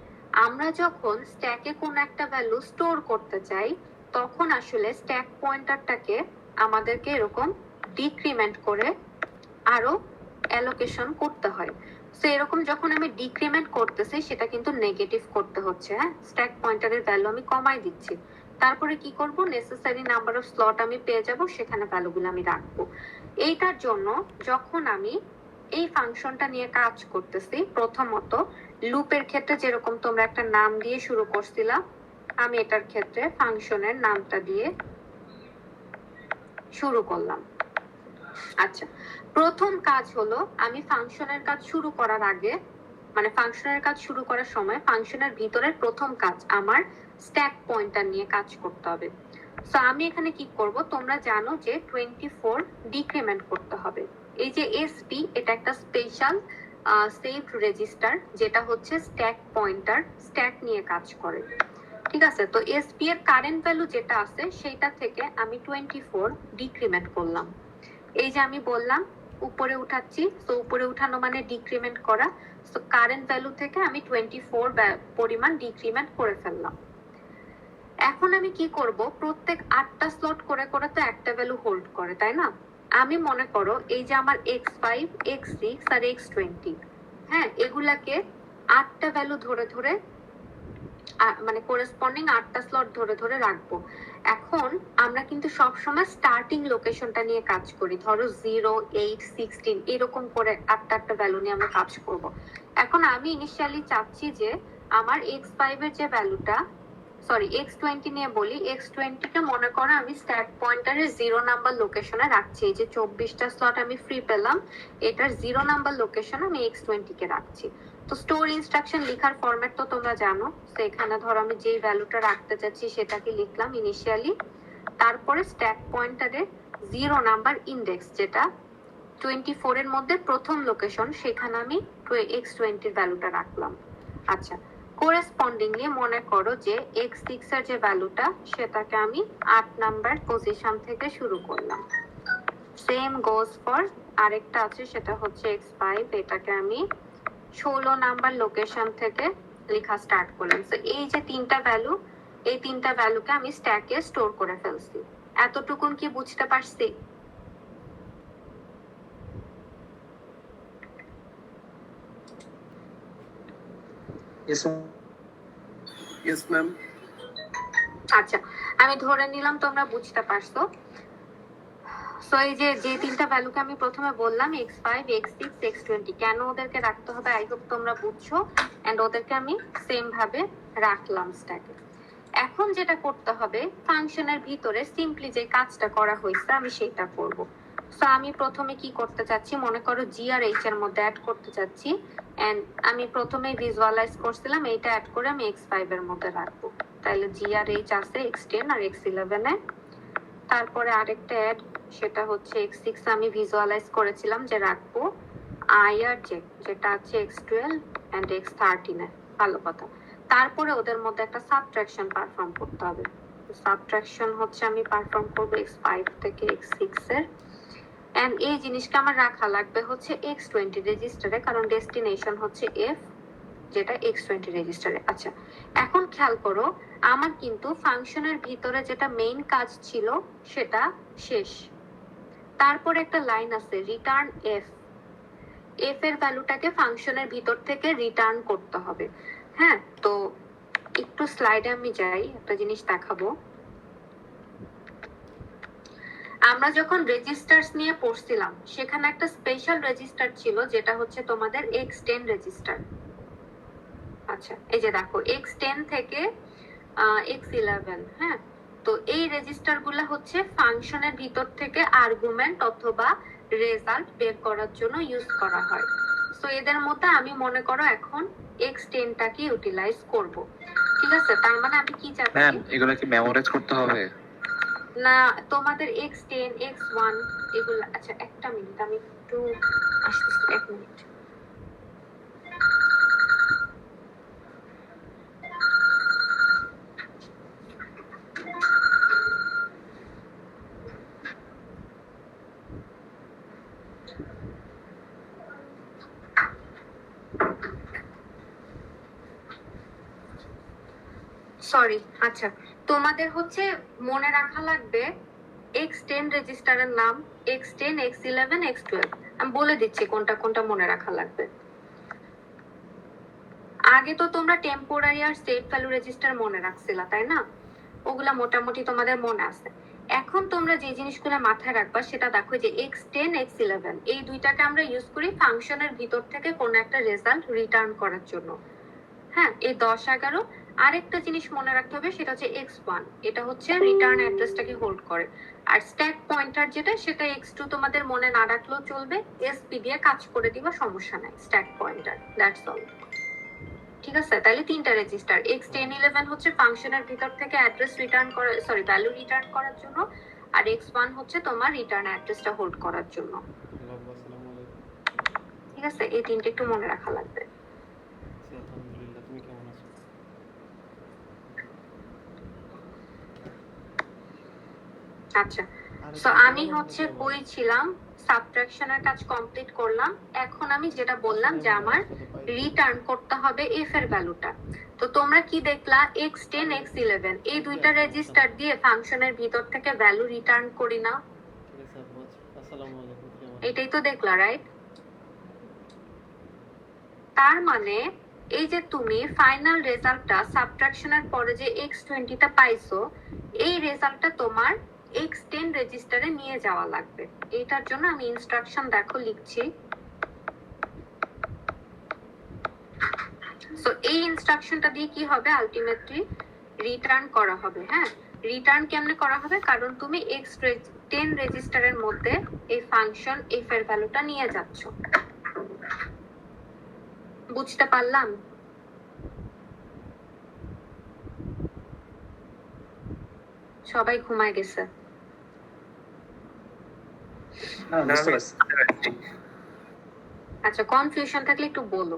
আমরা যখন স্ট্যাকে কোন একটা ভ্যালু স্টোর করতে চাই তখন আসলে স্ট্যাক পয়েন্টারটাকে আমাদেরকে এরকম ডিক্রিমেন্ট করে আরো অ্যালোকেশন করতে হয়। সো এরকম যখন আমি ডিক্রিমেন্ট করতেছি সেটা কিন্তু নেগেটিভ করতে হচ্ছে। হ্যাঁ, স্ট্যাক পয়েন্টারের ভ্যালু আমি কমাই দিচ্ছি, তারপরে কি করব, নেসেসারি নাম্বার অফ স্লট আমি পেয়ে যাব, সেখানে ভ্যালুগুলো আমি রাখবো। এইটার জন্য যখন আমি এই ফাংশনটা নিয়ে কাজ করতেছি, প্রথমত লুপের ক্ষেত্রে যেরকম তোমরা একটা নাম দিয়ে শুরু করছিলা, আমি এটার ক্ষেত্রে ফাংশনের নামটা দিয়ে শুরু করলাম। আচ্ছা, প্রথম কাজ হলো আমি ফাংশনের কাজ শুরু করার আগে মানে ফাংশনের কাজ শুরু করার সময় ফাংশনের ভিতরের প্রথম কাজ আমার স্ট্যাক পয়েন্টার নিয়ে কাজ করতে হবে। সো আমি এখানে কি করব, তোমরা জানো যে 24 ডিক্রিমেন্ট করতে হবে। এই যে এসপি এটা একটা স্পেশাল সেভ রেজিস্টার যেটা হচ্ছে স্ট্যাক পয়েন্টার, স্ট্যাক নিয়ে কাজ করে। ঠিক আছে, তো এসপি এর কারেন্ট ভ্যালু যেটা আছে সেটা থেকে আমি 24 ডিক্রিমেন্ট করলাম। এই যে আমি বললাম উপরে উঠাচ্ছি, তো উপরে উঠানো মানে ডিক্রিমেন্ট করা। তো কারেন্ট ভ্যালু থেকে আমি 24 পরিমাণ ডিক্রিমেন্ট করে ফেললাম। এখন আমি কি করব, প্রত্যেক 8টা স্লট করে করে তো একটা ভ্যালু হোল্ড করে, তাই না? আমি মনে করো এই যে আমার x5 x6 আর x20, হ্যাঁ, এগুলাকে 8টা ভ্যালু ধরে ধরে মানে কোরেসপন্ডিং 8টা স্লট ধরে ধরে রাখবো। এখন আমরা কিন্তু সবসময় স্টার্টিং লোকেশনটা নিয়ে কাজ করি, ধরো 0, 8, 16 এরকম করে 8টা ভ্যালু নিয়ে আমরা কাজ করব। এখন আমি ইনিশিয়ালি চাচ্ছি যে আমার x5 এর যে ভ্যালুটা, সরি x20 নিয়ে বলি, x20 কে মনে করো আমি স্ট্যাক পয়েন্টারের 0 নাম্বার লোকেশনে রাখছি। এই যে 24টা স্লট আমি ফ্রি পেলাম, এটার 0 নাম্বার লোকেশন আমি x20 কে রাখছি। তো স্টোর ইনস্ট্রাকশন লেখার ফরম্যাট তো তোমরা জানো। তো এখানে ধরো আমি যে ভ্যালুটা রাখতে চাচ্ছি সেটাকে লিখলাম ইনিশিয়ালি, তারপরে স্ট্যাক পয়েন্টারের 0 নাম্বার ইন্ডেক্স যেটা 24 এর মধ্যে প্রথম লোকেশন, সেখানে আমি x20 এর ভ্যালুটা রাখলাম। আচ্ছা, কোরেসপন্ডিংলি মনে করো যে x6 এর যে ভ্যালুটা সেটাকে আমি 8 নাম্বার পজিশন থেকে শুরু করলাম। সেম গোজ ফর আরেকটা আছে, সেটা হচ্ছে x5, এটাকে আমি 16 নাম্বার লোকেশন থেকে লেখা স্টার্ট করলাম। তো এই যে তিনটা ভ্যালু, এই তিনটা ভ্যালুকে আমি স্ট্যাকে স্টোর করে ফেলছি। এতটুকুন কি বুঝতে পারছি? Yes, ma'am. আচ্ছা, আমি ধরে নিলাম তোমরা বুঝতে পারছো। সো এই যে যে তিনটা ভ্যালুকে আমি প্রথমে বললাম x5, x6, x20, কেন ওদেরকে রাখতে হবে আই হোপ তোমরা বুঝছো, এন্ড ওদেরকে আমি সেম ভাবে রাখলাম স্ট্যাকে। এখন যেটা করতে হবে, ফাংশনের ভিতরে সিম্পলি যে কাজটা করা হয়েছে আমি সেটা করব। সো আমি প্রথমে কি করতে চাচ্ছি, মনে করো জি আর এইচ এর মধ্যে অ্যাড করতে চাচ্ছি, এন্ড আমি প্রথমে ভিজুয়ালাইজ করছিলাম এইটা অ্যাড করে আমি x5 এর মধ্যে রাখবো। তাহলে জি আর এইচ আছে x10 আর x11 এ। তারপরে আরেকটা অ্যাড, সেটা হচ্ছে x6 আমি ভিজুয়ালাইজ করেছিলাম যে রাখবো আই আর জে, যেটা আছে x12 এন্ড x13 এ। ভালো কথা। তারপরে ওদের মধ্যে একটা সাবট্রাকশন পারফর্ম করতে হবে। সাবট্রাকশন হচ্ছে আমি পারফর্ম করব x5 থেকে x6 এর, এন্ড এই জিনিসটা আমার রাখা লাগবে হচ্ছে x20 রেজিস্টারে, কারণ ডেস্টিনেশন হচ্ছে f, যেটা x20 রেজিস্টারে। আচ্ছা, এখন খেয়াল করো আমার কিন্তু ফাংশনের ভিতরে যেটা মেইন কাজ ছিল সেটা শেষ। তারপর একটা লাইন আছে রিটার্ন এফ, এফ এর ভ্যালুটাকে ফাংশনের ভিতর থেকে রিটার্ন করতে হবে। হ্যাঁ, তো একটু স্লাইডে আমি যাই, একটা জিনিস দেখাবো। আমরা যখন রেজিস্টার্স নিয়ে পড়ছিলাম সেখানে একটা স্পেশাল রেজিস্টার ছিল যেটা হচ্ছে তোমাদের x10 রেজিস্টার। আচ্ছা, এই যে দেখো x10 থেকে x11, হ্যাঁ। তো এই রেজিস্টার গুলা হচ্ছে ফাংশনের ভিতর থেকে আর্গুমেন্ট অথবা রেজাল্ট বের করার জন্য ইউজ করা হয়। তো এদের মধ্যে আমি মনে করো এখন x10 টাকে ইউটিলাইজ করব। ঠিক আছে, তার মানে আমি কি চাচ্ছি, ম্যাম এগুলো কি মেমোরাইজ করতে হবে? না, তোমাদের x10, x1 এগুলা। আচ্ছা একটা মিনিট, আমি একটু আসতেছি, এক মিনিট। সরি, আচ্ছা তোমাদের হচ্ছে মনে রাখা লাগবে x10 রেজিস্টারের নাম x10, x11, x12। আমি বলে দিচ্ছি কোনটা কোনটা মনে রাখা লাগবে। আগে তো তোমরা টেম্পোরারি আর সেট ভ্যালু রেজিস্টার মনে রাখছিলা, তাই না? ওগুলা মোটামুটি তোমাদের মনে আছে। এখন তোমরা যে জিনিসগুলো মাথায় রাখবা সেটা দেখো যে x10, x11 এই দুইটাকে আমরা ইউজ করি ফাংশনের ভিতর থেকে কোন একটা রেজাল্ট রিটার্ন করার জন্য। হ্যাঁ, এই 10, 11। আরেকটা জিনিস মনে রাখতে হবে, সেটা হচ্ছে x1, এটা হচ্ছে রিটার্ন অ্যাড্রেসটাকে হোল্ড করে। আর স্ট্যাক পয়েন্টার যেটা, সেটা x2 তোমাদের মনে না রাখলেও চলবে, এসপি দিয়ে কাজ করে দিবা, সমস্যা নাই। Stack pointer, that's all. ঠিক আছে, তাহলে তিনটা রেজিস্টার, x10, 11 হচ্ছে ফাংশনের ভিতর থেকে অ্যাড্রেস রিটার্ন করা, সরি ভ্যালু রিটার্ন করার জন্য, আর x1 হচ্ছে তোমার রিটার্ন অ্যাড্রেসটা হোল্ড করার জন্য। ঠিক আছে, এই তিনটা একটু মনে রাখা লাগবে। আলহামদুলিল্লাহ, তুমি কেমন আছো? আচ্ছা, সো আমি হচ্ছে কইছিলাম সাবট্রাকশনের কাজ কমপ্লিট করলাম। এখন আমি যেটা বললাম যে আমার রিটার্ন করতে হবে এফ এর ভ্যালুটা। তো তোমরা কি দেখলা, x10, x11 এই দুইটা রেজিস্টার দিয়ে ফাংশনের ভিতর থেকে ভ্যালু রিটার্ন করি না? এটাই তো দেখলা, রাইট? তার মানে এই যে তুমি ফাইনাল রেজাল্টটা সাবট্রাকশনের পরে যে x20 টা পাইছো, এই রেজাল্টটা তোমার x10 রেজিস্টারে নিয়ে যাওয়া লাগবে। এটার জন্য আমি ইনস্ট্রাকশন দেখো লিখছি। সো এই ইনস্ট্রাকশনটা দিয়ে কি হবে, আলটিমেটলি রিটার্ন করা হবে। হ্যাঁ, রিটার্ন কেমনে করা হবে, কারণ তুমি x10 রেজিস্টারের মধ্যে এই ফাংশন f এর ভ্যালুটা নিয়ে যাচ্ছ। বুঝতে পারলাম? সবাই ঘুমায় গেছে। হ্যাঁ, না, বুঝতে miss, পারছি। আচ্ছা, কনফিউশন থাকলে একটু বলো।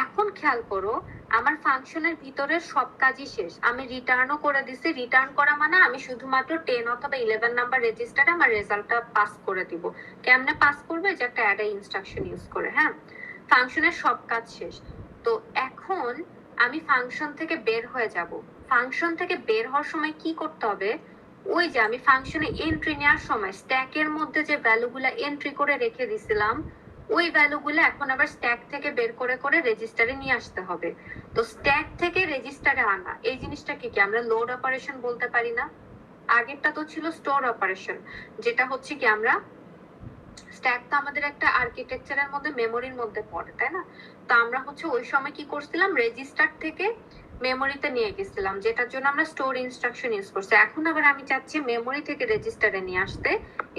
এখন খেয়াল করো, আমার ফাংশনের ভিতরে সব কাজই শেষ। আমি রিটার্নও করে দিছি। রিটার্ন করা মানে আমি শুধুমাত্র 10 অথবা 11 নাম্বার রেজিস্টারে আমার রেজাল্টটা পাস করে দিব। কেমনে পাস করবে, যে একটা অ্যাড ইনস্ট্রাকশন ইউজ করে। হ্যাঁ, ফাংশনের সব কাজ শেষ। তো এখন আমি ফাংশন থেকে বের হয়ে যাব। ফাংশন থেকে বের হওয়ার সময় কি করতে হবে, ওই যে আমি ফাংশনে এন্ট্রি নেওয়ার সময় স্ট্যাকের মধ্যে যে ভ্যালুগুলা এন্ট্রি করে রেখে দিছিলাম, ওই ভ্যালুগুলো এখন আবার স্ট্যাক থেকে বের করে করে রেজিস্টারে নিয়ে আসতে হবে। তো স্ট্যাক থেকে রেজিস্টারে আনা, এই জিনিসটাকে কি আমরা লোড অপারেশন বলতে পারি না? আগেরটা তো ছিল স্টোর অপারেশন, যেটা হচ্ছে কি আমরা স্ট্যাক তো আমাদের একটা আর্কিটেকচারের মধ্যে মেমোরির মধ্যে পড়ে, তাই না? তো আমরা হচ্ছে ওই সময় কি করছিলাম, রেজিস্টার থেকে মেমোরিতে নিয়ে গেছিলাম, যেটার জন্য আমরা স্টোর ইনস্ট্রাকশন ইউজ করছি। এখন আবার আমি চাচ্ছি মেমোরি থেকে রেজিস্টারে নিয়ে আসতে,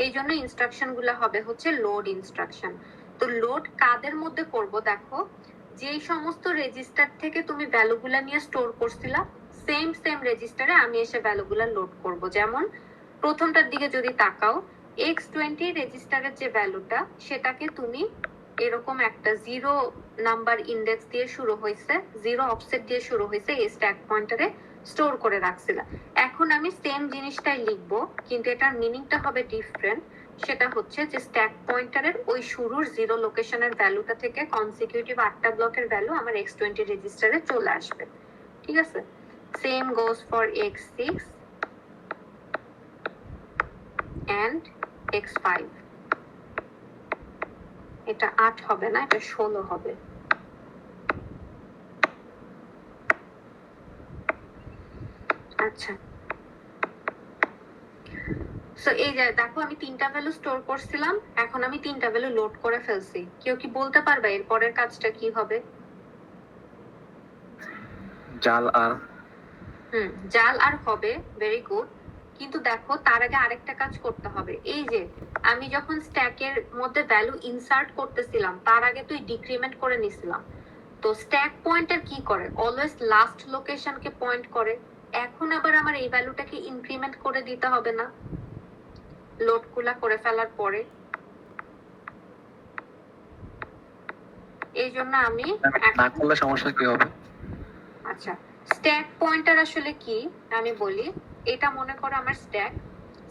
এই জন্য ইনস্ট্রাকশন গুলো হবে হচ্ছে লোড ইনস্ট্রাকশন। তো লোড কাদের মধ্যে করব, দেখো যেই সমস্ত রেজিস্টার থেকে তুমি ভ্যালুগুলা নিয়ে স্টোর করছিলা, সেম রেজিস্টারে আমি এসে ভ্যালুগুলা লোড করব। যেমন প্রথমটার দিকে যদি তাকাও, x20 রেজিস্টারের যে ভ্যালুটা, সেটাকে তুমি এরকম একটা 0 নাম্বার ইন্ডেক্স দিয়ে শুরু হয়েছে, 0 অফসেট দিয়ে শুরু হয়েছে, এই স্ট্যাক পয়েন্টারে স্টোর করে রাখছিলা। এখন আমি সেম জিনিসটাই লিখবো, কিন্তু এটার মিনিংটা হবে ডিফারেন্ট। সেটা হচ্ছে যে স্ট্যাক পয়েন্টারের ওই শুরুর 0 লোকেশনের ভ্যালুটা থেকে কনসিকিউটিভ 8টা ব্লকের ভ্যালু আমার x20 রেজিস্টারে চলে আসবে। ঠিক আছে, same goes for x6 and x5। এটা 8 হবে না, এটা 16 হবে। আচ্ছা, সো এই যে দেখো আমি 3টা ভ্যালু স্টোর করছিলাম, এখন আমি 3টা ভ্যালু লোড করে ফেলছি। কেউ কি বলতে পারবে এর পরের কাজটা কি হবে? জাল আর জাল আর হবে, ভেরি গুড। কিন্তু দেখো তার আগে আরেকটা কাজ করতে হবে। এই যে আমি যখন স্ট্যাকের মধ্যে ভ্যালু ইনসার্ট করতেছিলাম, তার আগে তুই ডিক্রিমেন্ট করে নিছিলাম। তো স্ট্যাক পয়েন্টার কি করে, অলওয়েজ লাস্ট লোকেশনকে পয়েন্ট করে। এখন আবার আমার এই ভ্যালুটাকে ইনক্রিমেন্ট করে দিতে হবে না লোডগুলা করে ফেলার পরে? এই জন্য আমি না করলে সমস্যা কি হবে? আচ্ছা, স্ট্যাক পয়েন্টার আসলে কি আমি বলি। এটা মনে করো আমার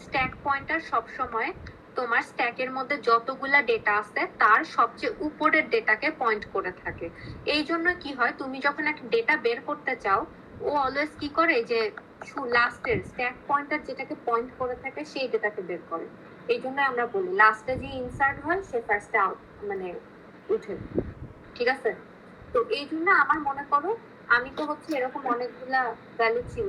স্ট্যাক পয়েন্টার সব সময় তোমার স্ট্যাকের মধ্যে যতগুলা ডেটা আছে তার সবচেয়ে উপরের ডেটাকে পয়েন্ট করে থাকে। এই জন্য কি হয়, তুমি যখন একটা ডেটা বের করতে চাও, ও অলওয়েজ কি করে, যে লাস্টের স্ট্যাক পয়েন্টার যেটাকে পয়েন্ট করে থাকে সেই ডেটাকে বের করে। এই জন্য আমরা বলি লাস্টে যে ইনসার্ট হয় সে ফার্স্টে আউট মানে উঠে। ঠিক আছে, তো এই জন্য আমার মনে করো আমি তো হচ্ছে এরকম অনেকগুলা ভ্যালু ছিল,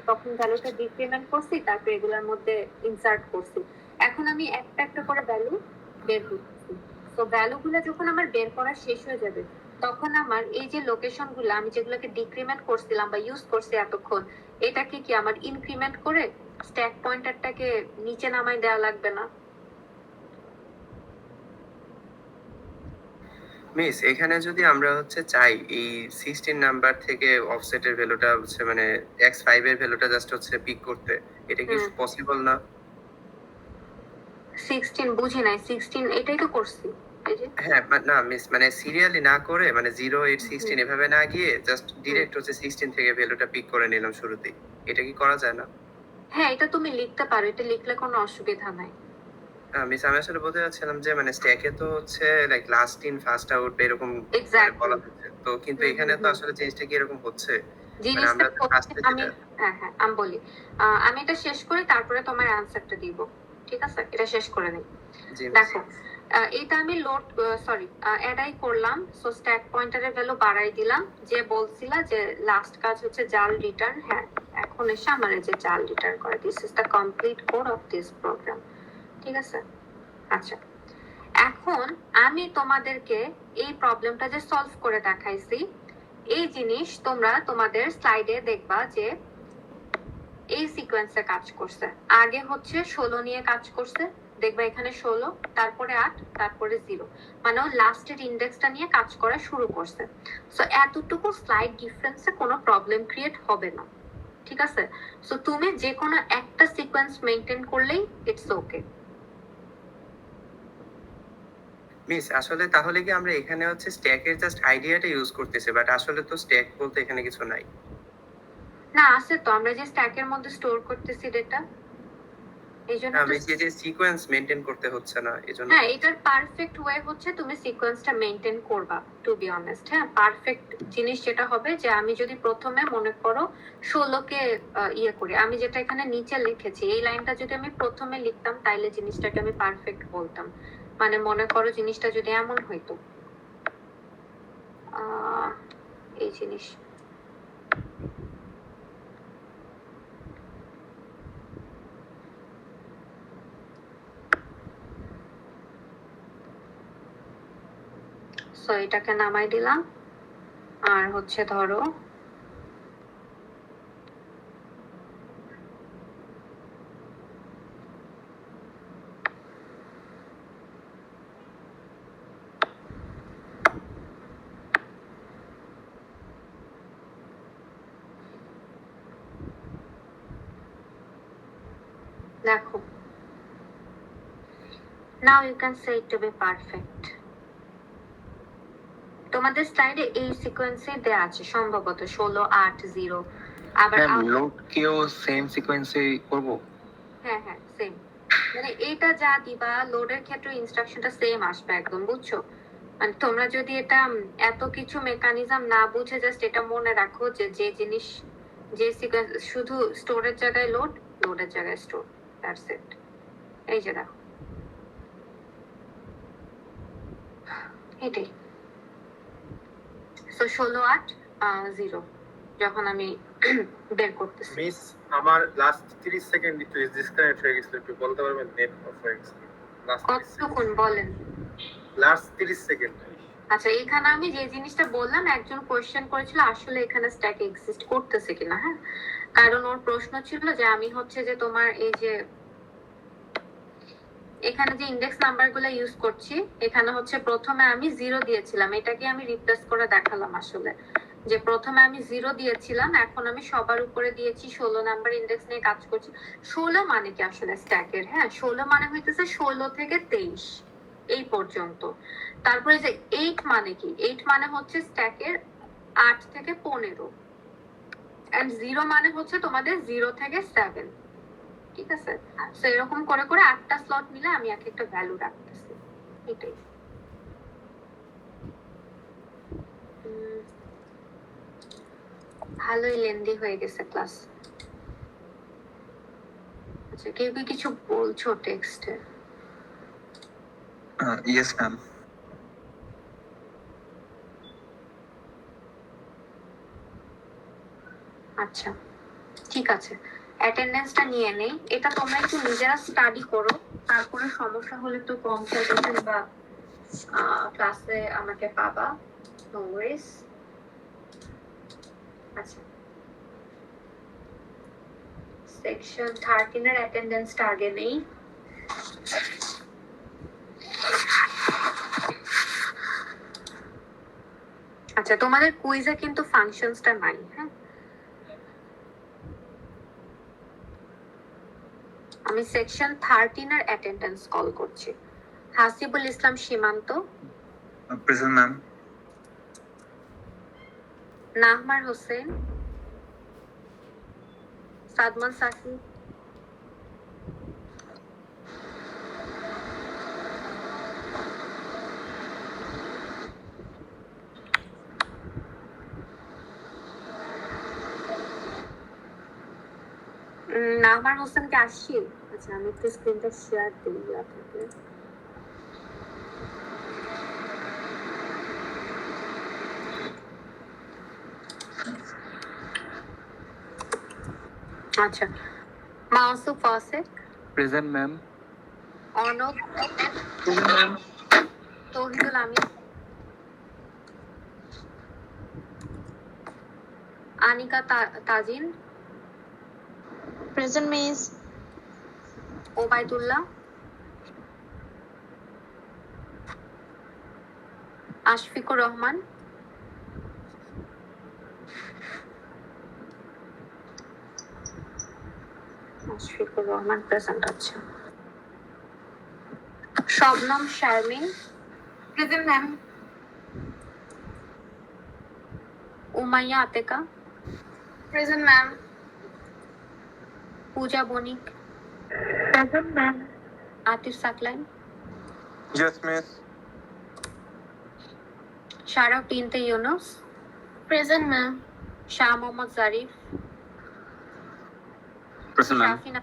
তখন ভ্যালুটা ডিক্রিমেন্ট করছি, তারপর এগুলোর মধ্যে ইনসার্ট করছি। এখন আমি একটা একটা করে ভ্যালু বের করছি। তো ভ্যালুগুলো যখন আমার বের করা শেষ হয়ে যাবে, তখন আমার এই যে লোকেশন গুলো আমি যেগুলোকে ডিক্রিমেন্ট করছিলাম বা ইউজ করছি এতক্ষণ, এটাকে কি আমার ইনক্রিমেন্ট করে স্ট্যাক পয়েন্টারটাকে নিচে নামাই দেওয়া লাগবে না? মিস, এখানে যদি আমরা হচ্ছে চাই এই 16 নাম্বার থেকে অফসেটের ভ্যালুটা হচ্ছে মানে x5 এর ভ্যালুটা জাস্ট হচ্ছে পিক করতে, এটা কি পসিবল না? 16 বুঝি নাই, 16 এটাই তো করছি। এই যে হ্যাঁ, না মিস, মানে সিরিয়ালি না করে মানে 0 8 16 এভাবে না গিয়ে জাস্ট ডিরেক্ট হচ্ছে 16 থেকে ভ্যালুটা পিক করে নিলাম শুরুতেই, এটা কি করা যায় না? হ্যাঁ, এটা তুমি লিখতে পারো, এটা লিখলে কোনো অসুবিধা নাই। মিস, আমি আসলে বলতে চাচ্ছিলাম যে মানে স্ট্যাকে তো হচ্ছে like last in first out এরকম Exactly. বলা হচ্ছে, তো কিন্তু এখানে তো আসলে জিনিসটা কি এরকম হচ্ছে? জিনিসটা আমরা তো হচ্ছে, ফার্স্টে আমি আমি বলি, আমি এটা শেষ করি তারপরে তোমার অ্যানসারটা দিব। ঠিক আছে, এটা শেষ করে নিই। জি মিস। দেখো এটা আমি লোড অ্যাডাই করলাম, সো স্ট্যাক পয়েন্টারের ভ্যালু বাড়াই দিলাম। যে বলছিলা যে লাস্ট কাজ হচ্ছে জাল রিটার্ন, হ্যাঁ এখন এসে আমার এই যে জাল রিটার্ন করে, this is the complete code of this program. ঠিক আছে, আচ্ছা এখন আমি তোমাদেরকে এই প্রবলেমটা যে সলভ করে দেখাইছি, এই জিনিস তোমরা তোমাদের স্লাইডে দেখবা যে এই সিকোয়েন্সে কাজ করছে। আগে হচ্ছে 16 নিয়ে কাজ করছে, দেখবা এখানে 16, তারপরে 8, তারপরে 0, মানে ও লাস্টের ইন্ডেক্সটা নিয়ে কাজ করা শুরু করছে। সো এতটুকু স্লাইড ডিফারেন্সে কোনো প্রবলেম ক্রিয়েট হবে না। ঠিক আছে, সো তুমি যে কোনো একটা সিকোয়েন্স মেইনটেইন করলেই ইটস ওকে। মিস আসলে তাহলে কি আমরা এখানে হচ্ছে স্ট্যাকের জাস্ট আইডিয়াটা ইউজ করতেছি, বাট আসলে তো স্ট্যাক বলতে এখানে কিছু নাই। না আছে তো, আমরা যে স্ট্যাকের মধ্যে স্টোর করতেছি ডেটা, এইজন্য আমি যে সিকোয়েন্স মেইনটেইন করতে হচ্ছে না এজন্য। হ্যাঁ, এটার পারফেক্ট ওয়ে হচ্ছে তুমি সিকোয়েন্সটা মেইনটেইন করবা, টু বি অনেস্ট। হ্যাঁ, পারফেক্ট জিনিস যেটা হবে যে আমি যদি প্রথমে মনে করো 16 কে ইয়ে করি, আমি যেটা এখানে নিচে লিখেছি এই লাইনটা যদি আমি প্রথমে লিখতাম তাইলে জিনিসটাকে আমি পারফেক্ট বলতাম। মানে মনে করো জিনিসটা যদি এমন হইতো, এই জিনিস সো এটাকে নামাই দিলাম, আর হচ্ছে ধরো দেখো, now you can say it to be perfect. তোমাদের স্লাইডে এই সিকোয়েন্সে দেয়া আছে সম্ভবত 16, 8, 0। আবার লোড কেও সেম সিকোয়েন্সে করব? হ্যাঁ হ্যাঁ সেম, মানে এটা যা দিবা লোডের ক্ষেত্রে ইনস্ট্রাকশনটা সেম আসবে একদম, বুঝছো? মানে তোমরা যদি এটা এত কিছু মেকানিজম না বুঝে জাস্ট এটা মনে রাখো যে যে জিনিস যে সিকোয়েন্স শুধু স্টোরের জায়গায় লোড, লোডের জায়গায় স্টোর, দ্যাটস ইট। এই যে দেখো এটাই। সো 16, 8, 0 যখন আমি বের করতেছি। মিস আমার লাস্ট 30 সেকেন্ড একটু ডিসকানেক্ট হয়ে গেছিল, একটু বলতে পারবেন? নেট অফ হয়ে গেছিল লাস্ট 30 সেকেন্ড। কতক্ষণ বলেন? Last 30 second. আচ্ছা, এখানে আমি যে জিনিসটা বললাম, একজন কোয়েশ্চেন করেছিল আসলে এখানে স্ট্যাক এক্সিস্ট করতেছে কিনা। হ্যাঁ, কারণ ওর প্রশ্ন ছিল যে আমি হচ্ছে যে তোমার এই যে এখানে যে ইন্ডেক্স নাম্বার গুলো ইউজ করছি, এখানে হচ্ছে প্রথমে আমি 0 দিয়েছিলাম, এটাকে আমি রিপ্লেস করে দেখালাম আসলে যে প্রথমে আমি 0 দিয়েছিলাম, এখন আমি সবার উপরে দিয়েছি 16 নাম্বার ইন্ডেক্স নিয়ে কাজ করছি। 16 মানে কি আসলে স্ট্যাকের? হ্যাঁ, 16 মানে হইতেছে 16 থেকে 23 এই পর্যন্ত। তারপরে যে 8 মানে কি? 8 মানে হচ্ছে স্ট্যাকের 8 থেকে 15, এন্ড 0 মানে হচ্ছে তোমাদের 0 থেকে 7। ঠিক আছে, তো এরকম করে করে 8টা স্লট মিলে আমি এক একটা ভ্যালু রাখতেছি, এটাই। ভালোই লেন্দি হয়ে গেছে ক্লাস। আচ্ছা, কেউ কি কিছু বলছো টেক্সটে? Yes ma'am. আচ্ছা ঠিক আছে, অ্যাটেন্ডেন্সটা নিয়ে নেই। এটা তোমরা একটু নিজেরা স্টাডি করো, তারপরে সমস্যা হলে তো কনসালটেশন বা ক্লাসে আমাকে পাবা, নো ওয়ারিস। আচ্ছা, সেকশন 13 এর অ্যাটেন্ডেন্সটা আগে নেই। আচ্ছা, তোমাদের কুইজে কিন্তু ফাংশনসটা নাই। হ্যাঁ, আমি সেকশন 13 এর অ্যাটেন্ডেন্স কল করছি। Hasibul Islam Simanta, present ma'am. নাহমার হোসেন, সাদমান সাকি, নাহমার হোসেনকে আসছি। আচ্ছা, আমি একটু স্ক্রিনটা শেয়ার দিই আপনাকে। আচ্ছা, Masuf Fasek, present ma'am. Anab, Present, ma'am. Tauhidul Amin, Anika Tajin, Present, Miss. Obaidullah, Ashfiqur Rahman, Ashfiqur Rahman present আছে। Shabnam Sharmin, Present, ma'am. Umaiya Ateka, Present, ma'am. Puja Banik, Present, ma'am. Atif Saklain, Yes, miss. Sharaf Binte Yunus, Present, ma'am. Shah Mohammad Zarif, present ma'am. Shafina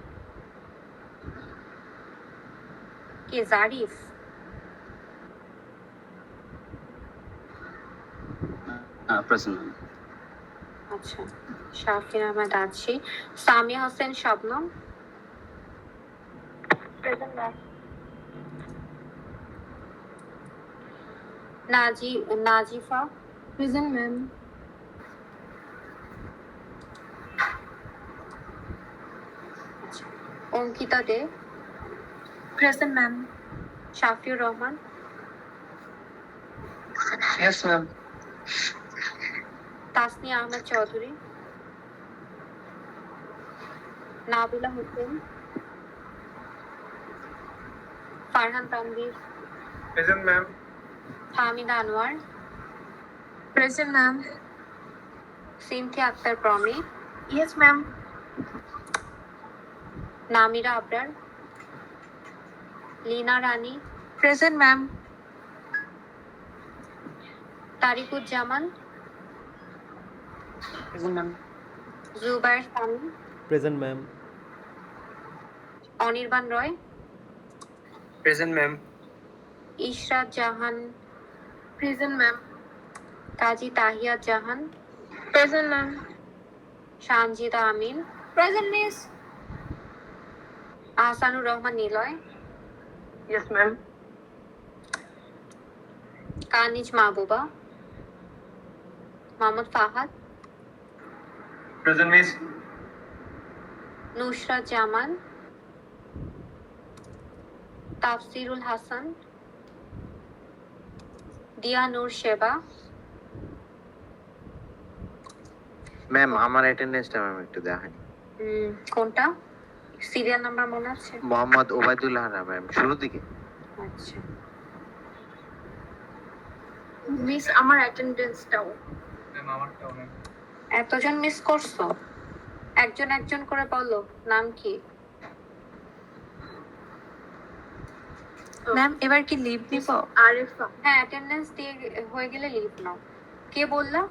K Zarif, present ma'am. আচ্ছা, শাফিন আহমেদ আছি, Samia Hossain Shabnam, Present, ma'am. Nazifa, Present, ma'am. আচ্ছা, Ankita Dey, Present, ma'am. Shafiur Rahman, Yes, ma'am. Tasnia Ahmed Chowdhury, Nabila Hossain, Farhan Tanvir, present ma'am. Hamida Anwar, Present, ma'am. Sinthia Akter Promi, Yes, ma'am. Namira Abrar, Lina Rani, Present, ma'am. Tarikuzzaman, Present, ma'am. Jubair Sami, present ma'am. Anirban Roy, present ma'am. Ishrat Jahan, Present, ma'am. Kazi Tahiyat Jahan, Present, ma'am. Sanjida Amin, Present, miss. Ahsanur Rahman Niloy, Yes, ma'am. Kaniz Mahbuba, Mohammad Fahad, Present, miss. Nusrat জামান, তাফসিরুল হাসান, দিয়া নূর সেবা, ma'am আমার অ্যাটেন্ডেন্সটা ma'am একটু দেখেন। কোনটা serial number মনে আছে? মোহাম্মদ ওবায়দুল্লাহ না ম্যাম, শুরুর দিকে। আচ্ছা, Miss, আমার অ্যাটেন্ডেন্সটাও। Ma'am, আমারটাও ma'am. এতজন মিস করছো? একজন একজন করে বলো নাম কি? ম্যাম, এবার কি লিভ নিব? আরিফা। হ্যাঁ, অ্যাটেন্ডেন্স দিয়ে হয়ে গেলে লিভ নাও। কে বললা?